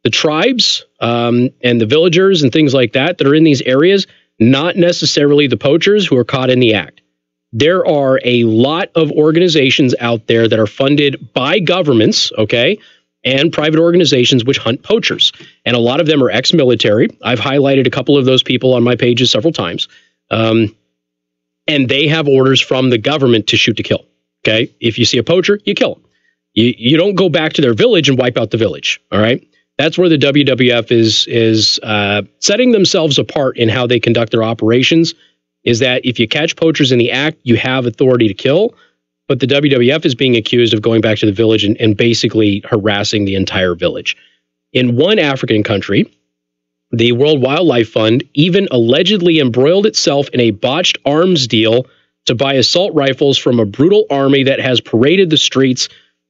the tribes and the villagers and things like that are in these areas, not necessarily the poachers who are caught in the act. There are a lot of organizations out there that are funded by governments, okay, and private organizations which hunt poachers. And a lot of them are ex-military. I've highlighted a couple of those people on my pages several times. And they have orders from the government to shoot to kill, okay? If you see a poacher, you kill them. You don't go back to their village and wipe out the village, all right? That's where the WWF is setting themselves apart in how they conduct their operations, is that if you catch poachers in the act, you have authority to kill, but the WWF is being accused of going back to the village and basically harassing the entire village. In one African country, the World Wildlife Fund even allegedly embroiled itself in a botched arms deal to buy assault rifles from a brutal army that has paraded the streets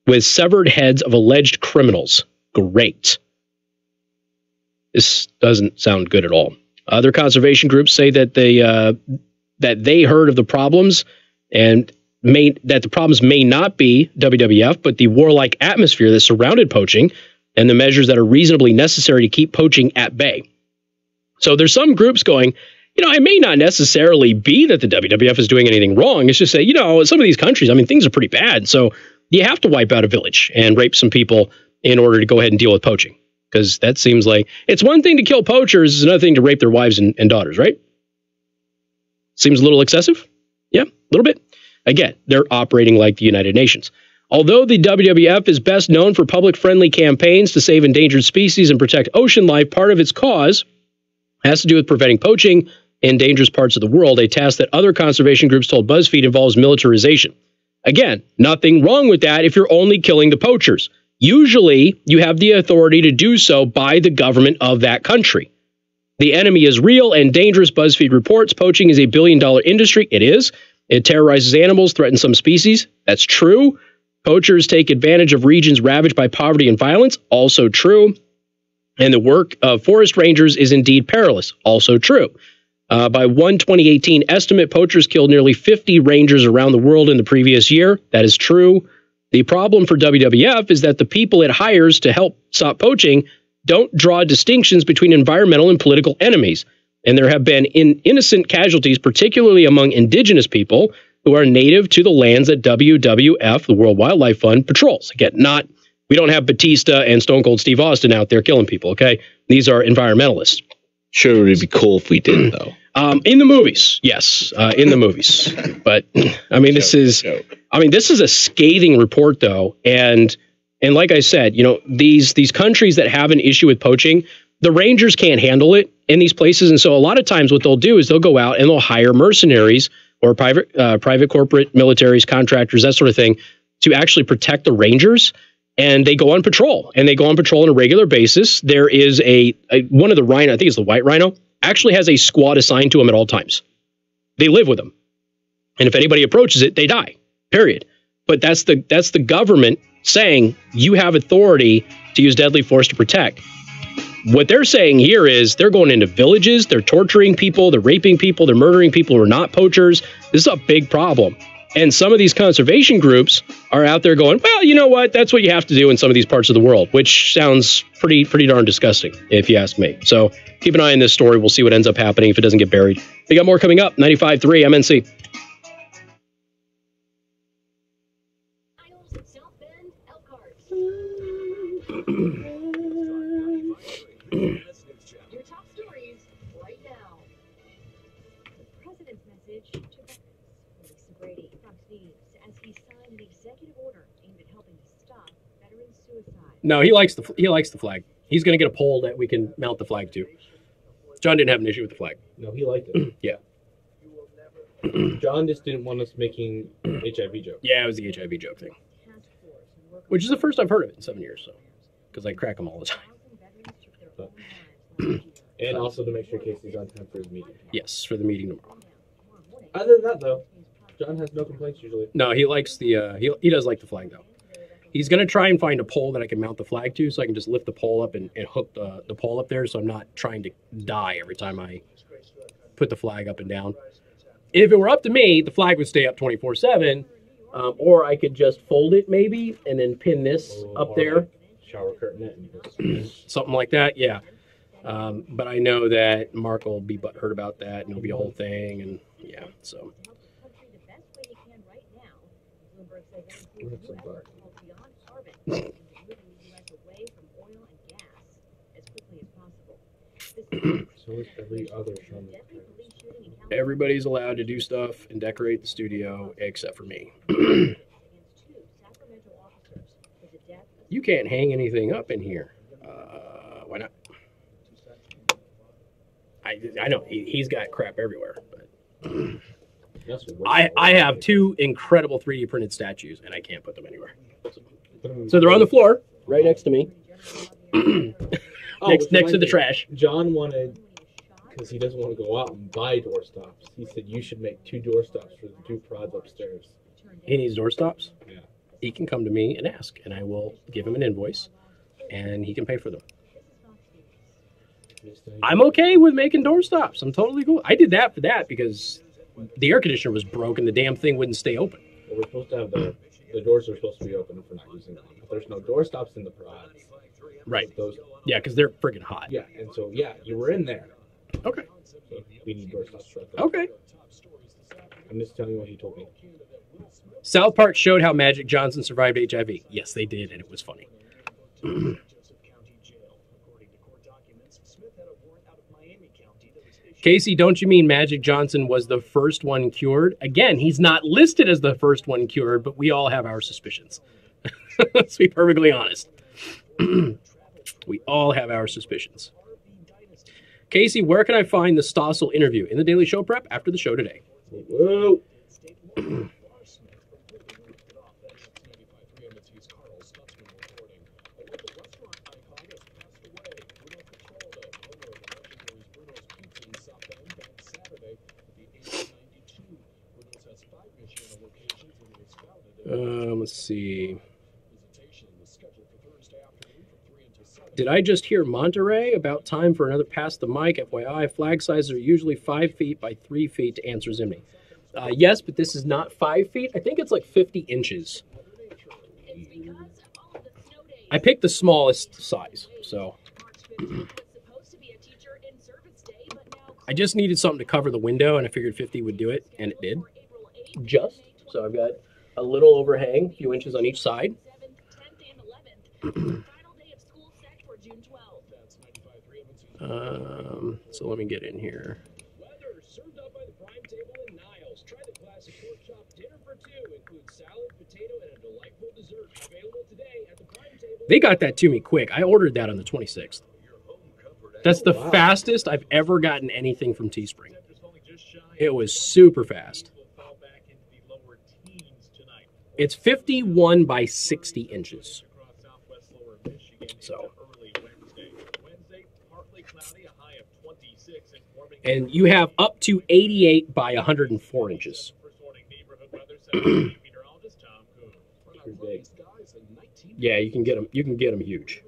with severed heads of alleged criminals. Great. This doesn't sound good at all. Other conservation groups say that they heard of the problems and that the problems may not be WWF, but the warlike atmosphere that surrounded poaching and the measures that are reasonably necessary to keep poaching at bay. So there's some groups going, it may not necessarily be that the WWF is doing anything wrong. It's just that, some of these countries, things are pretty bad. So you have to wipe out a village and rape some people in order to go ahead and deal with poaching. Because that seems like it's one thing to kill poachers, it's another thing to rape their wives and daughters, right? Seems a little excessive? Yeah, a little bit. Again, they're operating like the United Nations. Although the WWF is best known for public-friendly campaigns to save endangered species and protect ocean life, part of its cause has to do with preventing poaching in dangerous parts of the world, a task that other conservation groups told BuzzFeed involves militarization. Again, nothing wrong with that if you're only killing the poachers. Usually, you have the authority to do so by the government of that country. The enemy is real and dangerous, BuzzFeed reports. Poaching is a billion-dollar industry. It is. It terrorizes animals, threatens some species. That's true. Poachers take advantage of regions ravaged by poverty and violence. Also true. And the work of forest rangers is indeed perilous. Also true. By one 2018 estimate, poachers killed nearly 50 rangers around the world in the previous year. That is true. The problem for WWF is that the people it hires to help stop poaching don't draw distinctions between environmental and political enemies. And there have been innocent casualties, particularly among indigenous people who are native to the lands that WWF, the World Wildlife Fund, patrols. Again, we don't have Batista and Stone Cold Steve Austin out there killing people, okay? These are environmentalists. Sure, it would be cool if we did, though. In the movies, yes, in the movies. But this is a scathing report, though, and And like I said, these countries that have an issue with poaching, the rangers can't handle it in these places. And so a lot of times what they'll do is they'll go out and they'll hire mercenaries or private corporate militaries, contractors, that sort of thing, to actually protect the rangers. And they go on patrol, and they go on patrol on a regular basis. There is one of the rhino, I think it's the white rhino, actually has a squad assigned to him at all times. They live with him. And if anybody approaches it, they die, period. But that's the government saying you have authority to use deadly force to protect. What they're saying here is they're going into villages, they're torturing people, they're raping people, they're murdering people who are not poachers. This is a big problem. And some of these conservation groups are out there going, well, you know what? That's what you have to do in some of these parts of the world, which sounds pretty darn disgusting, if you ask me. So keep an eye on this story. We'll see what ends up happening if it doesn't get buried. We got more coming up. 95.3 MNC. Your top stories right now. The president's message to veterans. Lisa Brady, Fox News, as he signed an executive order aimed at helping to stop veteran suicide. No, he likes the flag. He's going to get a pole that we can mount the flag to. John didn't have an issue with the flag. No, he liked it. Yeah. John just didn't want us making HIV jokes. Yeah, it was the HIV joke thing. Which is the first I've heard of it in 7 years, so because I crack them all the time. And also to make sure Casey's on time for his meeting. Yes, for the meeting tomorrow. Other than that, though, John has no complaints usually. No, he likes the he does like the flag though. He's gonna try and find a pole that I can mount the flag to, so I can just lift the pole up and hook the pole up there, so I'm not trying to die every time I put the flag up and down. If it were up to me, the flag would stay up 24/7, or I could just fold it maybe and then pin this up there. Shower curtain it. Something like that, yeah. But I know that Mark will be butthurt about that, and it'll be a whole thing, and yeah, so. So is every other show. Everybody's allowed to do stuff and decorate the studio except for me. You can't hang anything up in here. Why not? I know he's got crap everywhere, but I have two incredible 3D printed statues and I can't put them anywhere. So they're on the floor right next to me, next to the trash. John wanted, because he doesn't want to go out and buy door stops. He said you should make 2 door stops for the 2 prods upstairs. He needs door stops? Yeah. He can come to me and ask, and I will give him an invoice, and he can pay for them. I'm okay with making door stops. I'm totally cool. I did that for that because the air conditioner was broken. The damn thing wouldn't stay open. Well, we're supposed to have the doors are supposed to be open if we're not using them. But there's no door stops in the prods. Right. Yeah, because they're freaking hot. Yeah, and so, yeah, you were in there. Okay. So we need door stops right there. Okay. I'm just telling you what he told me. South Park showed how Magic Johnson survived HIV. Yes, they did, and it was funny. Casey, don't you mean Magic Johnson was the first one cured? Again, he's not listed as the first one cured, but we all have our suspicions. Let's be perfectly honest. We all have our suspicions. Casey, where can I find the Stossel interview? In the Daily Show Prep after the show today. Whoa. Let's see. Did I just hear Monterey about time for another pass the mic? FYI, flag sizes are usually 5 feet by 3 feet to answer Zimney. Yes, but this is not 5 feet. I think it's like 50 inches. I picked the smallest size, so. I just needed something to cover the window, and I figured 50 would do it, and it did. Just. So I've got a little overhang, a few inches on each side. So let me get in here. They got that to me quick. I ordered that on the 26th. That's the fastest I've ever gotten anything from Teespring. It was super fast. It's 51 by 60 inches. So. And you have up to 88 by 104 inches. Yeah, you can get them. You can get them huge.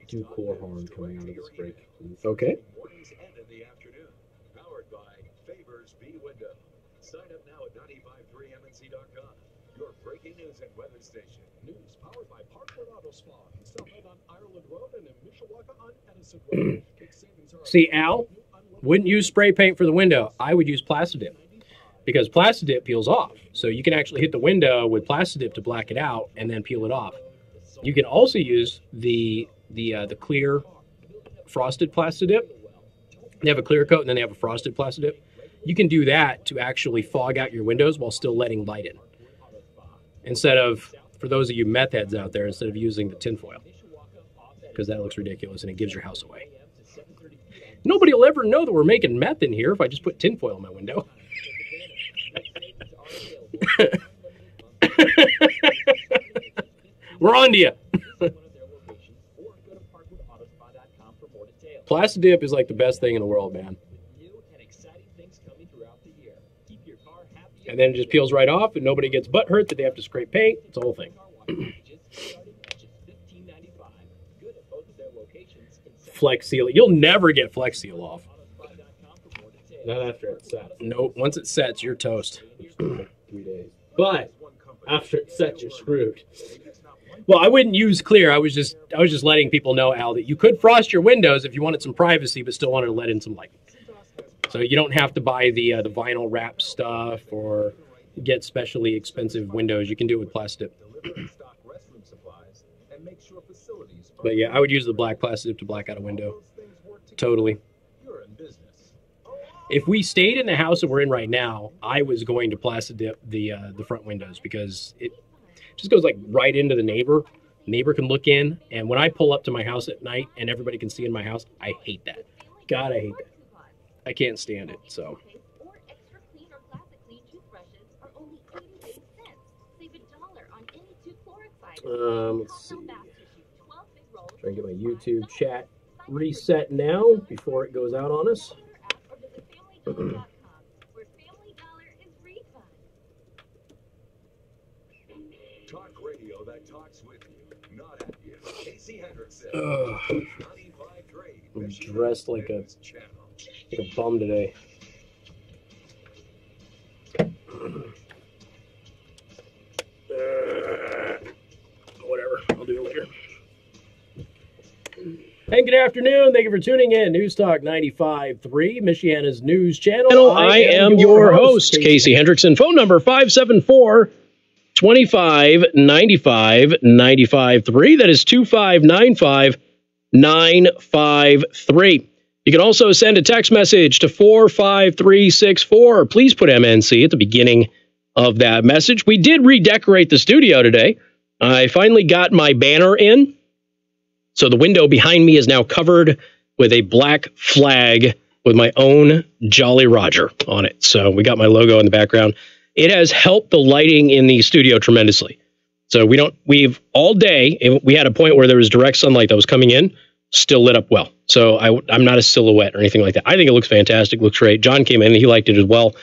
Do core horn coming out of this break, please. Okay. Sign up now at 953mnc.com. Your breaking news and weather station. News powered by Parkwood Auto Spa in Southend on Ireland Road and in Mishawaka on Edison Road. See, Al wouldn't use spray paint for the window. I would use Plastidip because Plastidip peels off. So you can actually hit the window with Plastidip to black it out and then peel it off. You can also use the clear frosted Plastidip. They have a clear coat and then they have a frosted Plastidip. You can do that to actually fog out your windows while still letting light in. Instead of, for those of you meth heads out there, instead of using the tinfoil. Because that looks ridiculous and it gives your house away. Nobody will ever know that we're making meth in here if I just put tinfoil in my window. We're on to you. Plastidip is like the best thing in the world, man. And then it just peels right off and nobody gets butt hurt that they have to scrape paint. It's the whole thing. Flex Seal. You'll never get Flex Seal off. Not after it sets. Nope. Once it sets, you're toast. 3 days. But after it sets, you're screwed. Well, I wouldn't use clear. I was just letting people know, Al, that you could frost your windows if you wanted some privacy, but still wanted to let in some light. So you don't have to buy the vinyl wrap stuff or get specially expensive windows. You can do it with Plastidip. But yeah, I would use the black Plastidip to black out a window. Totally. If we stayed in the house that we're in right now, I was going to Plastidip the front windows because it just goes like right into the neighbor. The neighbor can look in, and when I pull up to my house at night and everybody can see in my house, I hate that. God, I hate that. I can't stand it, so. Let's see. Try and get my YouTube chat reset now before it goes out on us. Talk radio that talks with you, not at you. Casey Hendrickson. I'm dressed like a bum today. Whatever, I'll do it later. Hey, good afternoon. Thank you for tuning in. News Talk 95.3, Michiana's news channel. I am your host, Casey Hendrickson. Phone number 574-2595-95.3. That is 2595-953. You can also send a text message to 45364. Please put MNC at the beginning of that message. We did redecorate the studio today. I finally got my banner in. So the window behind me is now covered with a black flag with my own Jolly Roger on it. So we got my logo in the background. It has helped the lighting in the studio tremendously. So we've all day, we had a point where there was direct sunlight that was coming in, still lit up well. So I'm not a silhouette or anything like that. I think it looks fantastic, looks great. John came in and he liked it as well.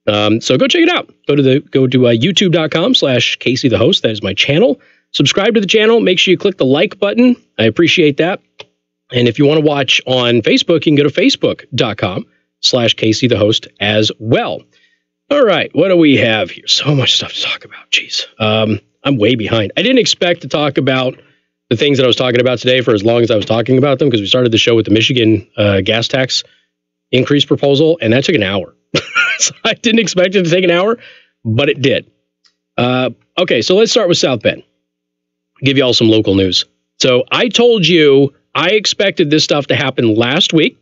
So go check it out. Go to youtube.com/Casey the host. That is my channel. Subscribe to the channel. Make sure you click the like button. I appreciate that. And if you want to watch on Facebook, you can go to facebook.com/Casey the host as well. All right. What do we have here? So much stuff to talk about. Jeez. I'm way behind. I didn't expect to talk about the things that I was talking about today for as long as I was talking about them because we started the show with the Michigan gas tax increase proposal, and that took an hour. So I didn't expect it to take an hour, but it did. Okay, so let's start with South Bend. Give you all some local news. So I told you I expected this stuff to happen last week.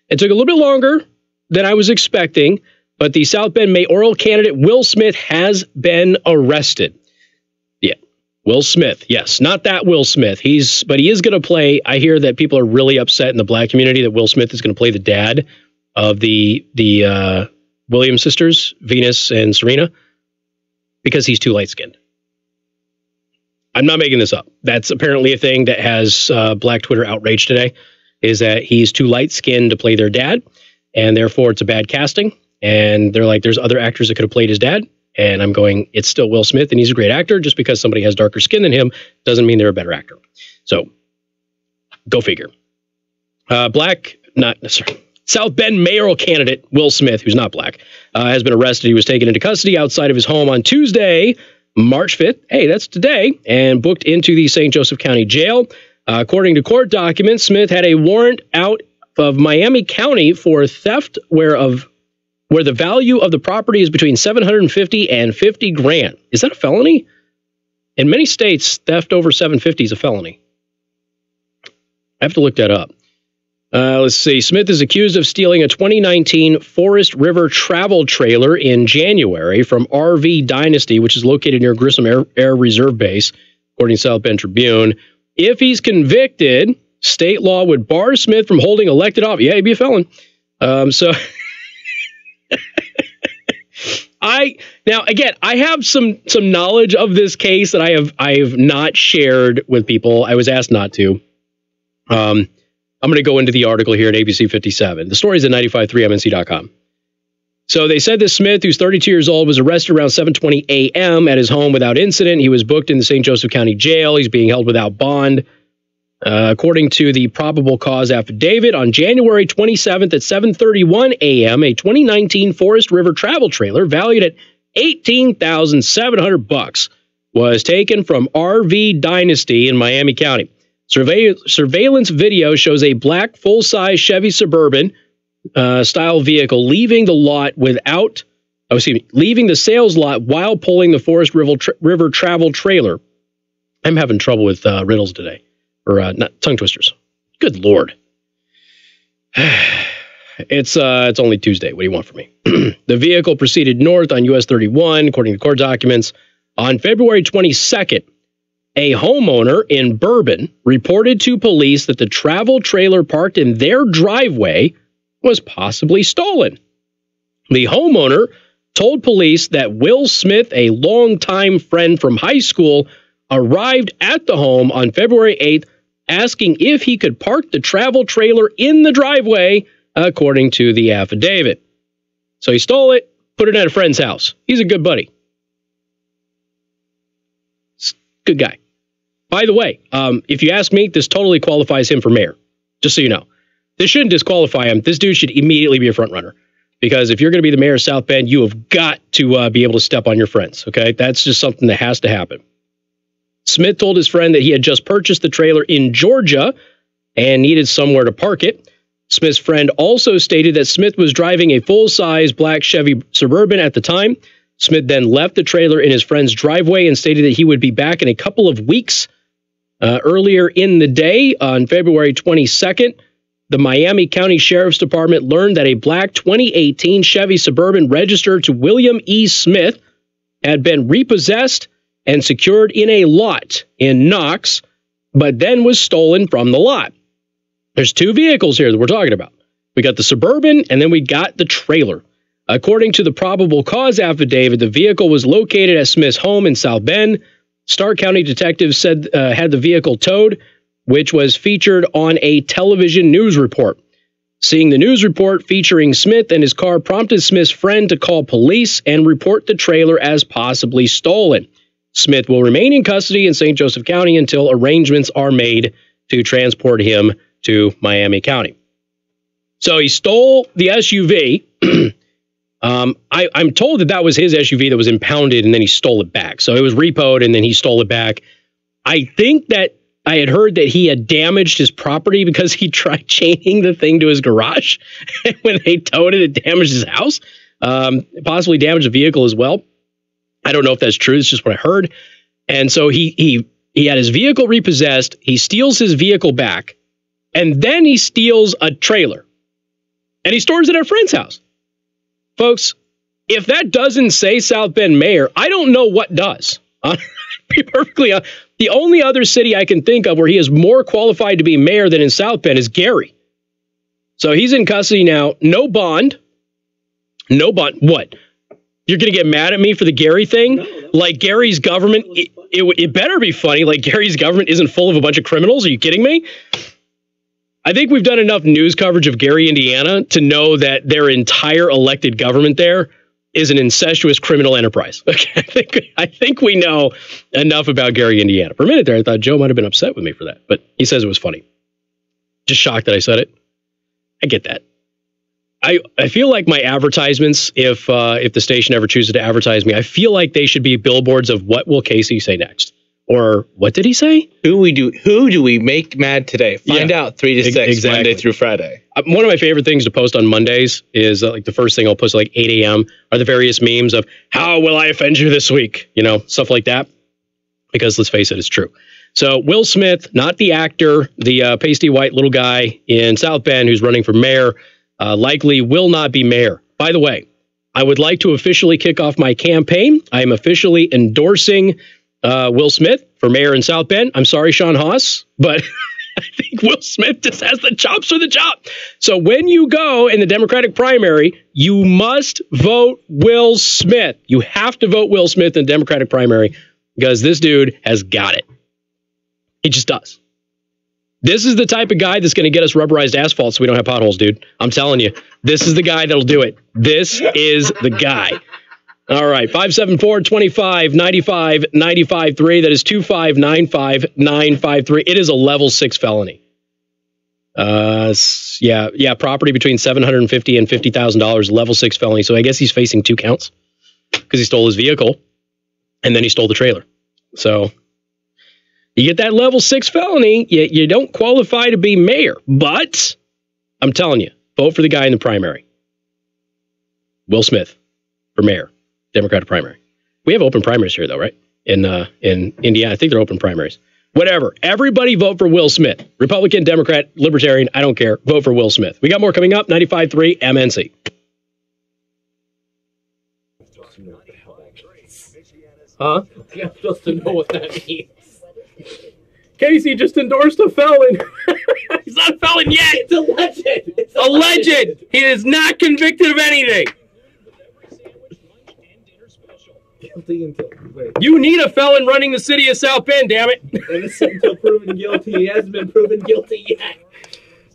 It took a little bit longer than I was expecting, but the South Bend mayoral candidate Will Smith has been arrested. Yeah, Will Smith. Yes, not that Will Smith. But he is going to play. I hear that people are really upset in the black community that Will Smith is going to play the dad of the Williams sisters, Venus and Serena, because he's too light-skinned. I'm not making this up. That's apparently a thing that has black Twitter outraged today, is that he's too light-skinned to play their dad, and therefore it's a bad casting. And they're like, there's other actors that could have played his dad. And I'm going, it's still Will Smith, and he's a great actor. Just because somebody has darker skin than him doesn't mean they're a better actor. So, go figure. South Bend mayoral candidate Will Smith, who's not black, has been arrested. He was taken into custody outside of his home on Tuesday, March 5th. Hey, that's today. And booked into the St. Joseph County Jail. According to court documents, Smith had a warrant out of Miami County for theft where the value of the property is between $750 and $50,000. Is that a felony? In many states, theft over $750 is a felony. I have to look that up. Let's see. Smith is accused of stealing a 2019 Forest River travel trailer in January from RV Dynasty, which is located near Grissom Air Reserve Base, according to South Bend Tribune. If he's convicted, state law would bar Smith from holding elected office. Yeah, he'd be a felon. I have some knowledge of this case that I have not shared with people. I was asked not to. I'm going to go into the article here at ABC 57. The story is at 953mnc.com. So they said this Smith, who's 32 years old, was arrested around 7:20 a.m. at his home without incident. He was booked in the St. Joseph County Jail. He's being held without bond. According to the probable cause affidavit, on January 27th at 7:31 a.m., a 2019 Forest River travel trailer valued at $18,700 was taken from RV Dynasty in Miami County. Surveillance video shows a black full-size Chevy Suburban style vehicle leaving the sales lot while pulling the Forest River travel trailer. I'm having trouble with riddles today, or not tongue twisters. Good Lord. It's only Tuesday. What do you want from me? The vehicle proceeded north on US 31, according to court documents. On February 22nd, a homeowner in Bourbon reported to police that the travel trailer parked in their driveway was possibly stolen. The homeowner told police that Will Smith, a longtime friend from high school, arrived at the home on February 8th asking if he could park the travel trailer in the driveway, according to the affidavit. So he stole it, put it at a friend's house. He's a good buddy. Good guy. By the way, if you ask me, this totally qualifies him for mayor. Just so you know. This shouldn't disqualify him. This dude should immediately be a front runner. Because if you're going to be the mayor of South Bend, you have got to be able to step on your friends. Okay? That's just something that has to happen. Smith told his friend that he had just purchased the trailer in Georgia and needed somewhere to park it. Smith's friend also stated that Smith was driving a full-size black Chevy Suburban at the time. Smith then left the trailer in his friend's driveway and stated that he would be back in a couple of weeks. Earlier in the day, on February 22nd, the Miami County Sheriff's Department learned that a black 2018 Chevy Suburban registered to William E. Smith had been repossessed and secured in a lot in Knox, but then was stolen from the lot. There's two vehicles here that we're talking about. We got the Suburban, and then we got the trailer. According to the probable cause affidavit, the vehicle was located at Smith's home in South Bend. Stark County detectives said had the vehicle towed, which was featured on a television news report. Seeing the news report featuring Smith and his car prompted Smith's friend to call police and report the trailer as possibly stolen. Smith will remain in custody in St. Joseph County until arrangements are made to transport him to Miami County. So he stole the SUV. I'm told that was his SUV that was impounded and then he stole it back. So it was repoed and then he stole it back. I think that I had heard that he had damaged his property because he tried chaining the thing to his garage. When they towed it, it damaged his house. Possibly damaged the vehicle as well. I don't know if that's true. It's just what I heard. And so he had his vehicle repossessed. He steals his vehicle back. And then he steals a trailer. And he stores it at a friend's house. Folks, if that doesn't say South Bend mayor, I don't know what does. Be perfectly honest. The only other city I can think of where he is more qualified to be mayor than in South Bend is Gary. So he's in custody now. No bond. No bond. What? You're going to get mad at me for the Gary thing? No. Like Gary's government, it better be funny. Like Gary's government isn't full of a bunch of criminals. Are you kidding me? I think we've done enough news coverage of Gary, Indiana to know that their entire elected government there is an incestuous criminal enterprise. Okay, I think we know enough about Gary, Indiana. For a minute there, I thought Joe might have been upset with me for that, but he says it was funny. Just shocked that I said it. I get that. I feel like my advertisements, if the station ever chooses to advertise me, I feel like they should be billboards of what will Casey say next. Or what did he say? Who do we make mad today? Find out 3 to 6, exactly. Monday through Friday. One of my favorite things to post on Mondays is like the first thing I'll post at like 8 a.m. are the various memes of how will I offend you this week? You know, stuff like that. Because let's face it, it's true. So Will Smith, not the actor, the pasty white little guy in South Bend who's running for mayor, likely will not be mayor. By the way, I would like to officially kick off my campaign. I am officially endorsing Will Smith for mayor in South Bend. I'm sorry, Sean Haas, but I think Will Smith just has the chops for the job. So when you go in the Democratic primary, you must vote Will Smith. You have to vote Will Smith in the Democratic primary because this dude has got it. He just does. This is the type of guy that's going to get us rubberized asphalt so we don't have potholes, dude. I'm telling you, this is the guy that'll do it. This is the guy. All right, 574-25-95-95-3. That is 2595953. It is a level 6 felony. Yeah, property between $750 and $50,000, level 6 felony. So I guess he's facing 2 counts because he stole his vehicle and then he stole the trailer. So you get that level 6 felony, you don't qualify to be mayor. But I'm telling you, vote for the guy in the primary. Will Smith for mayor. Democratic primary. We have open primaries here, though, right? In Indiana, I think they're open primaries. Whatever. Everybody vote for Will Smith. Republican, Democrat, Libertarian, I don't care. Vote for Will Smith. We got more coming up. 95.3 MNC. Huh? Yeah, just to know what that means. Casey just endorsed a felon. He's not a felon yet. It's alleged. It's alleged. He is not convicted of anything. You need a felon running the city of South Bend, damn it. Innocent until proven guilty. He hasn't been proven guilty yet.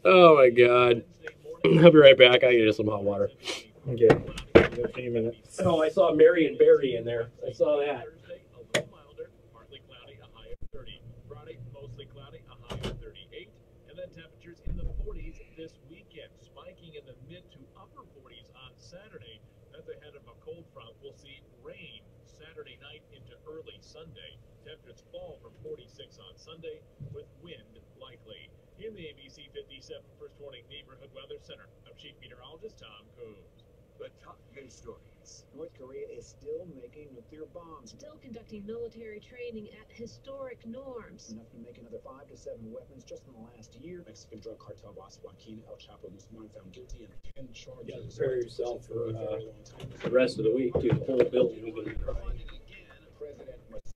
Oh, my God. I'll be right back. I get some hot water. Okay. In a few minutes. Oh, I saw Mary and Barry in there. I saw that. Partly cloudy, a high of 30. Friday, mostly cloudy, a high of 38. And then temperatures in the 40s this weekend, spiking in the mid to upper 40s on Saturday. That's ahead of a cold front. We'll see rain Saturday night into early Sunday. Temperatures fall from 46 on Sunday with wind likely. In the ABC 57 First Warning Neighborhood Weather Center, I'm Chief Meteorologist Tom Coombs. The top news stories. North Korea is still making nuclear bombs. Still conducting military training at historic norms. Enough to make another 5 to 7 weapons just in the last year. Mexican drug cartel boss Joaquin El Chapo Guzman found guilty in 10 charges. Yeah, prepare yourself for the rest of the week, too. The whole building is going to be dry.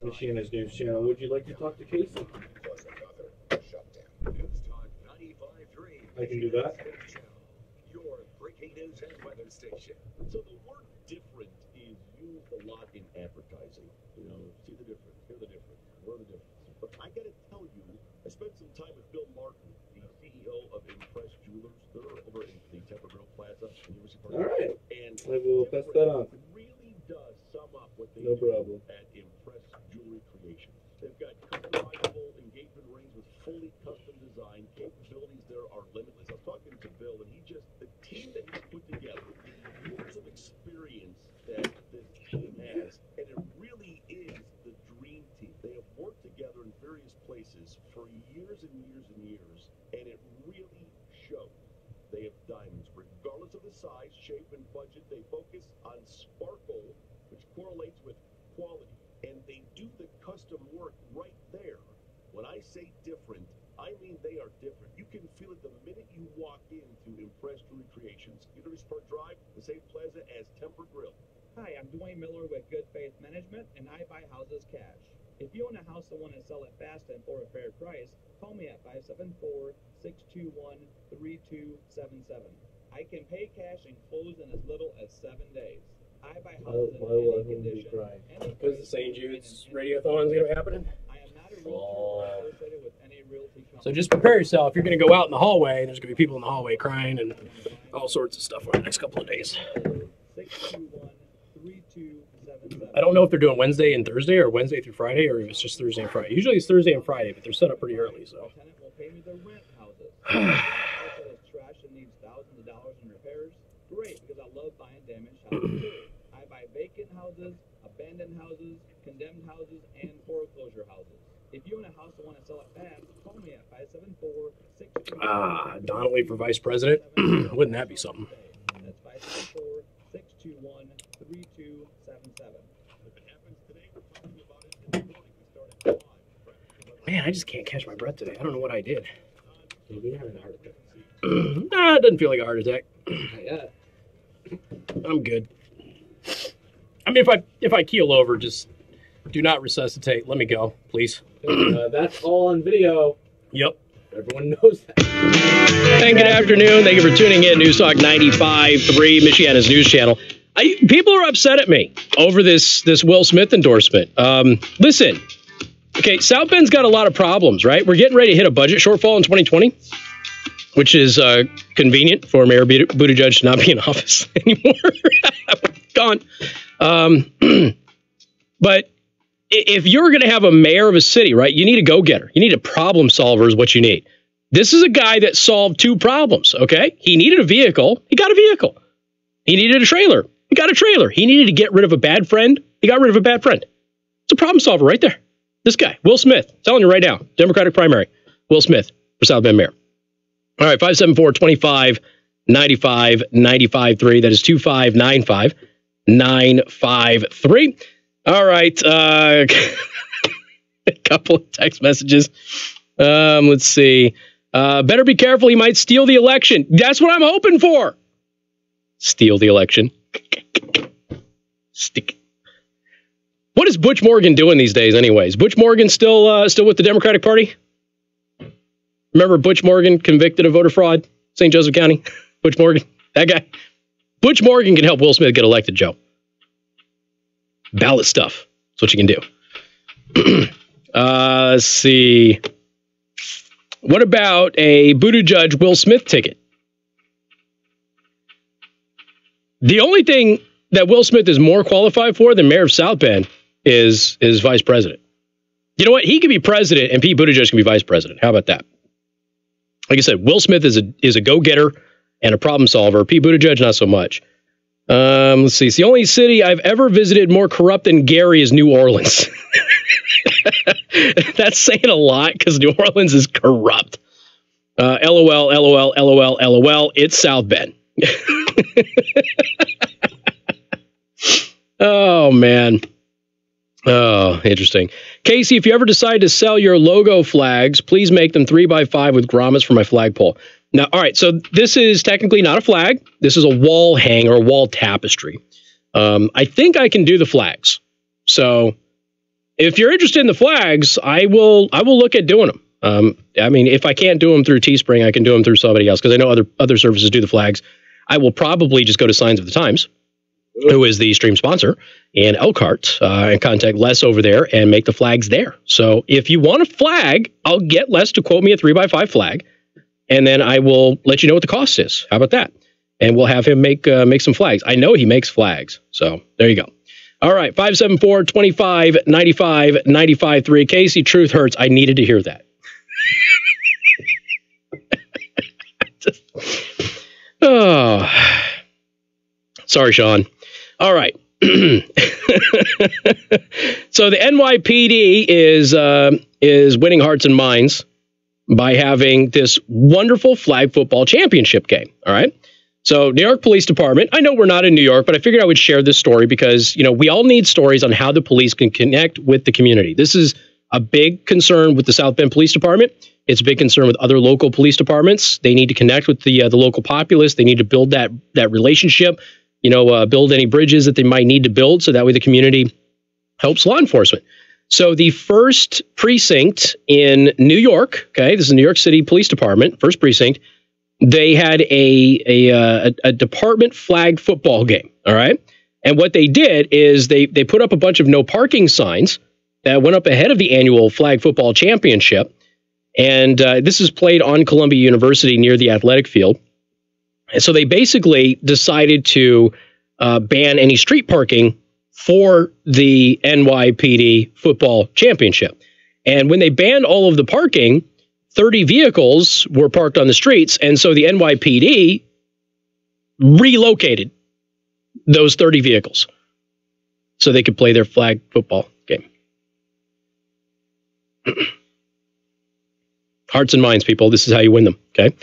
Michiana's news channel. Would you like to talk to Casey? I can do that. Your breaking news and weather station. So the word different is used a lot in advertising. You know, see the difference, hear the difference, learn the difference. But I got to tell you, I spent some time with Bill Martin, the CEO of Impress Jewelers. They're over in the Temperville Plaza. All right. And I will pass that on. It really does sum up what they No do problem. at Impress Jewelry Creations. They've got customizable engagement rings with fully custom design. Capabilities there are limitless. I was talking to Bill, and the team that he's put together, the years of experience that this team has, and it really is the dream team. They have worked together in various places for years and years and years, and it really shows. They have diamonds, regardless of the size, shape, and budget. They focus on sparkle, which correlates with quality, and they do the custom work right there. When I say different, I mean, they are different. You can feel it the minute you walk into Impress Jewelry Creations, Eatery Sport Drive, the same plaza as Temper Grill. Hi, I'm Dwayne Miller with Good Faith Management, and I buy houses cash. If you own a house and want to sell it fast and for a fair price, call me at 574-621-3277. I can pay cash and close in as little as 7 days. I buy houses in any condition. Because the St. Jude's Radiothon is going to be happening. I am not a realtor associated with any realty company. So just prepare yourself. You're going to go out in the hallway, and there's going to be people in the hallway crying and all sorts of stuff over the next couple of days. 621-3277. I don't know if they're doing Wednesday and Thursday or Wednesday through Friday or if it's just Thursday and Friday. Usually it's Thursday and Friday, but they're set up pretty early. So. Tenant will pay me the rent houses. House that is trash and needs thousands of dollars in repairs. Great, because I love buying damaged houses too. I buy vacant houses, abandoned houses, condemned houses, and foreclosure houses. If you own a house and want to sell it fast, call me at 574-621. Donnelly for vice president. Wouldn't that be something? That's 574-621-3277. Man, I just can't catch my breath today. I don't know what I did. Maybe having a heart attack. Nah, it doesn't feel like a heart attack. I'm good. I mean, if I keel over, just do not resuscitate. Let me go, please. That's all on video. Yep. Everyone knows that. And good afternoon. Thank you for tuning in. News Talk 95.3, Michiana's news channel. People are upset at me over this Will Smith endorsement. Listen, okay, South Bend's got a lot of problems, right? We're getting ready to hit a budget shortfall in 2020, which is convenient for Mayor Buttigieg to not be in office anymore. Gone. But if you're going to have a mayor of a city, right, you need a go-getter. You need a problem solver is what you need. This is a guy that solved two problems, okay? He needed a vehicle. He got a vehicle. He needed a trailer. He got a trailer. He needed to get rid of a bad friend. He got rid of a bad friend. It's a problem solver right there. This guy, Will Smith, telling you right now, Democratic primary, Will Smith for South Bend mayor. All right, 574-25-95-95-3. That is 2595-953. All right, a couple of text messages. Let's see. Better be careful. He might steal the election. That's what I'm hoping for. Steal the election. Stick. What is Butch Morgan doing these days anyways? Butch Morgan still with the Democratic Party? Remember Butch Morgan, convicted of voter fraud? St. Joseph County? Butch Morgan? That guy? Butch Morgan can help Will Smith get elected, Joe. Ballot stuff. That's what you can do. Let's see. What about a Buttigieg Will Smith ticket? The only thing that Will Smith is more qualified for than mayor of South Bend is vice president. You know what? He can be president and Pete Buttigieg can be vice president. How about that? Like I said, Will Smith is a go-getter and a problem solver. Pete Buttigieg, not so much. Let's see. It's the only city I've ever visited more corrupt than Gary is New Orleans. That's saying a lot because New Orleans is corrupt. LOL, LOL, LOL, LOL. It's South Bend. Oh, man. Oh, interesting. Casey, if you ever decide to sell your logo flags, please make them 3x5 with grommets for my flagpole. Now, all right, so this is technically not a flag. This is a wall hang or a wall tapestry. I think I can do the flags. So if you're interested in the flags, I will look at doing them. I mean, if I can't do them through Teespring, I can do them through somebody else because I know other services do the flags. I will probably just go to Signs of the Times, who is the stream sponsor, and Elkhart, and contact Les over there and make the flags there. So if you want a flag, I'll get Les to quote me a 3x5 flag, and then I will let you know what the cost is. How about that? And we'll have him make some flags. I know he makes flags. So there you go. All right, 574-25-95-95-3. Casey, truth hurts. I needed to hear that. Oh, sorry, Sean. All right. So the NYPD is winning hearts and minds by having this wonderful flag football championship game. All right. So New York Police Department, I know we're not in New York, but I figured I would share this story because, you know, we all need stories on how the police can connect with the community. This is a big concern with the South Bend Police Department. It's a big concern with other local police departments. They need to connect with the local populace. They need to build that relationship, build any bridges that they might need to build, so that way the community helps law enforcement. So the first precinct in New York, okay, this is New York City Police Department, first precinct, they had a department flag football game, all right? And what they did is they put up a bunch of no parking signs that went up ahead of the annual flag football championship. And this is played on Columbia University near the athletic field. And so they basically decided to ban any street parking for the NYPD football championship. And when they banned all of the parking, 30 vehicles were parked on the streets. And so the NYPD relocated those 30 vehicles so they could play their flag football game. Hearts and minds, people. This is how you win them, okay?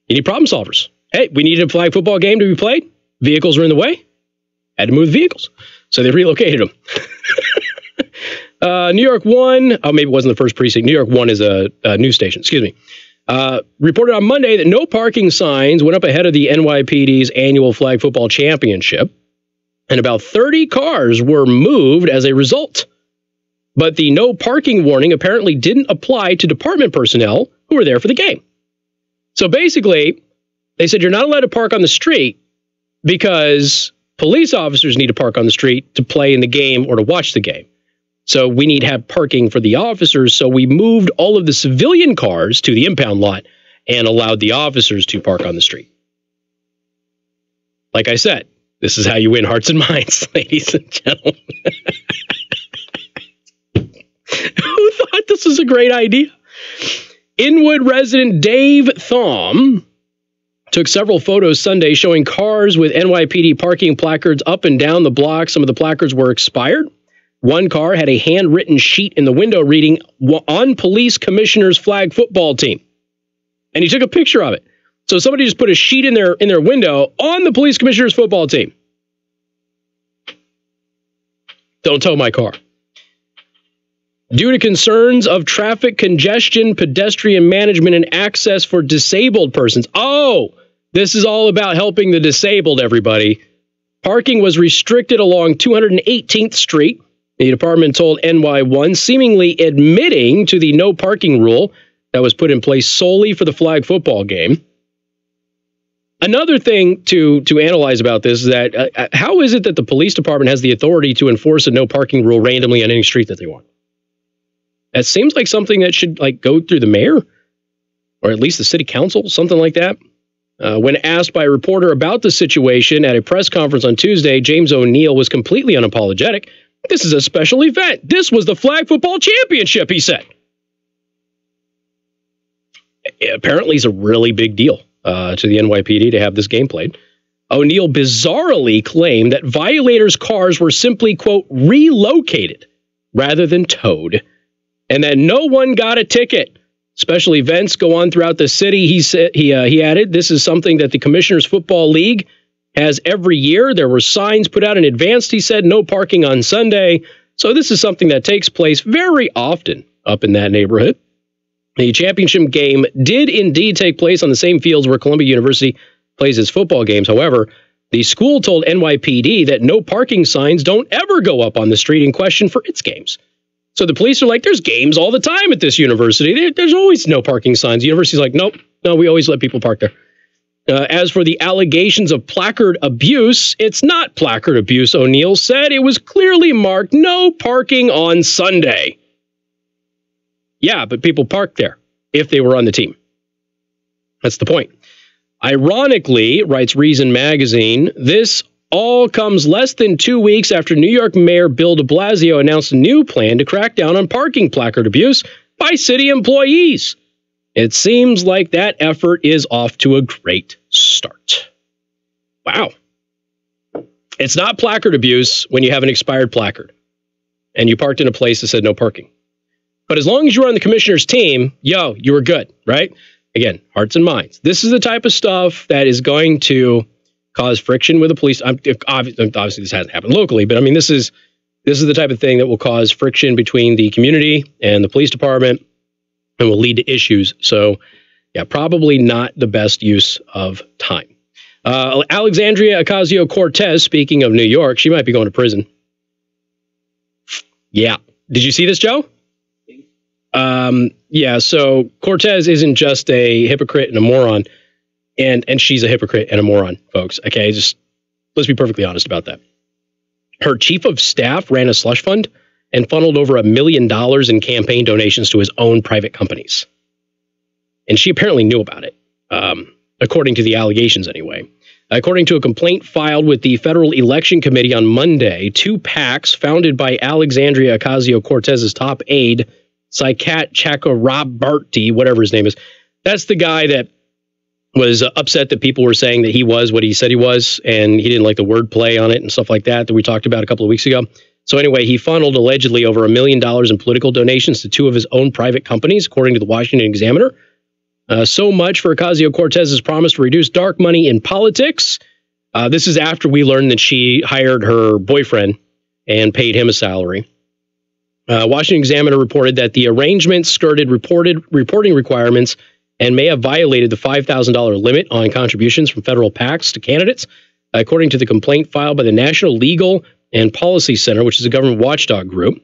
You need problem solvers. Hey, we needed a flag football game to be played. Vehicles were in the way. Had to move the vehicles. So they relocated them. New York 1, oh, maybe it wasn't the first precinct. New York 1 is a news station, excuse me. Reported on Monday that no parking signs went up ahead of the NYPD's annual flag football championship, and about 30 cars were moved as a result. But the no parking warning apparently didn't apply to department personnel who were there for the game. So basically, they said you're not allowed to park on the street because police officers need to park on the street to play in the game or to watch the game. So we need to have parking for the officers. So we moved all of the civilian cars to the impound lot and allowed the officers to park on the street. Like I said, this is how you win hearts and minds, ladies and gentlemen. Who thought this was a great idea? Inwood resident Dave Thom took several photos Sunday showing cars with NYPD parking placards up and down the block. Some of the placards were expired. One car had a handwritten sheet in the window reading, "On Police Commissioner's Flag Football Team." And he took a picture of it. So somebody just put a sheet in their window, "On the Police Commissioner's Football Team." Don't tow my car. Due to concerns of traffic congestion, pedestrian management, and access for disabled persons. Oh, this is all about helping the disabled, everybody. Parking was restricted along 218th Street. The department told NY1, seemingly admitting to the no parking rule that was put in place solely for the flag football game. Another thing to analyze about this is that how is it that the police department has the authority to enforce a no parking rule randomly on any street that they want? That seems like something that should go through the mayor or at least the city council, something like that. When asked by a reporter about the situation at a press conference on Tuesday, James O'Neill was completely unapologetic. "This is a special event. This was the flag football championship," he said. Apparently, it's a really big deal to the NYPD to have this game played. O'Neill bizarrely claimed that violators' cars were simply, quote, relocated rather than towed, and that no one got a ticket. Special events go on throughout the city, he said. He added, "This is something that the Commissioners Football League has every year. There were signs put out in advance," he said, "no parking on Sunday." So this is something that takes place very often up in that neighborhood. The championship game did indeed take place on the same fields where Columbia University plays its football games. However, the school told NYPD that no parking signs don't ever go up on the street in question for its games. So the police are like, there's games all the time at this university. There's always no parking signs. The university's like, nope, no, we always let people park there. As for the allegations of placard abuse, it's not placard abuse, O'Neill said. It was clearly marked no parking on Sunday. Yeah, but people parked there if they were on the team. That's the point. Ironically, writes Reason Magazine, this all comes less than 2 weeks after New York Mayor Bill de Blasio announced a new plan to crack down on parking placard abuse by city employees. It seems like that effort is off to a great start. Wow. It's not placard abuse when you have an expired placard and you parked in a place that said no parking. But as long as you were on the commissioner's team, you were good, right? Again, hearts and minds. This is the type of stuff that is going to cause friction with the police. Obviously, this hasn't happened locally, but I mean, this is the type of thing that will cause friction between the community and the police department. and will lead to issues. So, yeah, probably not the best use of time. Alexandria Ocasio-Cortez, speaking of New York, she might be going to prison. Yeah. Did you see this, Joe? Yeah, so Cortez isn't just a hypocrite and a moron, and she's a hypocrite and a moron, folks. Okay, just let's be perfectly honest about that. Her chief of staff ran a slush fund and funneled over $1 million in campaign donations to his own private companies. And she apparently knew about it, according to the allegations anyway. According to a complaint filed with the Federal Election Committee on Monday, 2 PACs founded by Alexandria Ocasio-Cortez's top aide, Saikat Chakrabarty, whatever his name is. That's the guy that was upset that people were saying that he was what he said he was, and he didn't like the wordplay on it and stuff like that we talked about a couple of weeks ago. So anyway, he funneled allegedly over $1 million in political donations to 2 of his own private companies, according to the Washington Examiner. So much for Ocasio-Cortez's promise to reduce dark money in politics. This is after we learned that she hired her boyfriend and paid him a salary. Washington Examiner reported that the arrangement skirted reporting requirements and may have violated the $5,000 limit on contributions from federal PACs to candidates, according to the complaint filed by the National Legal and Policy Center, which is a government watchdog group.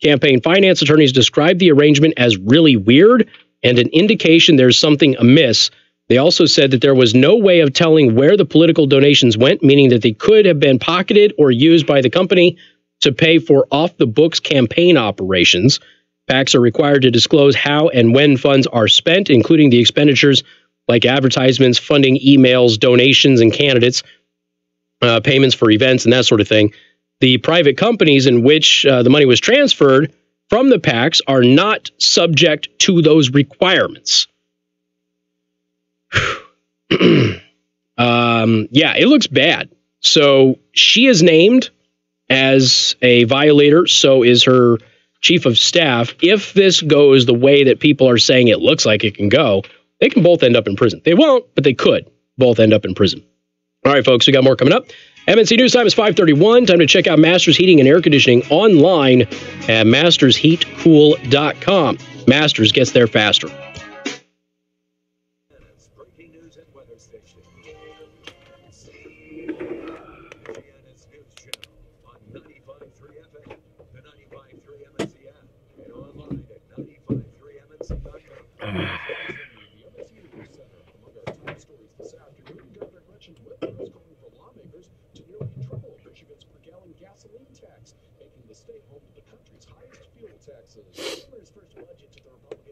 Campaign finance attorneys described the arrangement as really weird and an indication there's something amiss. They also said that there was no way of telling where the political donations went, meaning that they could have been pocketed or used by the company to pay for off-the-books campaign operations. PACs are required to disclose how and when funds are spent, including the expenditures like advertisements, funding, emails, donations, and candidates, payments for events, and that sort of thing. The private companies in which the money was transferred from the PACs are not subject to those requirements. Yeah, it looks bad. So she is named as a violator, so is her chief of staff. If this goes the way that people are saying it looks like it can go, they can both end up in prison. They won't, but they could both end up in prison. All right, folks, we got more coming up. MNC News Time is 5:31. Time to check out Masters Heating and Air Conditioning online at mastersheatcool.com. Masters gets there faster.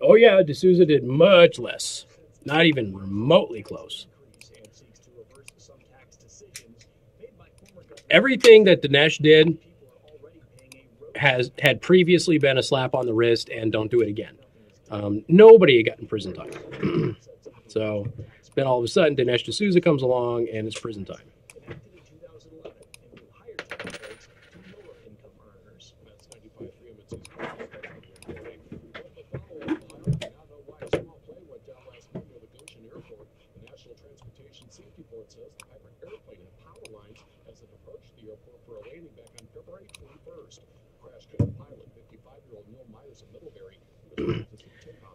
Oh, yeah, D'Souza did much less. Not even remotely close. Everything that Dinesh did had previously been a slap on the wrist and don't do it again. Nobody got in prison time. So then all of a sudden, Dinesh D'Souza comes along and it's prison time.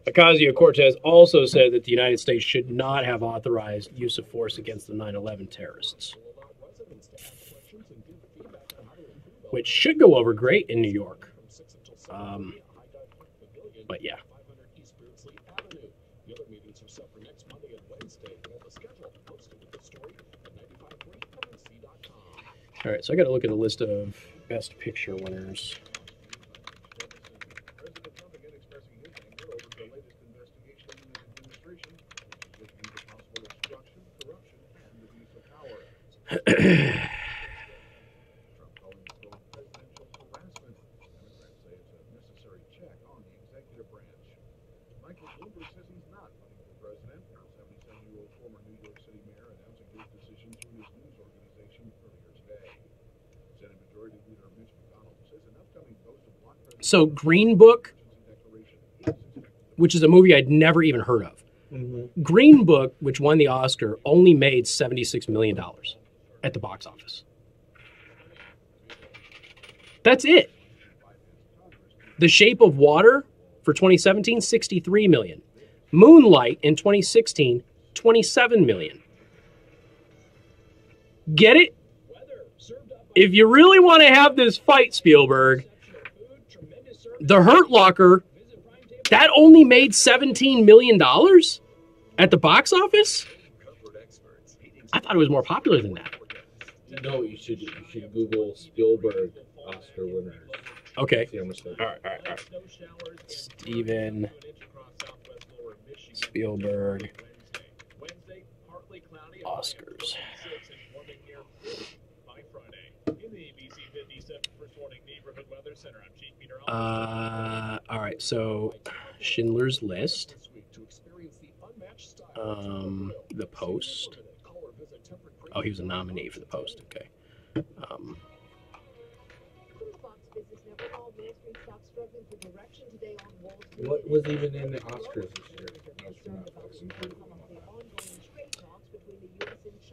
Ocasio-Cortez also said that the United States should not have authorized use of force against the 9/11 terrorists, which should go over great in New York. But yeah. All right, so I got to look at a list of Best Picture winners. So Green Book, which is a movie I'd never even heard of. Mm-hmm. Green Book, which won the Oscar, only made $76 million at the box office. That's it. The Shape of Water for 2017, 63 million. Moonlight in 2016, 27 million. Get it? If you really want to have this fight, Spielberg, The Hurt Locker, that only made $17 million at the box office? I thought it was more popular than that. No, you should Google Spielberg Oscar winners. Okay. All right. Steven Spielberg Oscars. All right, so Schindler's List, The Post. Oh, he was a nominee for The Post. Okay. What was even in the Oscars this year?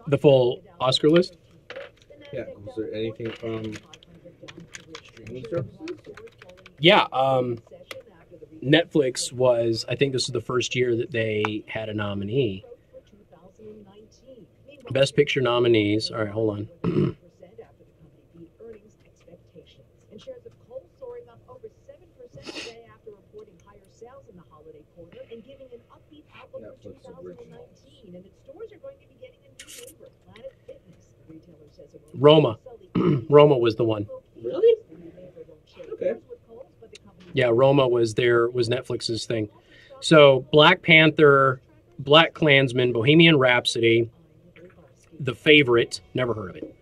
The full Oscar list? Yeah. Was there anything from streaming services? Yeah. Netflix was, I think this is the first year that they had a nominee. Best Picture nominees. All right, hold on. Roma. Roma was the one. Really? Okay. Yeah, Roma was Netflix's thing. So Black Panther, Black Klansman, Bohemian Rhapsody, The Favorite, never heard of it.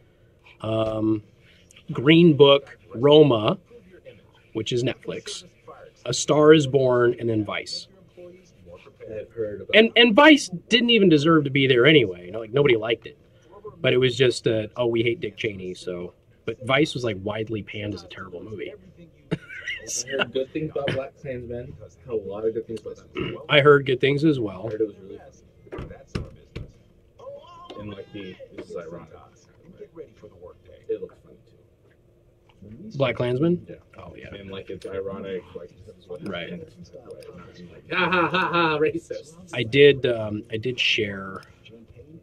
Green Book, Roma, which is Netflix, A Star is Born, and then Vice. I've heard about And Vice didn't even deserve to be there anyway. You know, like nobody liked it. But it was just, we hate Dick Cheney, so. But Vice was like widely panned as a terrible movie. I heard good things about Black Klansman. A lot of good things about that. I heard good things as well. I heard it was really fun. And like this is ironic. It looks funny too. Black Klansman? Yeah. Oh yeah. And like it's ironic, like this is what right. Like, ha ha ha ha, racist. I did share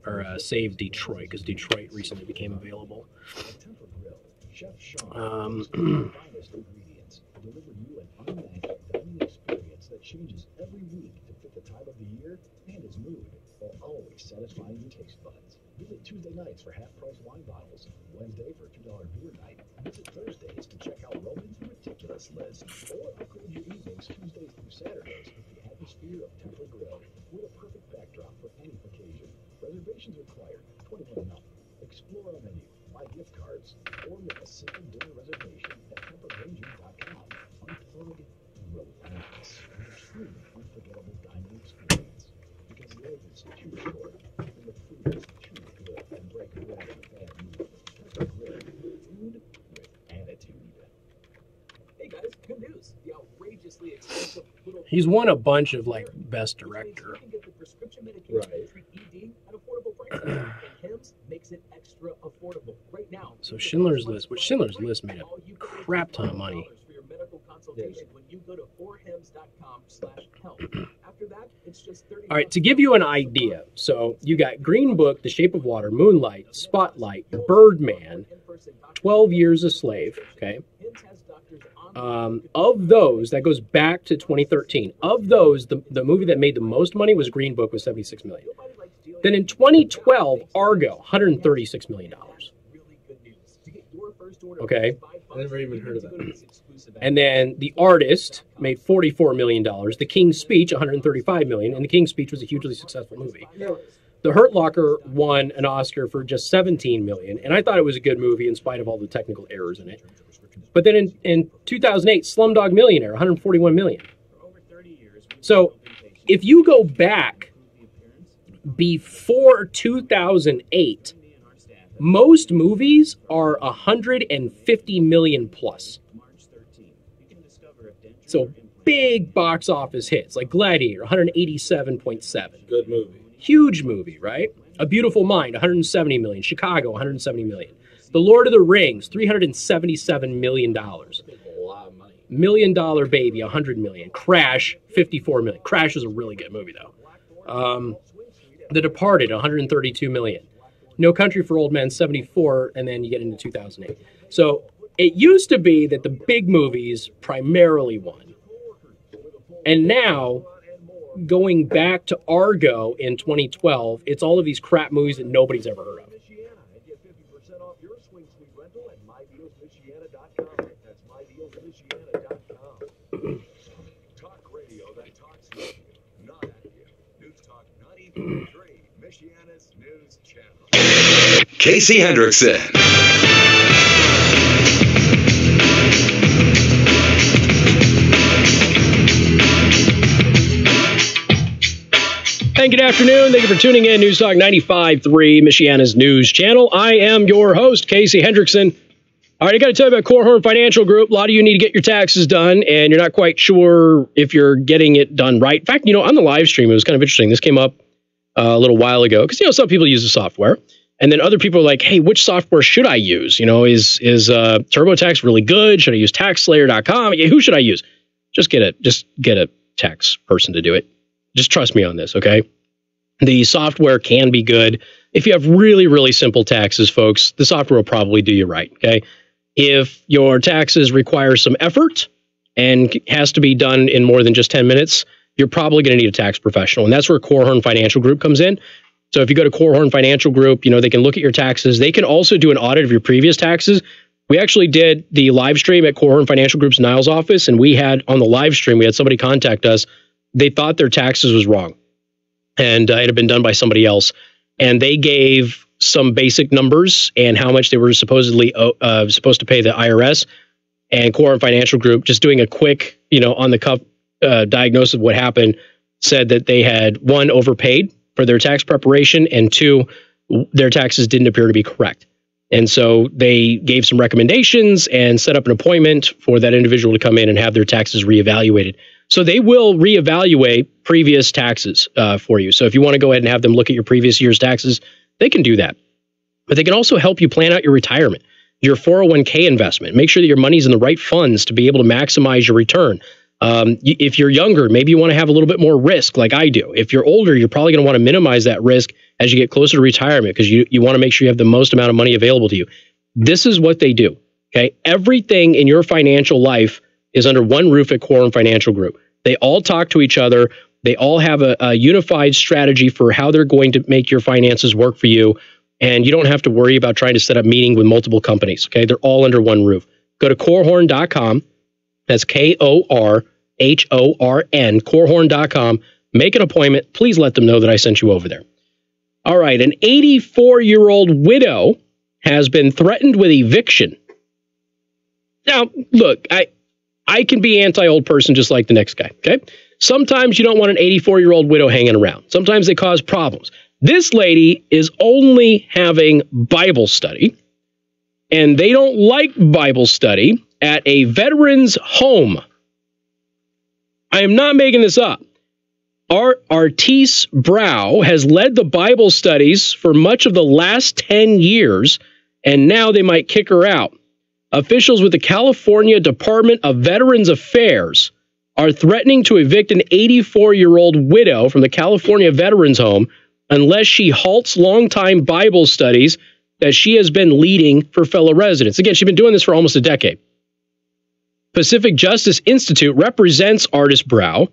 or save Detroit because Detroit recently became available. Changes every week to fit the time of the year and its mood, while always satisfying your taste buds. Visit Tuesday nights for half-price wine bottles, Wednesday for $2 beer night. Visit Thursdays to check out Roman's Ridiculous List, or upgrade your evenings Tuesdays through Saturdays with the atmosphere of Temple Grill. We're a perfect backdrop for any occasion. Reservations required, 21 and up. Explore our menu, buy gift cards, or make a simple dinner reservation at TempleRangers.com. Unplug and relax. Truly unforgettable dining experience, because life is too short and the food is too good and break bread in a bad mood. Temple Grill, food with attitude. Hey guys, good news! The outrageously expensive little. He's won a bunch of like best director. Right. ED at affordable prices, and Hims makes it extra affordable right now. So Schindler's List, which Schindler's List made a crap ton of money. When you go to 4hims.com/help. After that, it's just 30. All right, to give you an idea, so you got Green Book, The Shape of Water, Moonlight, Spotlight, Birdman, 12 Years a Slave, okay? Of those, that goes back to 2013. Of those, the movie that made the most money was Green Book with $76 million. Then in 2012, Argo, $136 million. Okay? I never even heard of that. And then The Artist made $44 million. The King's Speech, $135 million. And The King's Speech was a hugely successful movie. The Hurt Locker won an Oscar for just $17 million. And I thought it was a good movie in spite of all the technical errors in it. But then in 2008, Slumdog Millionaire, $141 million. So if you go back before 2008, most movies are 150 million plus. So big box office hits, like Gladiator, 187.7. Good movie. Huge movie, right? A Beautiful Mind, 170 million. Chicago, 170 million. The Lord of the Rings, $377 million. A lot of money. Million Dollar Baby, 100 million. Crash, 54 million. Crash is a really good movie, though. The Departed, 132 million. No Country for Old Men, 74, and then you get into 2008. So it used to be that the big movies primarily won. And now, going back to Argo in 2012, it's all of these crap movies that nobody's ever heard of. Talk radio that talks with you, not at you. News Talk 93.3, Michiana's news channel. Casey Hendrickson. And good afternoon. Thank you for tuning in. News Talk 95.3, Michiana's news channel. I am your host, Casey Hendrickson. All right, I got to tell you about Korhorn Financial Group. A lot of you need to get your taxes done, and you're not quite sure if you're getting it done right. In fact, on the live stream, it was kind of interesting. This came up a little while ago because, some people use the software, and then other people are like, hey, which software should I use? Is TurboTax really good? Should I use TaxSlayer.com? Who should I use? Just get a tax person to do it. Just trust me on this, okay? The software can be good. If you have really, really simple taxes, folks, the software will probably do you right, okay? If your taxes require some effort and has to be done in more than just 10 minutes, you're probably going to need a tax professional. And that's where Korhorn Financial Group comes in. So if you go to Korhorn Financial Group, they can look at your taxes. They can also do an audit of your previous taxes. We actually did the live stream at Korhorn Financial Group's Niles office, and we had on the live stream, we had somebody contact us. They thought their taxes was wrong, and it had been done by somebody else. And they gave some basic numbers and how much they were supposedly supposed to pay the IRS. And Korhorn Financial Group, just doing a quick, on the cuff diagnosis of what happened, said that they had, one, overpaid for their tax preparation, and two, their taxes didn't appear to be correct. And so they gave some recommendations and set up an appointment for that individual to come in and have their taxes reevaluated. So they will reevaluate previous taxes for you. So if you want to go ahead and have them look at your previous year's taxes, they can do that. But they can also help you plan out your retirement, your 401k investment. Make sure that your money's in the right funds to be able to maximize your return. If you're younger, maybe you want to have a little bit more risk like I do. If you're older, you're probably going to want to minimize that risk as you get closer to retirement because you want to make sure you have the most amount of money available to you. This is what they do, okay? Everything in your financial life is under one roof at Korhorn Financial Group. They all talk to each other. They all have a unified strategy for how they're going to make your finances work for you. And you don't have to worry about trying to set up meeting with multiple companies, okay? They're all under one roof. Go to Korhorn.com. That's Korhorn, Korhorn.com. Make an appointment. Please let them know that I sent you over there. All right, an 84-year-old widow has been threatened with eviction. Now, look, I can be anti-old person just like the next guy, okay? Sometimes you don't want an 84-year-old widow hanging around. Sometimes they cause problems. This lady is only having Bible study, and they don't like Bible study at a veteran's home. I am not making this up. Artise Brow has led the Bible studies for much of the last 10 years, and now they might kick her out. Officials with the California Department of Veterans Affairs are threatening to evict an 84-year-old widow from the California Veterans Home unless she halts longtime Bible studies that she has been leading for fellow residents. Again, she's been doing this for almost a decade. Pacific Justice Institute represents Artise Brow,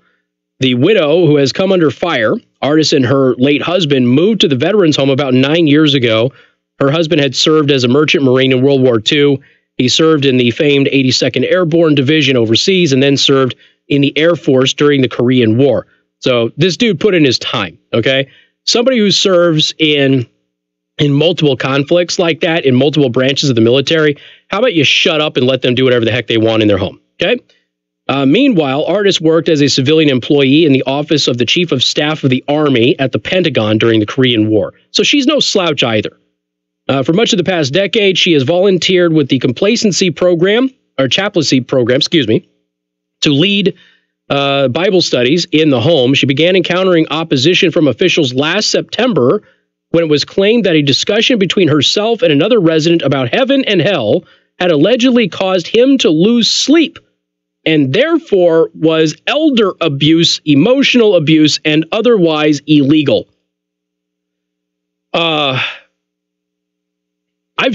the widow who has come under fire. Artise and her late husband moved to the Veterans Home about 9 years ago. Her husband had served as a merchant marine in World War II. He served in the famed 82nd Airborne Division overseas and then served in the Air Force during the Korean War. So this dude put in his time, okay? Somebody who serves in multiple conflicts like that, in multiple branches of the military, how about you shut up and let them do whatever the heck they want in their home, okay? Meanwhile, Artise worked as a civilian employee in the office of the Chief of Staff of the Army at the Pentagon during the Korean War. So she's no slouch either. For much of the past decade, she has volunteered with the chaplaincy program, to lead Bible studies in the home. She began encountering opposition from officials last September when it was claimed that a discussion between herself and another resident about heaven and hell had allegedly caused him to lose sleep and therefore was elder abuse, emotional abuse, and otherwise illegal. I've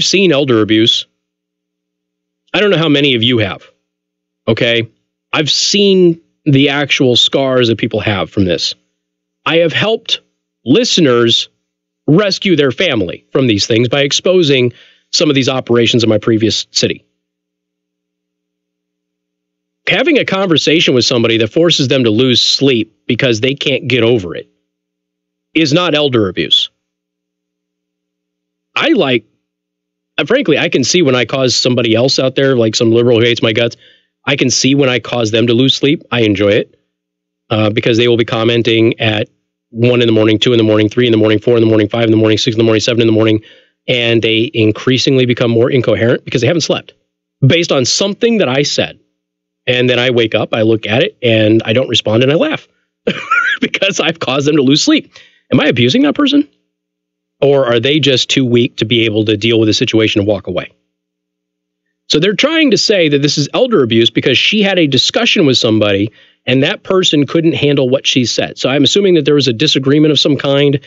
seen elder abuse. I don't know how many of you have. Okay? I've seen the actual scars that people have from this. I have helped listeners rescue their family from these things by exposing some of these operations in my previous city. Having a conversation with somebody that forces them to lose sleep because they can't get over it is not elder abuse. Frankly, I can see when I cause somebody else out there, like some liberal who hates my guts, I can see when I cause them to lose sleep. I enjoy it because they will be commenting at 1 in the morning, 2 in the morning, 3 in the morning, 4 in the morning, 5 in the morning, 6 in the morning, 7 in the morning, and they increasingly become more incoherent because they haven't slept based on something that I said. And then I wake up, I look at it, and I don't respond, and I laugh because I've caused them to lose sleep. Am I abusing that person? Or are they just too weak to be able to deal with the situation and walk away? So they're trying to say that this is elder abuse because she had a discussion with somebody and that person couldn't handle what she said. So I'm assuming that there was a disagreement of some kind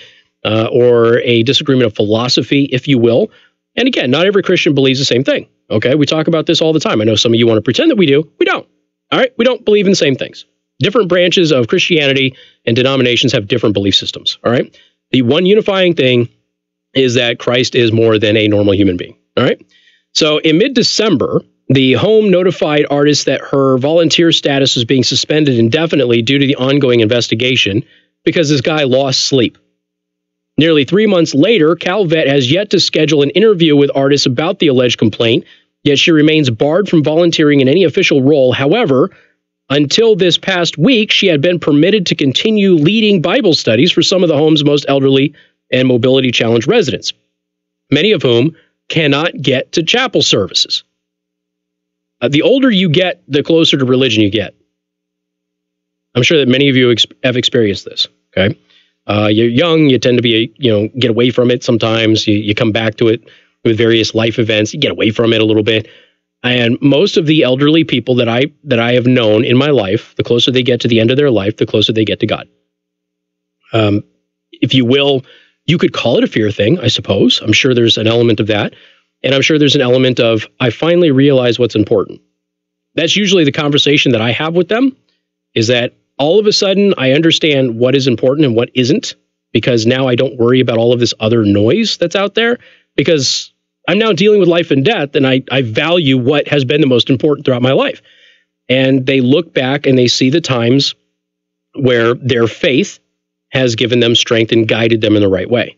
or a disagreement of philosophy, if you will. And again, not every Christian believes the same thing. Okay, we talk about this all the time. I know some of you want to pretend that we do. We don't. All right, we don't believe in the same things. Different branches of Christianity and denominations have different belief systems. All right, the one unifying thing is that Christ is more than a normal human being. All right. So in mid-December, the home notified artist that her volunteer status was being suspended indefinitely due to the ongoing investigation because this guy lost sleep. Nearly 3 months later, Calvet has yet to schedule an interview with artists about the alleged complaint, yet she remains barred from volunteering in any official role. However, until this past week, she had been permitted to continue leading Bible studies for some of the home's most elderly and mobility-challenged residents, many of whom cannot get to chapel services. The older you get, the closer to religion you get. I'm sure that many of you have experienced this, okay? You're young, you tend to be, get away from it sometimes. You come back to it with various life events. You get away from it a little bit. And most of the elderly people that I have known in my life, the closer they get to the end of their life, the closer they get to God. If you will, you could call it a fear thing, I suppose. I'm sure there's an element of that. And I'm sure there's an element of, I finally realize what's important. That's usually the conversation that I have with them, is that all of a sudden I understand what is important and what isn't, because now I don't worry about all of this other noise that's out there, because I'm now dealing with life and death, and I value what has been the most important throughout my life. And they look back and they see the times where their faith has given them strength and guided them in the right way.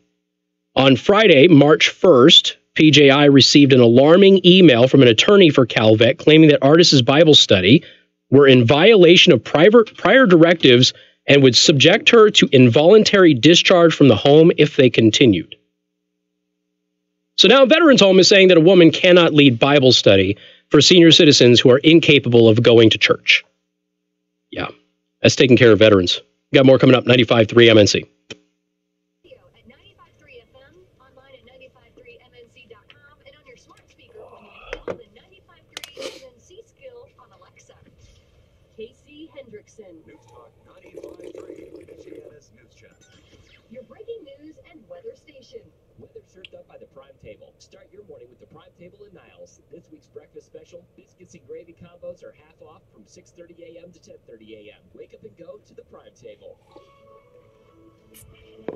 On Friday, March 1st, PJI received an alarming email from an attorney for Calvet claiming that artists' Bible study were in violation of prior directives and would subject her to involuntary discharge from the home if they continued. So now a veterans home is saying that a woman cannot lead Bible study for senior citizens who are incapable of going to church. Yeah, that's taking care of veterans. Got more coming up, 95.3 MNC. At 95.3 FM, online at 953mnc.com, and on your smart speaker when you install the 95.3 MNC skill on Alexa. Casey Hendrickson. News Talk 95.3, Louisiana's News Channel. Your breaking news and weather station. Weather served up by the Prime Table. Start your morning with the Prime Table in Niles. This week's breakfast special, biscuits and gravy combos are half off from 6:30 a.m. to 10:30 a.m. Wake up and go to the Prime Table. Now,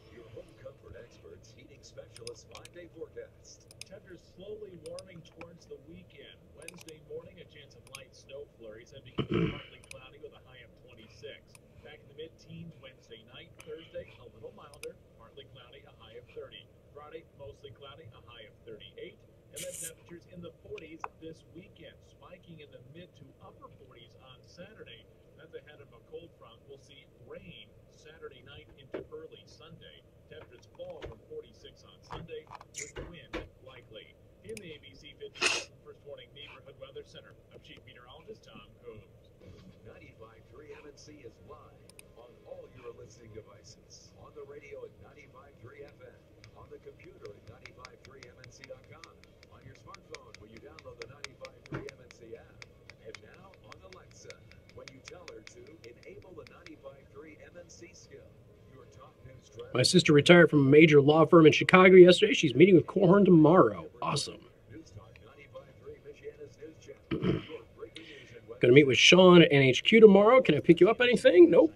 your home comfort experts, heating specialists, 5-day forecast. Temperatures slowly warming towards the weekend. Wednesday morning, a chance of light snow flurries and becoming partly cloudy with a high of 26. Back in the mid-teens Wednesday night. Thursday, a little milder, partly cloudy, a high of 30. Friday, mostly cloudy, a high of 38. And then temperatures in the 40s this weekend, spiking in the mid to upper 40s on Saturday. That's ahead of a cold front. We'll see rain Saturday night into early Sunday. Temperatures fall from 46 on Sunday with wind likely. In the ABC 50 First Warning Neighborhood Weather Center, I'm Chief Meteorologist Tom Coombs. 95.3 MNC is live on all your listening devices. On the radio at 95.3 FM. On the computer at 95.3mnc.com. On your smartphone when you download the 95.3 MNC app. And now on the My sister retired from a major law firm in Chicago yesterday. She's meeting with Corhorn tomorrow. Awesome. Going to meet with Sean at NHQ tomorrow. Can I pick you up anything? Nope.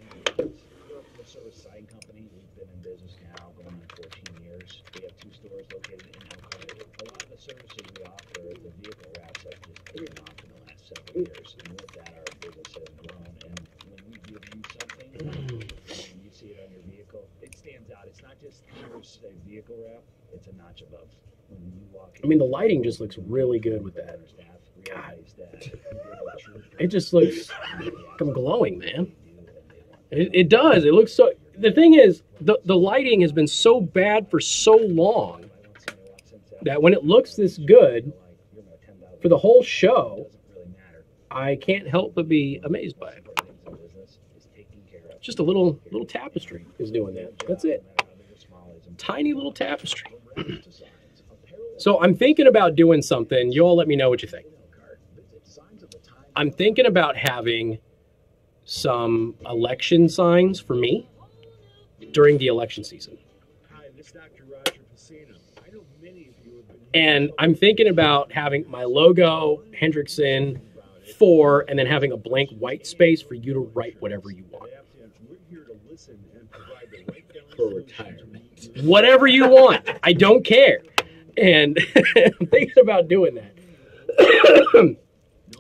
Years, and with that, our business has grown. And when we give you something, and you see it on your vehicle, it stands out. It's not just here's a vehicle wrap; it's a notch above. When you walk in, I mean, the lighting just looks really good with that. God. It just looks like I'm glowing, man. It does. It looks so. The thing is, the lighting has been so bad for so long that when it looks this good for the whole show, I can't help but be amazed by it. Just a little tapestry is doing that. That's it. Tiny little tapestry. So I'm thinking about doing something. You all let me know what you think. I'm thinking about having some election signs for me during the election season. And I'm thinking about having my logo, Hendrickson, 4, and then having a blank white space for you to write whatever you want. For retirement. Whatever you want. I don't care. And I'm thinking about doing that.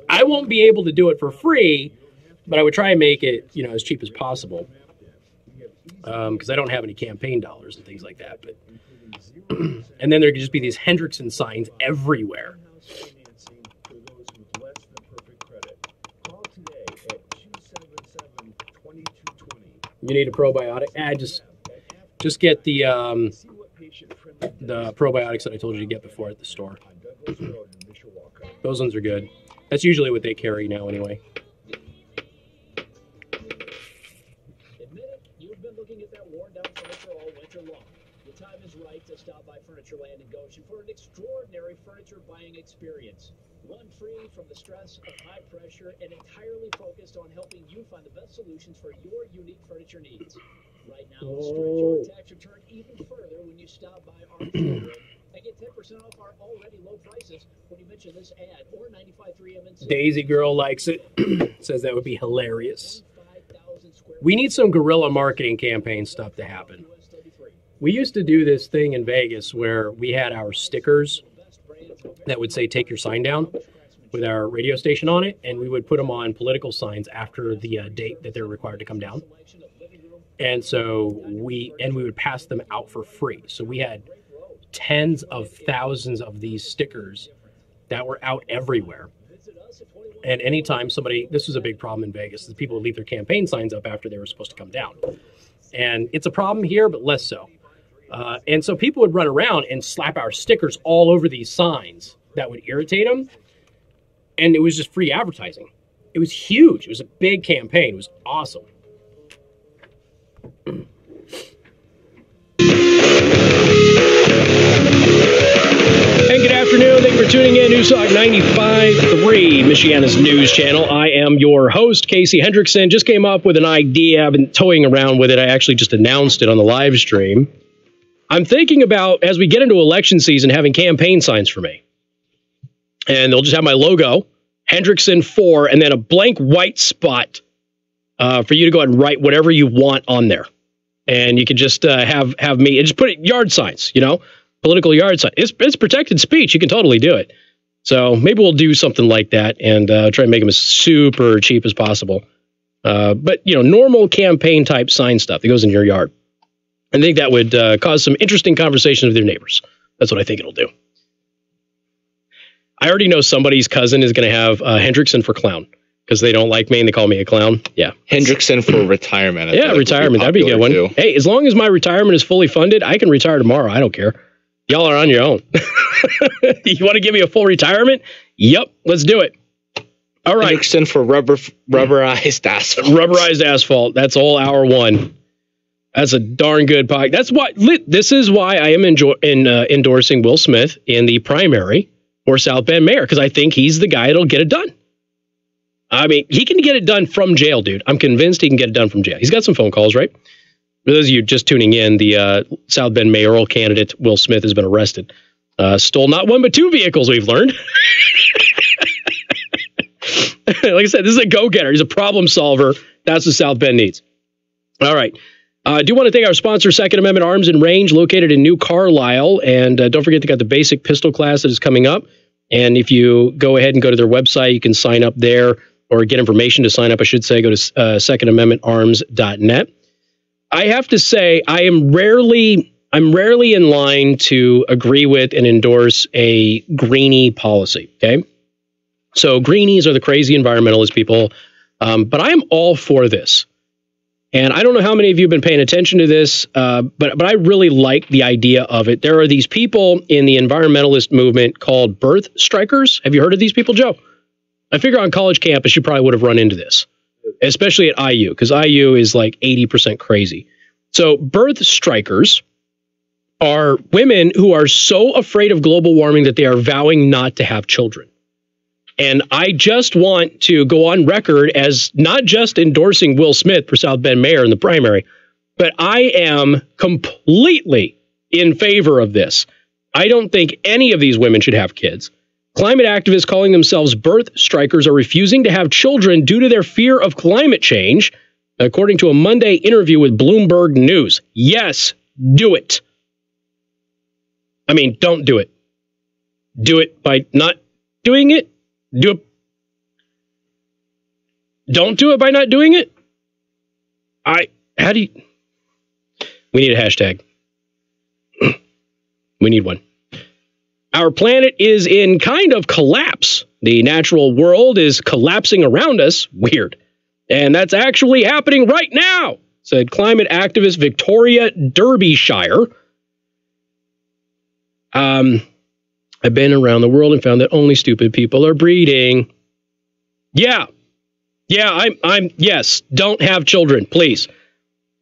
I won't be able to do it for free, but I would try and make it, as cheap as possible. Because I don't have any campaign dollars and things like that. But and then there could just be these Hendrickson signs everywhere. You need a probiotic? Just get the probiotics that I told you to get before at the store. Those ones are good. That's usually what they carry now anyway. You've been looking at that worn-down furniture all winter long. The time is right to stop by Furnitureland in Goshen for an extraordinary furniture buying experience. One free from the stress of high pressure and entirely focused on helping you find the best solutions for your unique furniture needs. Right now, stretch your tax return even further when you stop by our showroom and get 10% off our already low prices when you mention this ad or 95.3 MNC. Daisy Girl likes it. Says that would be hilarious. We need some guerrilla marketing campaign stuff to happen. We used to do this thing in Vegas where we had our stickers that would say take your sign down with our radio station on it, and we would put them on political signs after the date that they're required to come down. And so we would pass them out for free. So we had tens of thousands of these stickers that were out everywhere. And anytime this was a big problem in Vegas, the people would leave their campaign signs up after they were supposed to come down. And it's a problem here, but less so. And so people would run around and slap our stickers all over these signs that would irritate them. And it was just free advertising. It was huge. It was a big campaign. It was awesome. Hey, good afternoon. Thank you for tuning in. News Talk 95.3, Michiana's news channel. I am your host, Casey Hendrickson. Just came up with an idea. I've been toying around with it. I actually just announced it on the live stream. I'm thinking about, as we get into election season, having campaign signs for me. And they'll just have my logo, Hendrickson 4, and then a blank white spot for you to go ahead and write whatever you want on there. And you can just have me, and just put it yard signs, political yard signs. It's protected speech. You can totally do it. So maybe we'll do something like that and try and make them as super cheap as possible. But, normal campaign type sign stuff that goes in your yard. I think that would cause some interesting conversations with your neighbors. That's what I think it'll do. I already know somebody's cousin is going to have Hendrickson for clown because they don't like me and they call me a clown. Yeah. Hendrickson for retirement. Yeah, retirement. That'd be a good one. Too. Hey, as long as my retirement is fully funded, I can retire tomorrow. I don't care. Y'all are on your own. You want to give me a full retirement? Yep. Let's do it. All right. Hendrickson for rubberized asphalt. Rubberized asphalt. That's all hour one. That's a darn good podcast. That's why. This is why I am endorsing Will Smith in the primary for South Bend mayor, because I think he's the guy that'll get it done. I mean, he can get it done from jail, dude. I'm convinced he can get it done from jail. He's got some phone calls, right? For those of you just tuning in, the South Bend mayoral candidate, Will Smith, has been arrested. Stole not one but two vehicles, we've learned. Like I said, this is a go-getter. He's a problem solver. That's what South Bend needs. All right. I do want to thank our sponsor, Second Amendment Arms and Range, located in New Carlisle. And don't forget, they got the basic pistol class that is coming up. And if you go ahead and go to their website, you can sign up there, or get information to sign up, I should say. Go to secondamendmentarms.net. I have to say, I'm rarely in line to agree with and endorse a greenie policy, okay? So greenies are the crazy environmentalist people, but I'm all for this. And I don't know how many of you have been paying attention to this, but I really like the idea of it. There are these people in the environmentalist movement called birth strikers. Have you heard of these people, Joe? I figure on college campus, you probably would have run into this, especially at IU, because IU is like 80% crazy. So birth strikers are women who are so afraid of global warming that they are vowing not to have children. And I just want to go on record as not just endorsing Will Smith for South Bend mayor in the primary, but I am completely in favor of this. I don't think any of these women should have kids. Climate activists calling themselves birth strikers are refusing to have children due to their fear of climate change, according to a Monday interview with Bloomberg News. Yes, do it. I mean, don't do it. Do it by not doing it. Don't do it by not doing it. We need a hashtag. We need one. Our planet is in kind of collapse. The natural world is collapsing around us. Weird. And that's actually happening right now, said climate activist Victoria Derbyshire. I've been around the world and found that only stupid people are breeding. Yeah, yes, don't have children, please.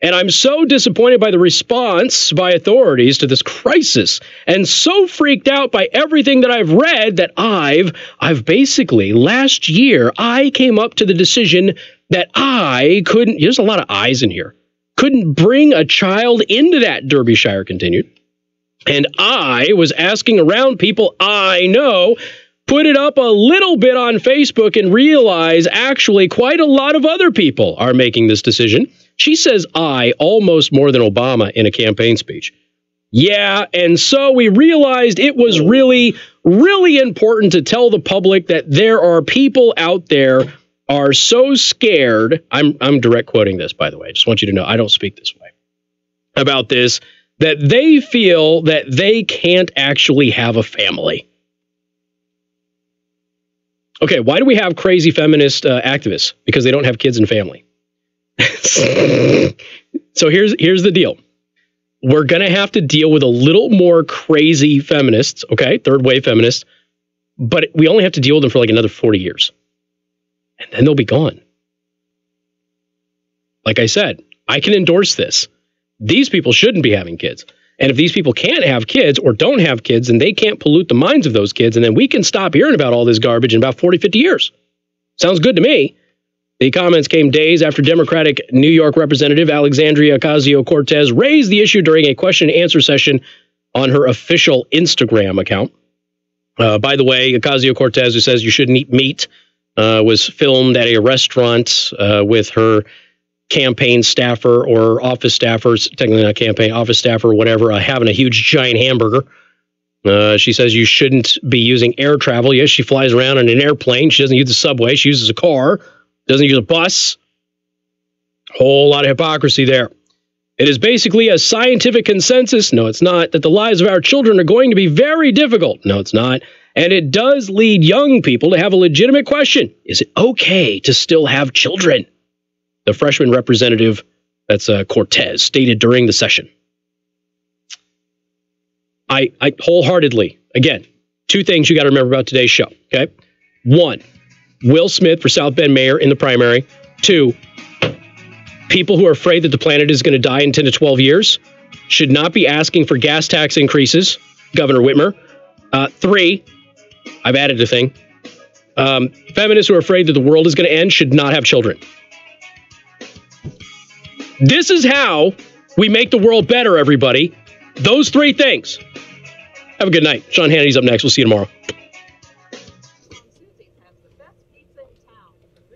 And I'm so disappointed by the response by authorities to this crisis, and so freaked out by everything that I've read that I've basically, last year, I came up to the decision that I couldn't, there's a lot of I's in here, couldn't bring a child into that, Derbyshire continued. And I was asking around people I know, put it up a little bit on Facebook, and realize actually quite a lot of other people are making this decision. She says I almost more than Obama in a campaign speech. Yeah, and so we realized it was really, really important to tell the public that there are people out there are so scared. I'm direct quoting this, by the way. I just want you to know I don't speak this way about this, that they feel that they can't actually have a family. Okay, why do we have crazy feminist activists? Because they don't have kids and family. So here's the deal. We're going to have to deal with a little more crazy feminists, okay, third wave feminists, but we only have to deal with them for like another 40 years. And then they'll be gone. Like I said, I can endorse this. These people shouldn't be having kids. And if these people can't have kids or don't have kids, then they can't pollute the minds of those kids. And then we can stop hearing about all this garbage in about 40, 50 years. Sounds good to me. The comments came days after Democratic New York Representative Alexandria Ocasio-Cortez raised the issue during a question and answer session on her official Instagram account. By the way, Ocasio-Cortez, who says you shouldn't eat meat, was filmed at a restaurant with her campaign staffer or office staffers, technically not campaign, office staffer or whatever, having a huge giant hamburger. She says you shouldn't be using air travel. Yes, she flies around in an airplane. She doesn't use the subway. She uses a car, doesn't use a bus. Whole lot of hypocrisy there. It is basically a scientific consensus. No, it's not. That the lives of our children are going to be very difficult. No, it's not. And it does lead young people to have a legitimate question. Is it okay to still have children? The freshman representative, that's Cortez, stated during the session. I wholeheartedly, again, two things you got to remember about today's show, okay? One, Will Smith for South Bend mayor in the primary. Two, people who are afraid that the planet is going to die in 10 to 12 years should not be asking for gas tax increases, Governor Whitmer. Three, I've added a thing. Feminists who are afraid that the world is going to end should not have children. This is how we make the world better, everybody. Those three things. Have a good night. Sean Hannity's up next. We'll see you tomorrow.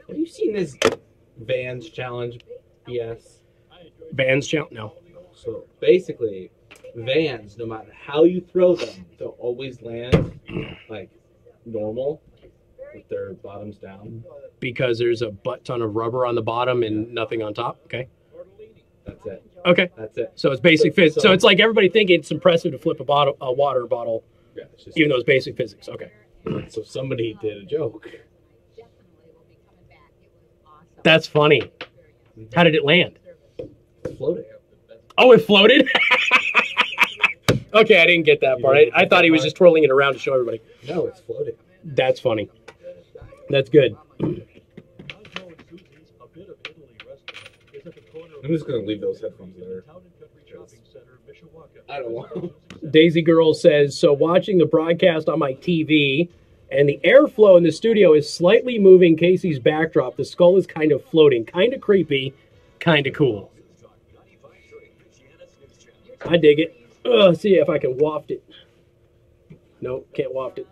Have you seen this Vans challenge BS? Vans challenge? No. So basically, Vans, no matter how you throw them, they'll always land like normal with their bottoms down. Because there's a butt ton of rubber on the bottom and nothing on top. Okay. That's it. Okay. That's it. So it's basic physics. So it's like everybody thinking it's impressive to flip a water bottle, Yeah, it's just, even though it's basic physics. Okay. so somebody did a joke. That's funny. How did it land? It floated. Oh, it floated? Okay, I didn't get that part. I thought he was just twirling it around to show everybody. No, it's floating. That's funny. That's good. I'm just going to leave those headphones there. I don't want them. Daisy Girl says, so watching the broadcast on my TV and the airflow in the studio is slightly moving Casey's backdrop. The skull is kind of floating. Kind of creepy. Kind of cool. I dig it. See if I can waft it. Nope, can't waft it.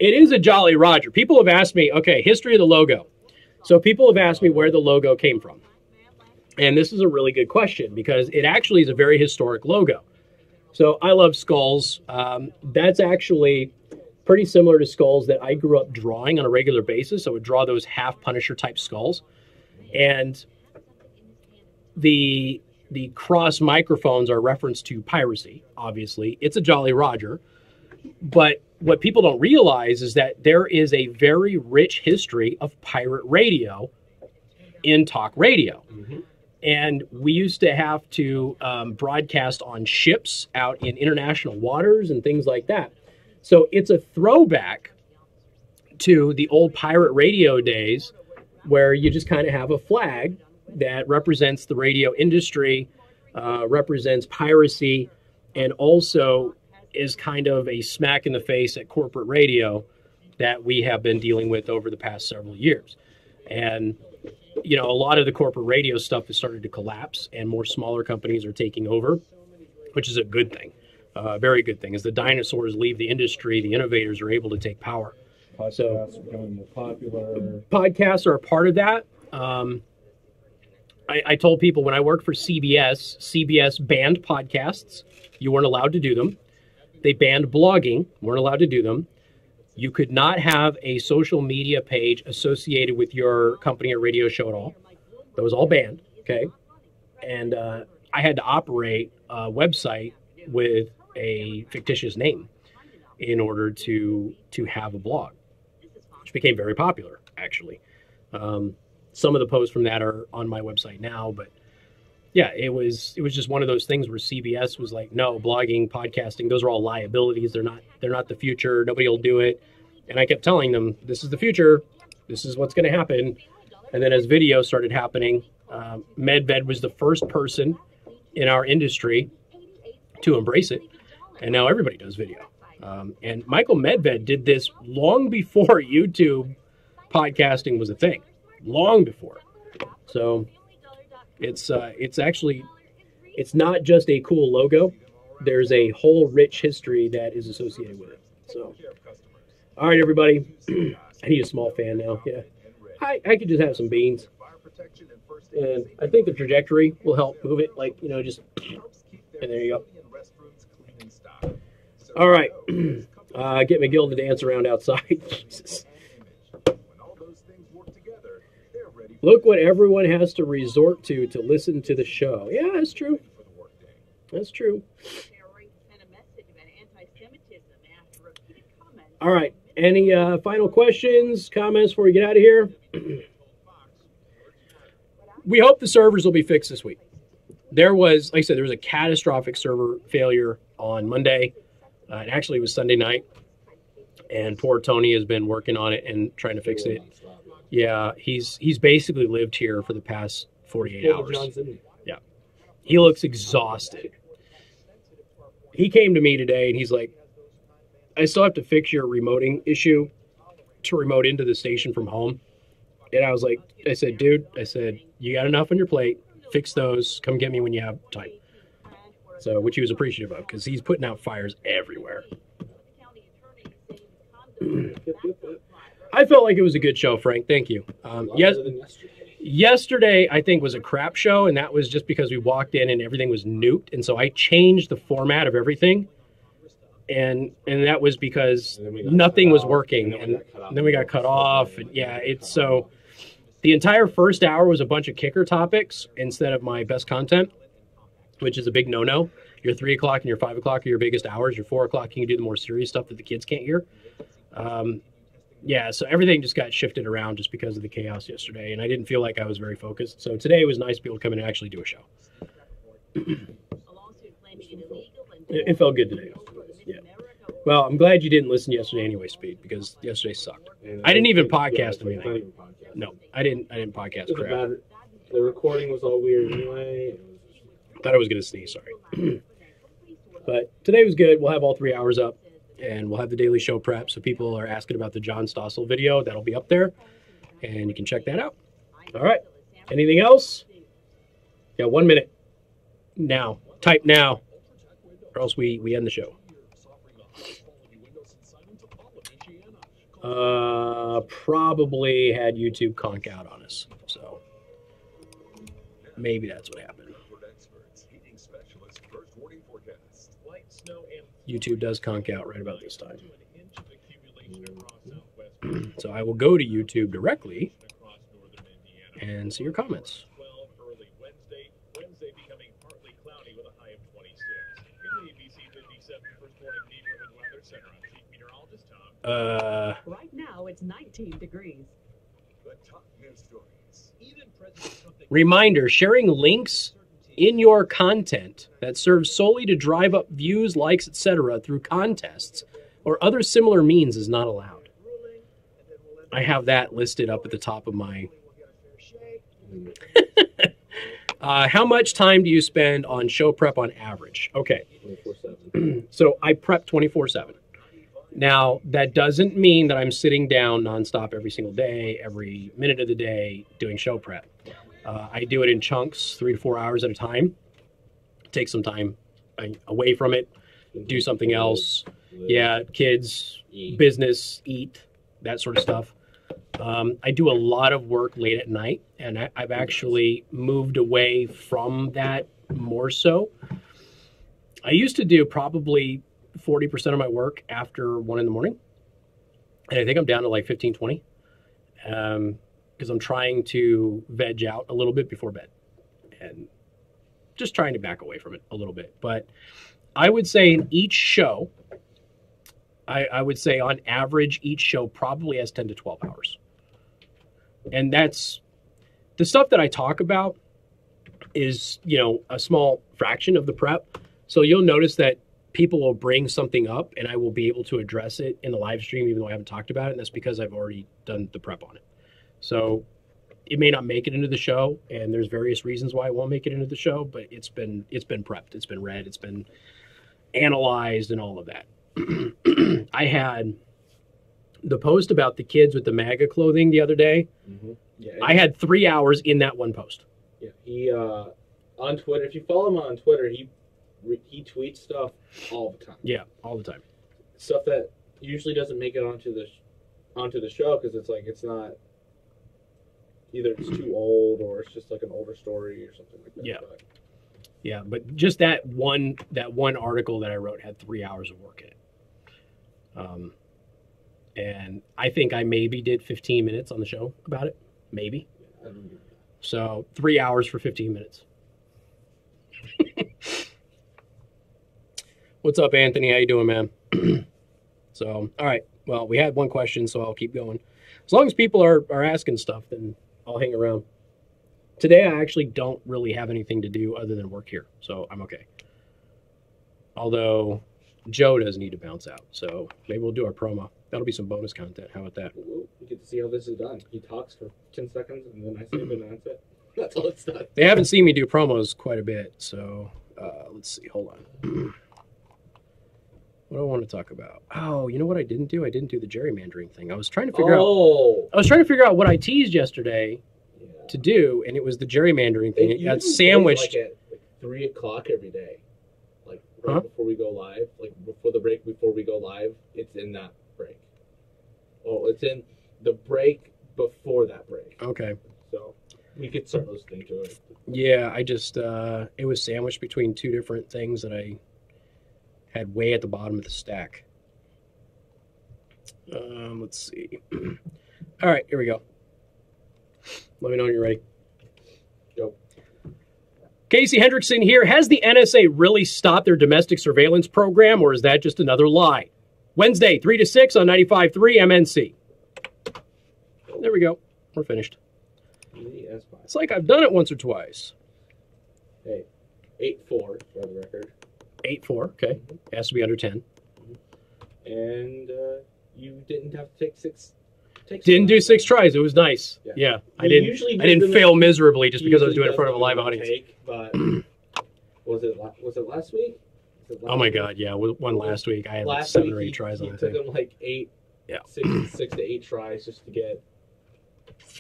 It is a Jolly Roger. People have asked me, okay, history of the logo. So people have asked me where the logo came from. And this is a really good question because it actually is a very historic logo. So I love skulls. That's actually pretty similar to skulls that I grew up drawing on a regular basis. I would draw those half Punisher type skulls. And the cross microphones are a reference to piracy, obviously. It's a Jolly Roger. But what people don't realize is that there is a very rich history of pirate radio in talk radio. Mm-hmm. And we used to have to broadcast on ships out in international waters and things like that. So it's a throwback to the old pirate radio days where you just kind of have a flag that represents the radio industry, represents piracy, and also is kind of a smack in the face at corporate radio that we have been dealing with over the past several years. And, you know, a lot of the corporate radio stuff has started to collapse and more smaller companies are taking over, which is a good thing. Very good thing. As the dinosaurs leave the industry, the innovators are able to take power. Podcasts are becoming more popular. Podcasts are a part of that. I told people when I worked for CBS banned podcasts. You weren't allowed to do them. They banned blogging. Weren't allowed to do them. You could not have a social media page associated with your company or radio show at all. That was all banned, okay? And I had to operate a website with a fictitious name in order to have a blog, which became very popular, actually. Some of the posts from that are on my website now, but yeah, it was just one of those things where CBS was like, no, blogging, podcasting, those are all liabilities. They're not the future. Nobody will do it. And I kept telling them, this is the future. This is what's going to happen. And then as video started happening, MedVed was the first person in our industry to embrace it. And now everybody does video. And Michael Medved did this long before YouTube podcasting was a thing. Long before. So it's actually, it's not just a cool logo. There's a whole rich history that is associated with it. So, all right, everybody. I need a small fan now. Yeah. I could just have some beans. And I think the trajectory will help move it. Like, you know, just, and there you go. All right. Get McGill to dance around outside. Jesus. Look what everyone has to resort to listen to the show. Yeah, that's true. That's true. All right. Any final questions, comments before we get out of here? We hope the servers will be fixed this week. There was, like I said, there was a catastrophic server failure on Monday. It actually was Sunday night. And poor Tony has been working on it and trying to fix it. Yeah, he's basically lived here for the past 48 hours. Yeah. He looks exhausted. He came to me today and he's like, I still have to fix your remoting issue. to remote into the station from home. And I was like, I said, dude, I said, you got enough on your plate. Fix those. Come get me when you have time. So, which he was appreciative of because he's putting out fires everywhere. I felt like it was a good show, Frank. Thank you. Yesterday, I think, was a crap show, and that was just because we walked in and everything was nuked. And so I changed the format of everything. And that was because nothing was working. And then we got cut off. And yeah, it's so the entire first hour was a bunch of kicker topics instead of my best content, which is a big no-no. Your 3 o'clock and your 5 o'clock are your biggest hours. Your 4 o'clock, you can do the more serious stuff that the kids can't hear. Yeah, so everything just got shifted around just because of the chaos yesterday, and I didn't feel like I was very focused. So today it was nice to be able to come in and actually do a show. It felt good today. Yeah. Well, I'm glad you didn't listen yesterday anyway, Speed, because yesterday sucked. I didn't even podcast anything. No, I didn't podcast crap. The recording was all weird anyway. Thought I was going to sneeze, sorry. But today was good. We'll have all 3 hours up, and we'll have the daily show prep. So people are asking about the John Stossel video. That'll be up there, and you can check that out. All right. Anything else? Yeah, 1 minute. Now. Type now, or else we end the show. Probably had YouTube conk out on us. So maybe that's what happened. YouTube does conk out right about this time. So I will go to YouTube directly and see your comments. Right now it's 19 degrees. Reminder, sharing links in your content that serves solely to drive up views, likes, etc. through contests or other similar means is not allowed. I have that listed up at the top of my... how much time do you spend on show prep on average? Okay. So I prep 24/7. Now, that doesn't mean that I'm sitting down nonstop every single day, every minute of the day, doing show prep. I do it in chunks, 3 to 4 hours at a time. Take some time away from it, do something else. Yeah, kids, business, eat, that sort of stuff. I do a lot of work late at night, and I've actually moved away from that more so. I used to do probably 40% of my work after 1 in the morning. And I think I'm down to like 15, 20. Because I'm trying to veg out a little bit before bed. And just trying to back away from it a little bit. But I would say in each show, I would say on average, each show probably has 10 to 12 hours. And that's the stuff that I talk about is, you know, a small fraction of the prep. So you'll notice that people will bring something up and I will be able to address it in the live stream, even though I haven't talked about it. And that's because I've already done the prep on it. So it may not make it into the show, and there's various reasons why it won't make it into the show, but it's been prepped, it's been read, it's been analyzed and all of that. I had the post about the kids with the MAGA clothing the other day. Mm-hmm. Yeah, I had 3 hours in that one post. Yeah, he on Twitter, if you follow him on Twitter, he tweets stuff all the time. Yeah, all the time. Stuff that usually doesn't make it onto the show because it's like it's not either it's too old or it's just like an older story or something like that. Yeah. Yeah, but just that one article that I wrote had 3 hours of work in it. And I think I maybe did 15 minutes on the show about it. Maybe. So 3 hours for 15 minutes. What's up, Anthony? How you doing, man? So, all right. Well, we had one question, so I'll keep going. As long as people are asking stuff, then I'll hang around. Today, I actually don't really have anything to do other than work here, so I'm okay. Although, Joe does need to bounce out, so maybe we'll do our promo. That'll be some bonus content. How about that? You get to see how this is done. He talks for 10 seconds, and then I say it, and that's it. That's all it's done. They haven't seen me do promos quite a bit, so let's see. Hold on. What do I want to talk about? Oh, you know what I didn't do? I didn't do the gerrymandering thing. I was trying to figure out what I teased yesterday to do, and it was the gerrymandering thing. It got sandwiched. Like at 3 o'clock every day, like right before we go live, like before the break, before we go live. It's in that break. Oh, it's in the break before that break. Okay. So we could start listening to it. Yeah, I just it was sandwiched between two different things that I had way at the bottom of the stack. Let's see. All right, here we go. Let me know when you're ready. Go. Casey Hendrickson here. Has the NSA really stopped their domestic surveillance program, or is that just another lie? Wednesday, 3 to 6 on 95.3 MNC. There we go. We're finished. It's like I've done it once or twice. Hey, 8-4 for the record. 8-4, okay. It has to be under 10. And you didn't have to take six. Didn't do 6 tries. It was nice. Yeah, I didn't fail miserably just because I was doing it in front of a live audience. But was it last week? Oh my God, yeah, one last week. I had like 7 or 8 tries on it. It took him like 6 to 8 tries just to get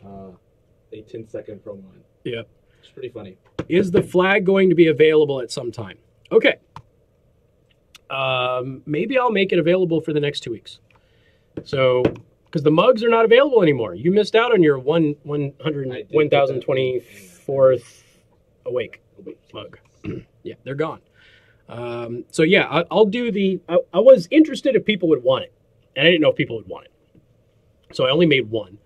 a 10-second promo line. Yeah. It's pretty funny. Is the flag going to be available at some time? Okay. Maybe I'll make it available for the next 2 weeks. So, because the mugs are not available anymore. You missed out on your 1024th awake mug. Yeah, they're gone. So yeah, I'll do the. I was interested if people would want it, and I didn't know if people would want it. So I only made one.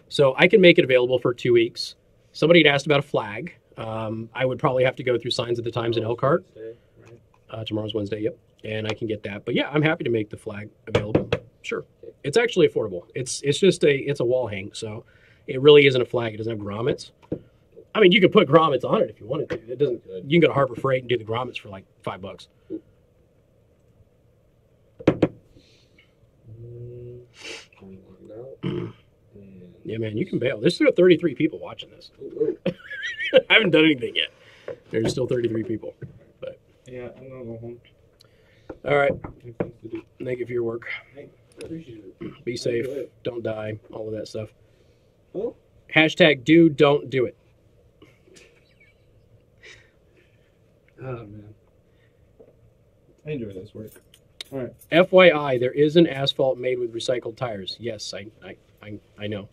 So I can make it available for 2 weeks. Somebody had asked about a flag. I would probably have to go through Signs of the Times and Elkhart. Tomorrow's Wednesday, yep. And I can get that. But yeah, I'm happy to make the flag available. Sure. It's actually affordable. It's just a wall hang, so it really isn't a flag. It doesn't have grommets. I mean, you could put grommets on it if you wanted to. It doesn't. You can go to Harbor Freight and do the grommets for like $5. Yeah, man, you can bail. There's still 33 people watching this. I haven't done anything yet. There's still 33 people. But yeah, I'm gonna go home. All right. Thank you for your work. Hey, I appreciate it. Be safe. Don't die. All of that stuff. Oh. Hashtag don't do it. Oh man, I enjoy this work. All right. FYI, there is an asphalt made with recycled tires. Yes, I know.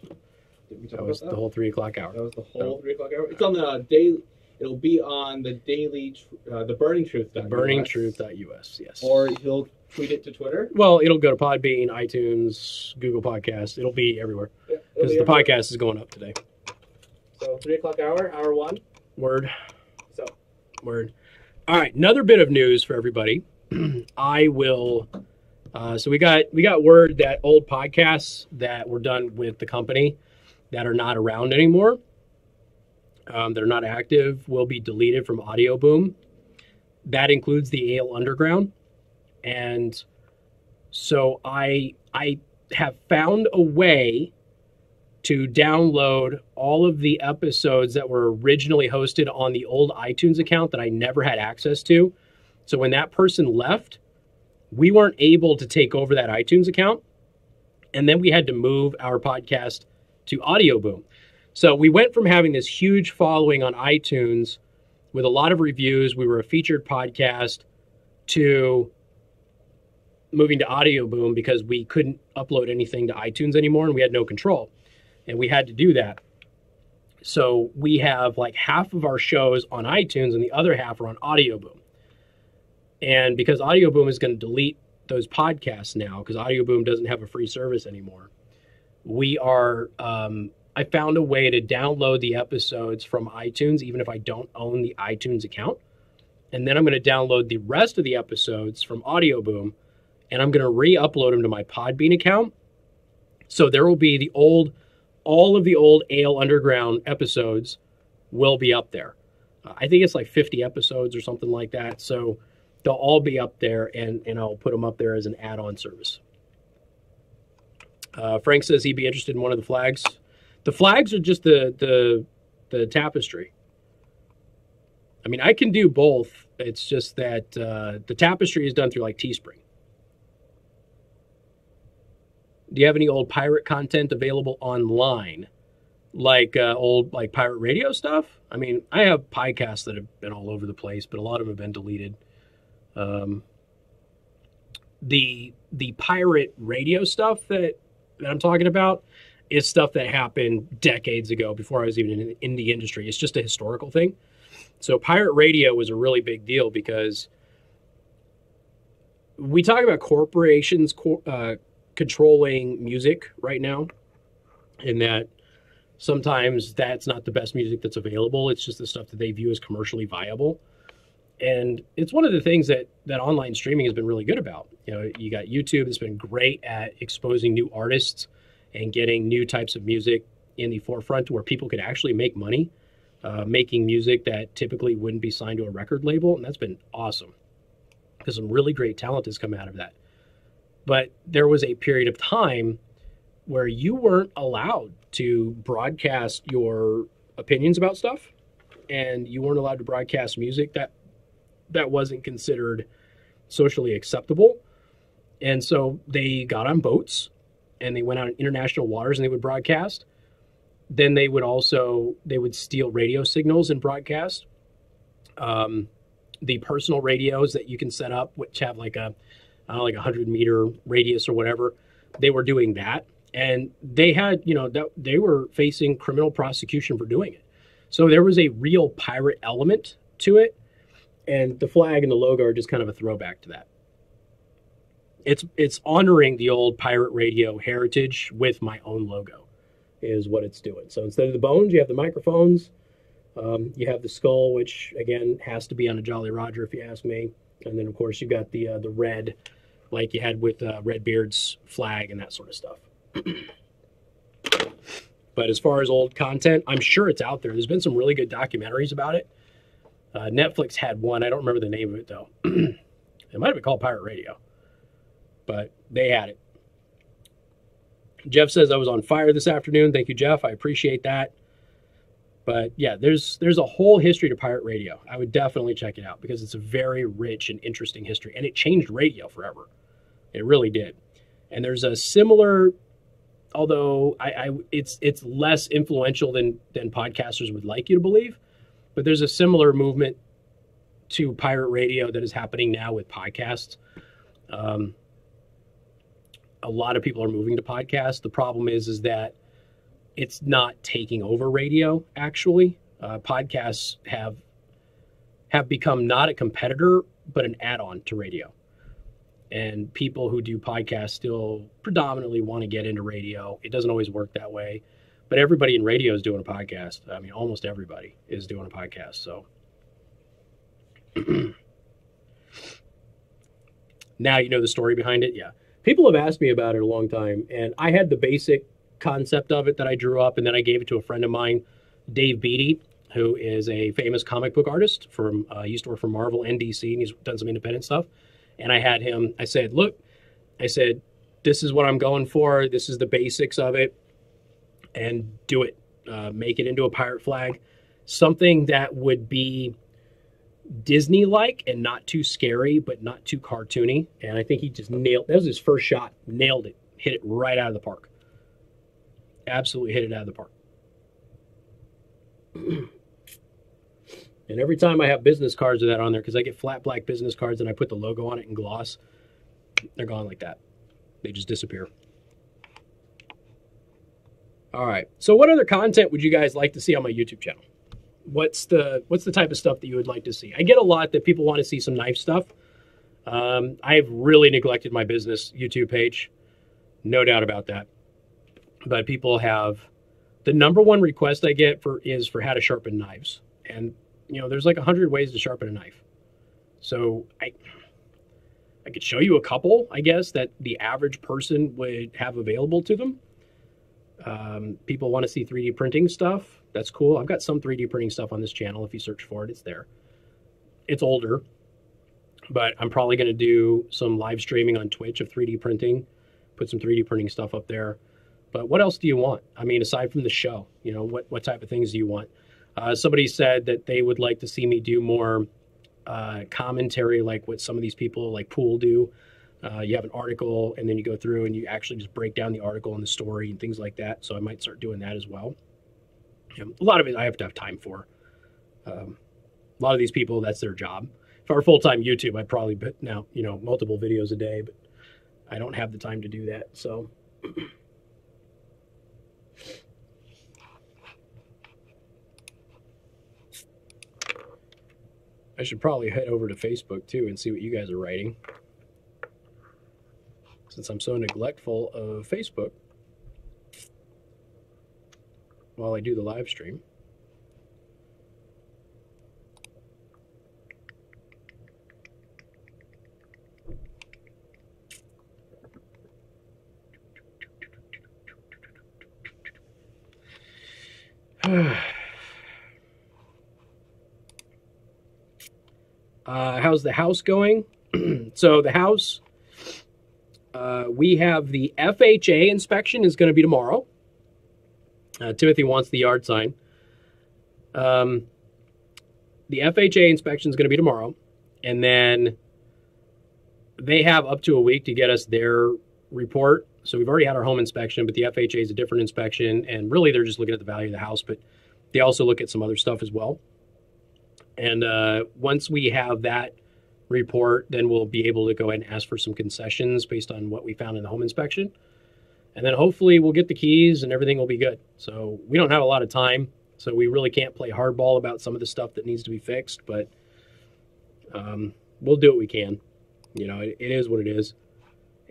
Did we talk That was about the whole 3 o'clock hour. That was the whole 3 o'clock hour. It's on the daily. It'll be on the daily, the burningtruth.us. Burningtruth.us, yes. Or he'll tweet it to Twitter. Well, it'll go to Podbean, iTunes, Google Podcasts. It'll be everywhere. Because the podcast is going up today. So 3 o'clock hour, hour 1. Word. So. Word. All right, another bit of news for everybody. I will. So we got word that old podcasts that were done with the company that are not around anymore, that are not active, will be deleted from Audio Boom. That includes the Ale Underground, and so I have found a way to download all of the episodes that were originally hosted on the old iTunes account that I never had access to. So when that person left, we weren't able to take over that iTunes account. And then we had to move our podcast to Audio Boom. So we went from having this huge following on iTunes with a lot of reviews, we were a featured podcast, to moving to Audio Boom because we couldn't upload anything to iTunes anymore and we had no control. And we had to do that. So we have like half of our shows on iTunes and the other half are on Audio Boom. And because Audio Boom is going to delete those podcasts now, because Audio Boom doesn't have a free service anymore, we are, I found a way to download the episodes from iTunes, even if I don't own the iTunes account. And then I'm going to download the rest of the episodes from Audio Boom, and I'm going to re-upload them to my Podbean account. So there will be all of the old Ale Underground episodes will be up there. I think it's like 50 episodes or something like that. So they'll all be up there, and I'll put them up there as an add-on service. Frank says he'd be interested in one of the flags. The flags are just the tapestry. I mean, I can do both. It's just that the tapestry is done through like Teespring. Do you have any old pirate content available online? Like old like pirate radio stuff? I mean, I have podcasts that have been all over the place, but a lot of them have been deleted. The pirate radio stuff that I'm talking about is stuff that happened decades ago before I was even in the industry. It's just a historical thing. So pirate radio was a really big deal because we talk about corporations controlling music right now, and that sometimes that's not the best music that's available. It's just the stuff that they view as commercially viable. And it's one of the things that online streaming has been really good about. You know, you got YouTube that's been great at exposing new artists and getting new types of music in the forefront where people could actually make money making music that typically wouldn't be signed to a record label. And that's been awesome because some really great talent has come out of that. But there was a period of time where you weren't allowed to broadcast your opinions about stuff, and you weren't allowed to broadcast music that wasn't considered socially acceptable. And so they got on boats and they went out in international waters and they would broadcast. Then they would steal radio signals and broadcast. The personal radios that you can set up, which have like a 100-meter radius or whatever, they were doing that. And they had, they were facing criminal prosecution for doing it. So there was a real pirate element to it. And the flag and the logo are just kind of a throwback to that. It's honoring the old pirate radio heritage with my own logo is what it's doing. So instead of the bones, you have the microphones. You have the skull, which, again, has to be on a Jolly Roger, if you ask me. And then, of course, you've got the red, like you had with Redbeard's flag and that sort of stuff. But as far as old content, I'm sure it's out there. There's been some really good documentaries about it. Netflix had one. I don't remember the name of it, though. It might have been called Pirate Radio. But they had it. Jeff says I was on fire this afternoon. Thank you, Jeff. I appreciate that. But yeah, there's a whole history to pirate radio. I would definitely check it out because it's a very rich and interesting history. And it changed radio forever. It really did. And there's a similar, although it's less influential than podcasters would like you to believe. But there's a similar movement to pirate radio that is happening now with podcasts. A lot of people are moving to podcasts. The problem is that it's not taking over radio, actually. Podcasts have become not a competitor, but an add-on to radio. And people who do podcasts still predominantly want to get into radio. It doesn't always work that way. But everybody in radio is doing a podcast. I mean, almost everybody is doing a podcast. So now you know the story behind it. Yeah. People have asked me about it a long time. And I had the basic concept of it that I drew up. And then I gave it to a friend of mine, Dave Beatty, who is a famous comic book artist from, he used to work for Marvel and DC, and he's done some independent stuff. And I had him, I said, look, this is what I'm going for. This is the basics of it. And do it. Make it into a pirate flag. Something that would be Disney-like and not too scary, but not too cartoony. And I think he just nailed, that was his first shot. Nailed it. Hit it right out of the park. Absolutely hit it out of the park. And every time I have business cards of that on there, because I get flat black business cards and I put the logo on it in gloss, they're gone like that. They just disappear. All right. So what other content would you guys like to see on my YouTube channel? What's the type of stuff that you would like to see? I get a lot that people want to see some knife stuff. I've really neglected my business YouTube page. No doubt about that. But people have, the number one request I get is for how to sharpen knives. And, there's like 100 ways to sharpen a knife. So I could show you a couple, I guess, that the average person would have available to them. People want to see 3D printing stuff. That's cool. I've got some 3D printing stuff on this channel. If you search for it, it's there. It's older, but I'm probably going to do some live streaming on Twitch of 3D printing, put some 3D printing stuff up there. But what else do you want? I mean, aside from the show, what type of things do you want? Somebody said that they would like to see me do more commentary, like what some of these people like Pool do. You have an article, and then you go through and you actually just break down the article and the story and things like that. So I might start doing that as well. A lot of it I have to have time for. A lot of these people, that's their job. If I were full-time YouTube, I'd probably put now, multiple videos a day, but I don't have the time to do that. So I should probably head over to Facebook too and see what you guys are writing, since I'm so neglectful of Facebook while I do the live stream. How's the house going? So the house, we have the FHA inspection is going to be tomorrow. Timothy wants the yard sign. The FHA inspection is going to be tomorrow. And then they have up to a week to get us their report. So we've already had our home inspection, but the FHA is a different inspection. And really, they're just looking at the value of the house, but they also look at some other stuff as well. And once we have that report, then we'll be able to go ahead and ask for some concessions based on what we found in the home inspection. And then hopefully we'll get the keys and everything will be good. So we don't have a lot of time, so we really can't play hardball about some of the stuff that needs to be fixed, but we'll do what we can. It is what it is.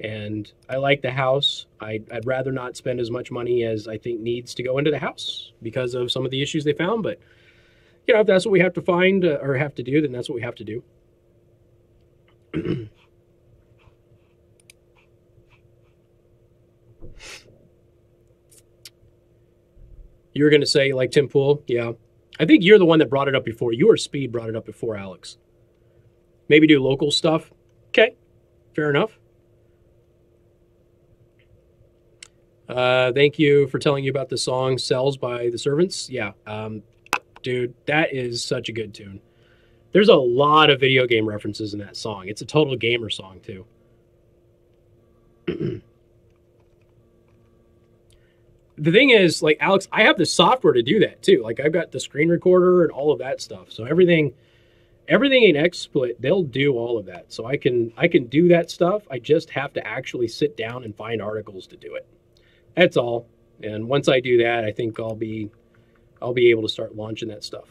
And I like the house. I'd rather not spend as much money as I think needs to go into the house because of some of the issues they found, but if that's what we have to find or have to do, then that's what we have to do. You were going to say, like Tim Pool? Yeah. I think you're the one that brought it up before. You or Speed brought it up before, Alex. Maybe do local stuff. Okay. Fair enough. Thank you for telling you about the song Cells by the Servants. Yeah. Dude, that is such a good tune. There's a lot of video game references in that song. It's a total gamer song, too. The thing is, like, Alex, I have the software to do that, too. Like, I've got the screen recorder and all of that stuff. So everything in XSplit, they'll do all of that. So I can do that stuff. I just have to actually sit down and find articles to do it. That's all. And once I do that, I think I'll be able to start launching that stuff.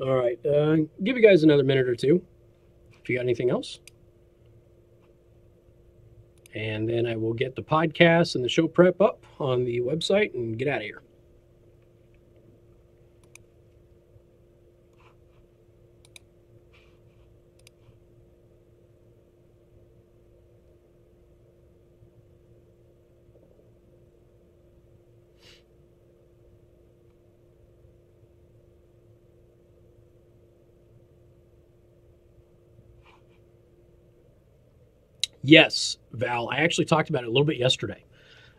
All right, give you guys another minute or two if you got anything else. And then I will get the podcast and the show prep up on the website and get out of here. Yes, Val. I actually talked about it a little bit yesterday.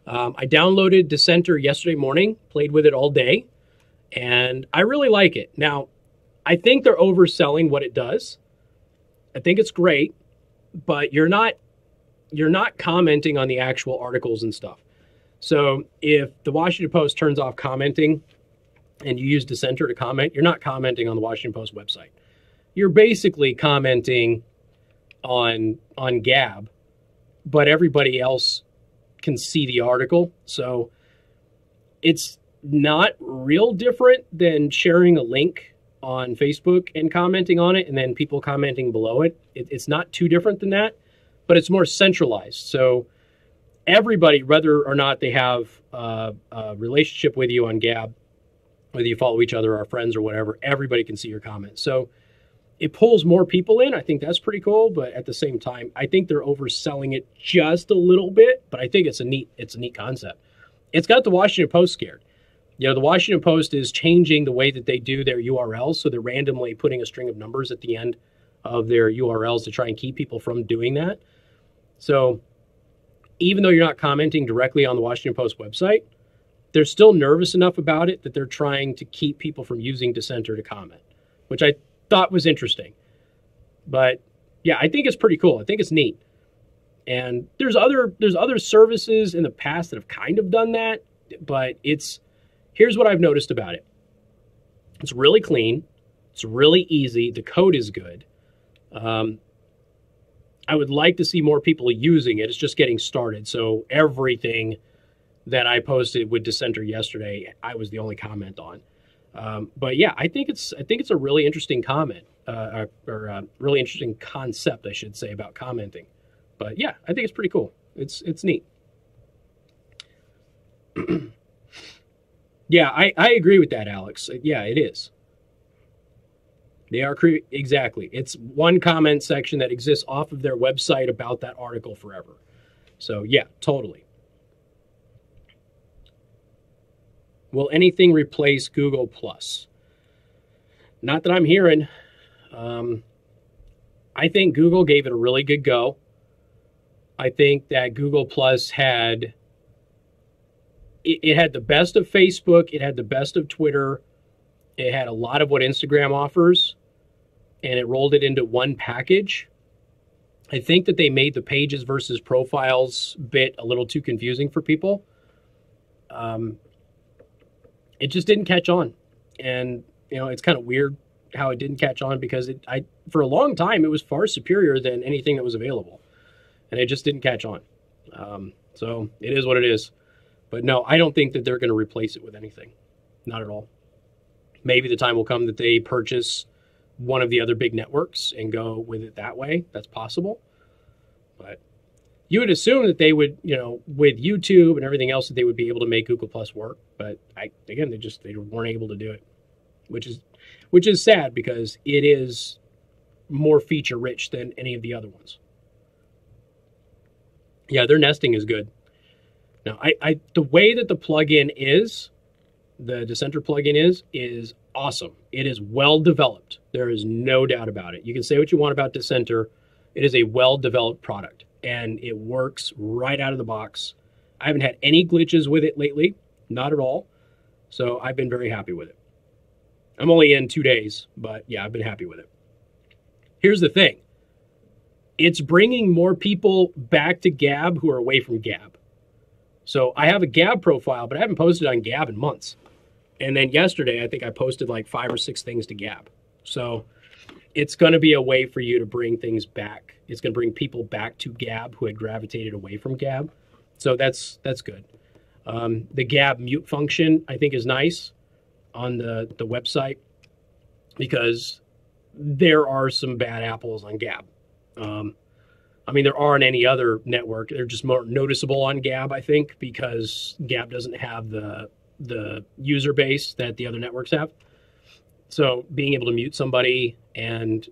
I downloaded Dissenter yesterday morning, played with it all day, and I really like it. Now, I think they're overselling what it does. I think it's great, but you're not commenting on the actual articles and stuff. So if the Washington Post turns off commenting and you use Dissenter to comment, you're not commenting on the Washington Post website. You're basically commenting on Gab, but everybody else can see the article. So it's not real different than sharing a link on Facebook and commenting on it and then people commenting below it. It's not too different than that, but it's more centralized. So everybody, whether or not they have a relationship with you on Gab, whether you follow each other or are friends or whatever, everybody can see your comments. So it pulls more people in. I think that's pretty cool, but at the same time, I think they're overselling it just a little bit. But I think it's a neat concept. It's got the Washington Post scared. You know, the Washington Post is changing the way that they do their URLs, so they're randomly putting a string of numbers at the end of their URLs to try and keep people from doing that. So even though you're not commenting directly on the Washington Post website, they're still nervous enough about it that they're trying to keep people from using Dissenter to comment, which I thought was interesting. But yeah, I think it's pretty cool. I think it's neat. And there's other services in the past that have kind of done that, but here's what I've noticed about it. It's really clean. It's really easy. The code is good. I would like to see more people using it. It's just getting started. So everything that I posted with Dissenter yesterday, I was the only comment on. But yeah, I think it's a really interesting comment, or really interesting concept, I should say, about commenting. But yeah, I think it's pretty cool. It's neat. Yeah, I agree with that, Alex. Yeah, it is. They are exactly. It's one comment section that exists off of their website about that article forever. So yeah, totally. Will anything replace Google Plus? Not that I'm hearing. I think Google gave it a really good go. I think that Google Plus had the best of Facebook. It had the best of Twitter. It had a lot of what Instagram offers, and it rolled it into one package. I think that they made the pages versus profiles bit a little too confusing for people. It just didn't catch on. And, you know, it's kind of weird how it didn't catch on because for a long time, it was far superior than anything that was available. And it just didn't catch on. So it is what it is. But no, I don't think that they're going to replace it with anything. Not at all. Maybe the time will come that they purchase one of the other big networks and go with it that way. That's possible. But you would assume that they would, you know, with YouTube and everything else, that they would be able to make Google Plus work. But they weren't able to do it, which is sad because it is more feature rich than any of the other ones. Yeah, their nesting is good. Now, the way that the plugin is, the Dissenter plugin is awesome. It is well developed. There is no doubt about it. You can say what you want about Dissenter. It is a well developed product, and it works right out of the box. I haven't had any glitches with it lately, not at all. So I've been very happy with it. I'm only in 2 days, but yeah, I've been happy with it. Here's the thing. It's bringing more people back to Gab who are away from Gab. So I have a Gab profile, but I haven't posted on Gab in months. And then yesterday, I think I posted like 5 or 6 things to Gab. So it's going to be a way for you to bring things back. It's going to bring people back to Gab who had gravitated away from Gab. So that's good. The Gab mute function, I think, is nice on the website because there are some bad apples on Gab. I mean, there aren't any other network. They're just more noticeable on Gab, I think, because Gab doesn't have the user base that the other networks have. So being able to mute somebody, and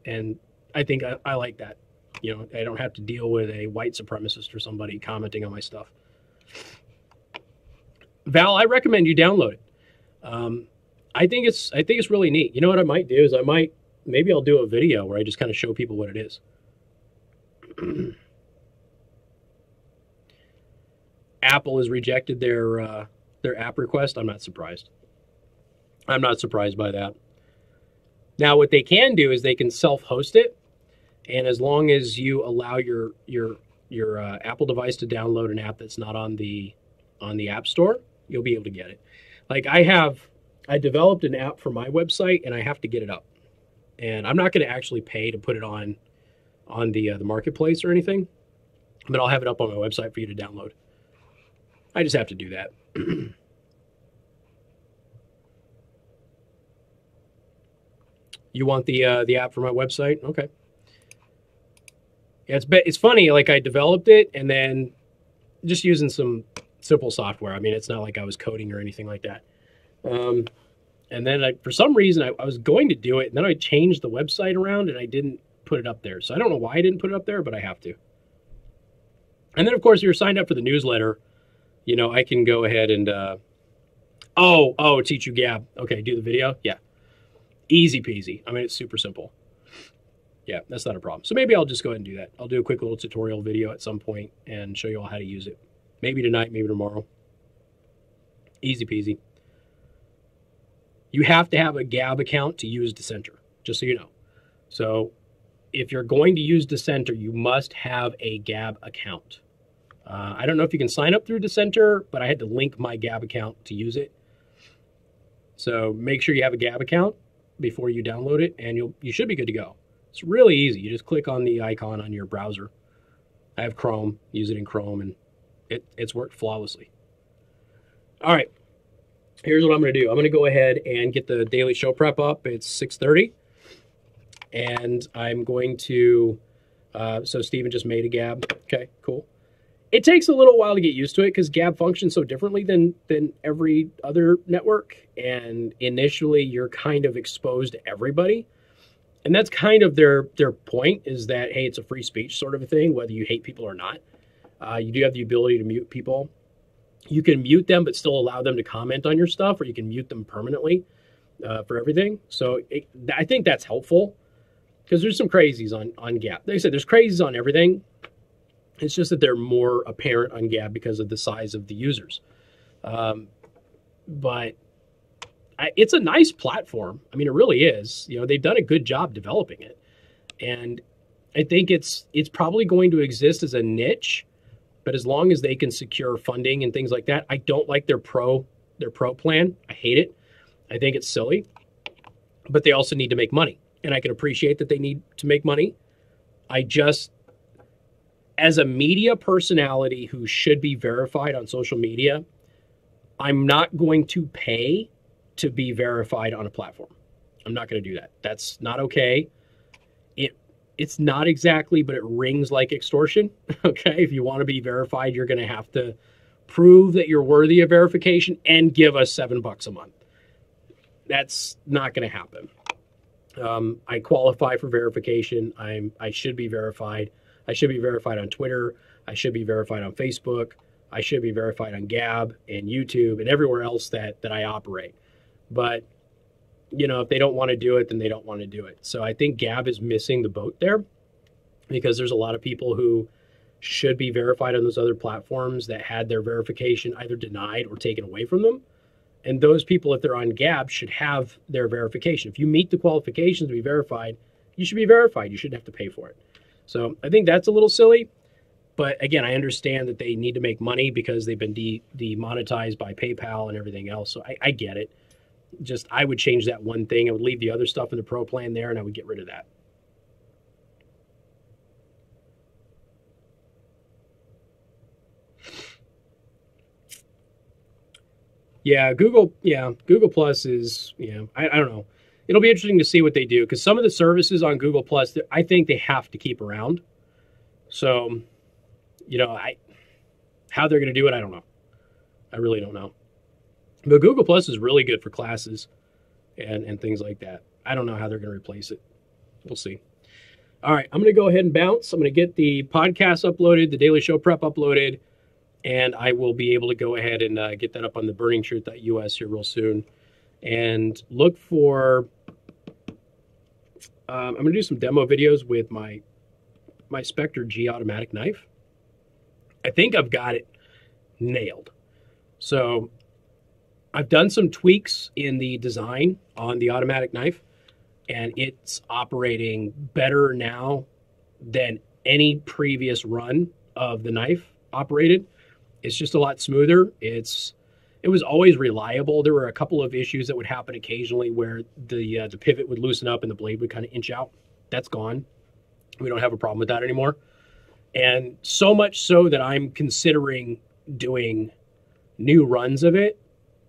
I think I like that. You know, I don't have to deal with a white supremacist or somebody commenting on my stuff. Val, I recommend you download it. I think it's really neat. You know what I might do is maybe I'll do a video where I just kind of show people what it is. Apple has rejected their app request. I'm not surprised. I'm not surprised by that. Now, what they can do is they can self-host it, and as long as you allow your Apple device to download an app that's not on the App Store, you'll be able to get it. Like I developed an app for my website, and I have to get it up, and I'm not going to actually pay to put it on the marketplace or anything, but I'll have it up on my website for you to download. I just have to do that. You want the app for my website? Okay. Yeah, it's funny. Like I developed it and then just using some simple software. I mean, it's not like I was coding or anything like that. And then for some reason, I was going to do it, and then I changed the website around, and I didn't put it up there. So I don't know why I didn't put it up there, but I have to. And then, of course, if you're signed up for the newsletter, you know, I can go ahead and, teach you Gab. Okay, do the video? Yeah. Easy peasy. I mean, it's super simple. Yeah, that's not a problem. So maybe I'll just go ahead and do that. I'll do a quick little tutorial video at some point and show you all how to use it. Maybe tonight, maybe tomorrow. Easy peasy. You have to have a Gab account to use Dissenter, just so you know. So if you're going to use Dissenter, you must have a Gab account. I don't know if you can sign up through Dissenter, but I had to link my Gab account to use it. So make sure you have a Gab account before you download it, and you should be good to go. It's really easy. You just click on the icon on your browser. I have Chrome, use it in Chrome, and it's worked flawlessly. All right, here's what I'm going to do. I'm going to go ahead and get the daily show prep up. It's 6:30, and I'm going to, so Steven just made a Gab. Okay, cool. It takes a little while to get used to it because Gab functions so differently than every other network, and initially you're kind of exposed to everybody. And that's kind of their point, is that, hey, it's a free speech sort of a thing, whether you hate people or not. You do have the ability to mute people. You can mute them, but still allow them to comment on your stuff, or you can mute them permanently for everything. So I think that's helpful, because there's some crazies on Gab. Like I said, there's crazies on everything. It's just that they're more apparent on Gab because of the size of the users. But it's a nice platform. I mean, it really is. You know, they've done a good job developing it. And I think it's probably going to exist as a niche, but as long as they can secure funding and things like that. I don't like their pro plan. I hate it. I think it's silly. But they also need to make money. And I can appreciate that they need to make money. I just, as a media personality who should be verified on social media, I'm not going to pay to be verified on a platform. I'm not going to do that. That's not okay. It's not exactly, but it rings like extortion. Okay, if you want to be verified, you're going to have to prove that you're worthy of verification and give us $7 a month. That's not going to happen. I qualify for verification. I should be verified. I should be verified on Twitter. I should be verified on Facebook. I should be verified on Gab and YouTube and everywhere else that I operate. But, you know, if they don't want to do it, then they don't want to do it. So I think Gab is missing the boat there, because there's a lot of people who should be verified on those other platforms that had their verification either denied or taken away from them. And those people, if they're on Gab, should have their verification. If you meet the qualifications to be verified, you should be verified. You shouldn't have to pay for it. So I think that's a little silly. But again, I understand that they need to make money because they've been demonetized by PayPal and everything else. So I get it. Just, I would change that one thing. I would leave the other stuff in the pro plan there, and I would get rid of that. Yeah, Google Plus is, I don't know. It'll be interesting to see what they do, because some of the services on Google Plus, I think they have to keep around. So, how they're going to do it, I don't know. I really don't know. But Google Plus is really good for classes and things like that. I don't know how they're going to replace it. We'll see. All right, I'm going to go ahead and bounce. I'm going to get the podcast uploaded, the Daily Show Prep uploaded, and I will be able to go ahead and get that up on the burningtruth.us here real soon. And look for, I'm going to do some demo videos with my Spectre G automatic knife. I think I've got it nailed. So I've done some tweaks in the design on the automatic knife, and it's operating better now than any previous run of the knife operated. It's just a lot smoother. It was always reliable. There were a couple of issues that would happen occasionally where the pivot would loosen up and the blade would kind of inch out. That's gone. We don't have a problem with that anymore. And so much so that I'm considering doing new runs of it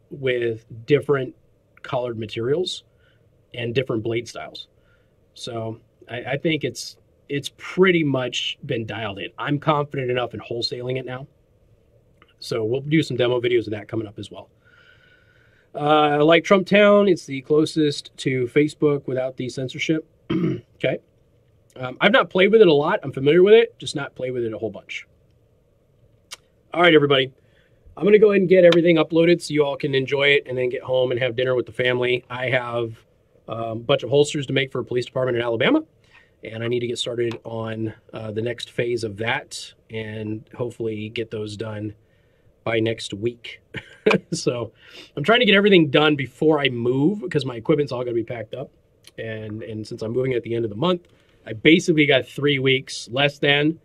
with different colored materials and different blade styles. So I think it's pretty much been dialed in. I'm confident enough in wholesaling it now. So we'll do some demo videos of that coming up as well. Like Trump Town, it's the closest to Facebook without the censorship. Okay. I've not played with it a lot. I'm familiar with it, just not played with it a whole bunch. All right, everybody. I'm going to go ahead and get everything uploaded so you all can enjoy it and then get home and have dinner with the family. I have a bunch of holsters to make for a police department in Alabama, and I need to get started on the next phase of that and hopefully get those done by next week. So I'm trying to get everything done before I move because my equipment's all going to be packed up. And since I'm moving at the end of the month, I basically got 3 weeks less than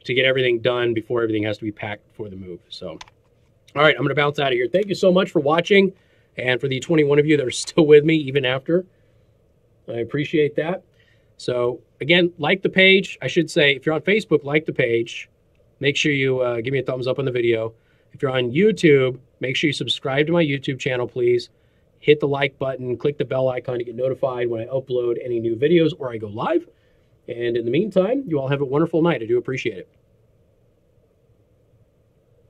to get everything done before everything has to be packed for the move. So, all right, I'm going to bounce out of here. Thank you so much for watching. And for the 21 of you that are still with me even after, I appreciate that. So again, like the page. I should say, if you're on Facebook, like the page. Make sure you give me a thumbs up on the video. If you're on YouTube, make sure you subscribe to my YouTube channel, please. Hit the like button, click the bell icon to get notified when I upload any new videos or I go live. And in the meantime, you all have a wonderful night. I do appreciate it.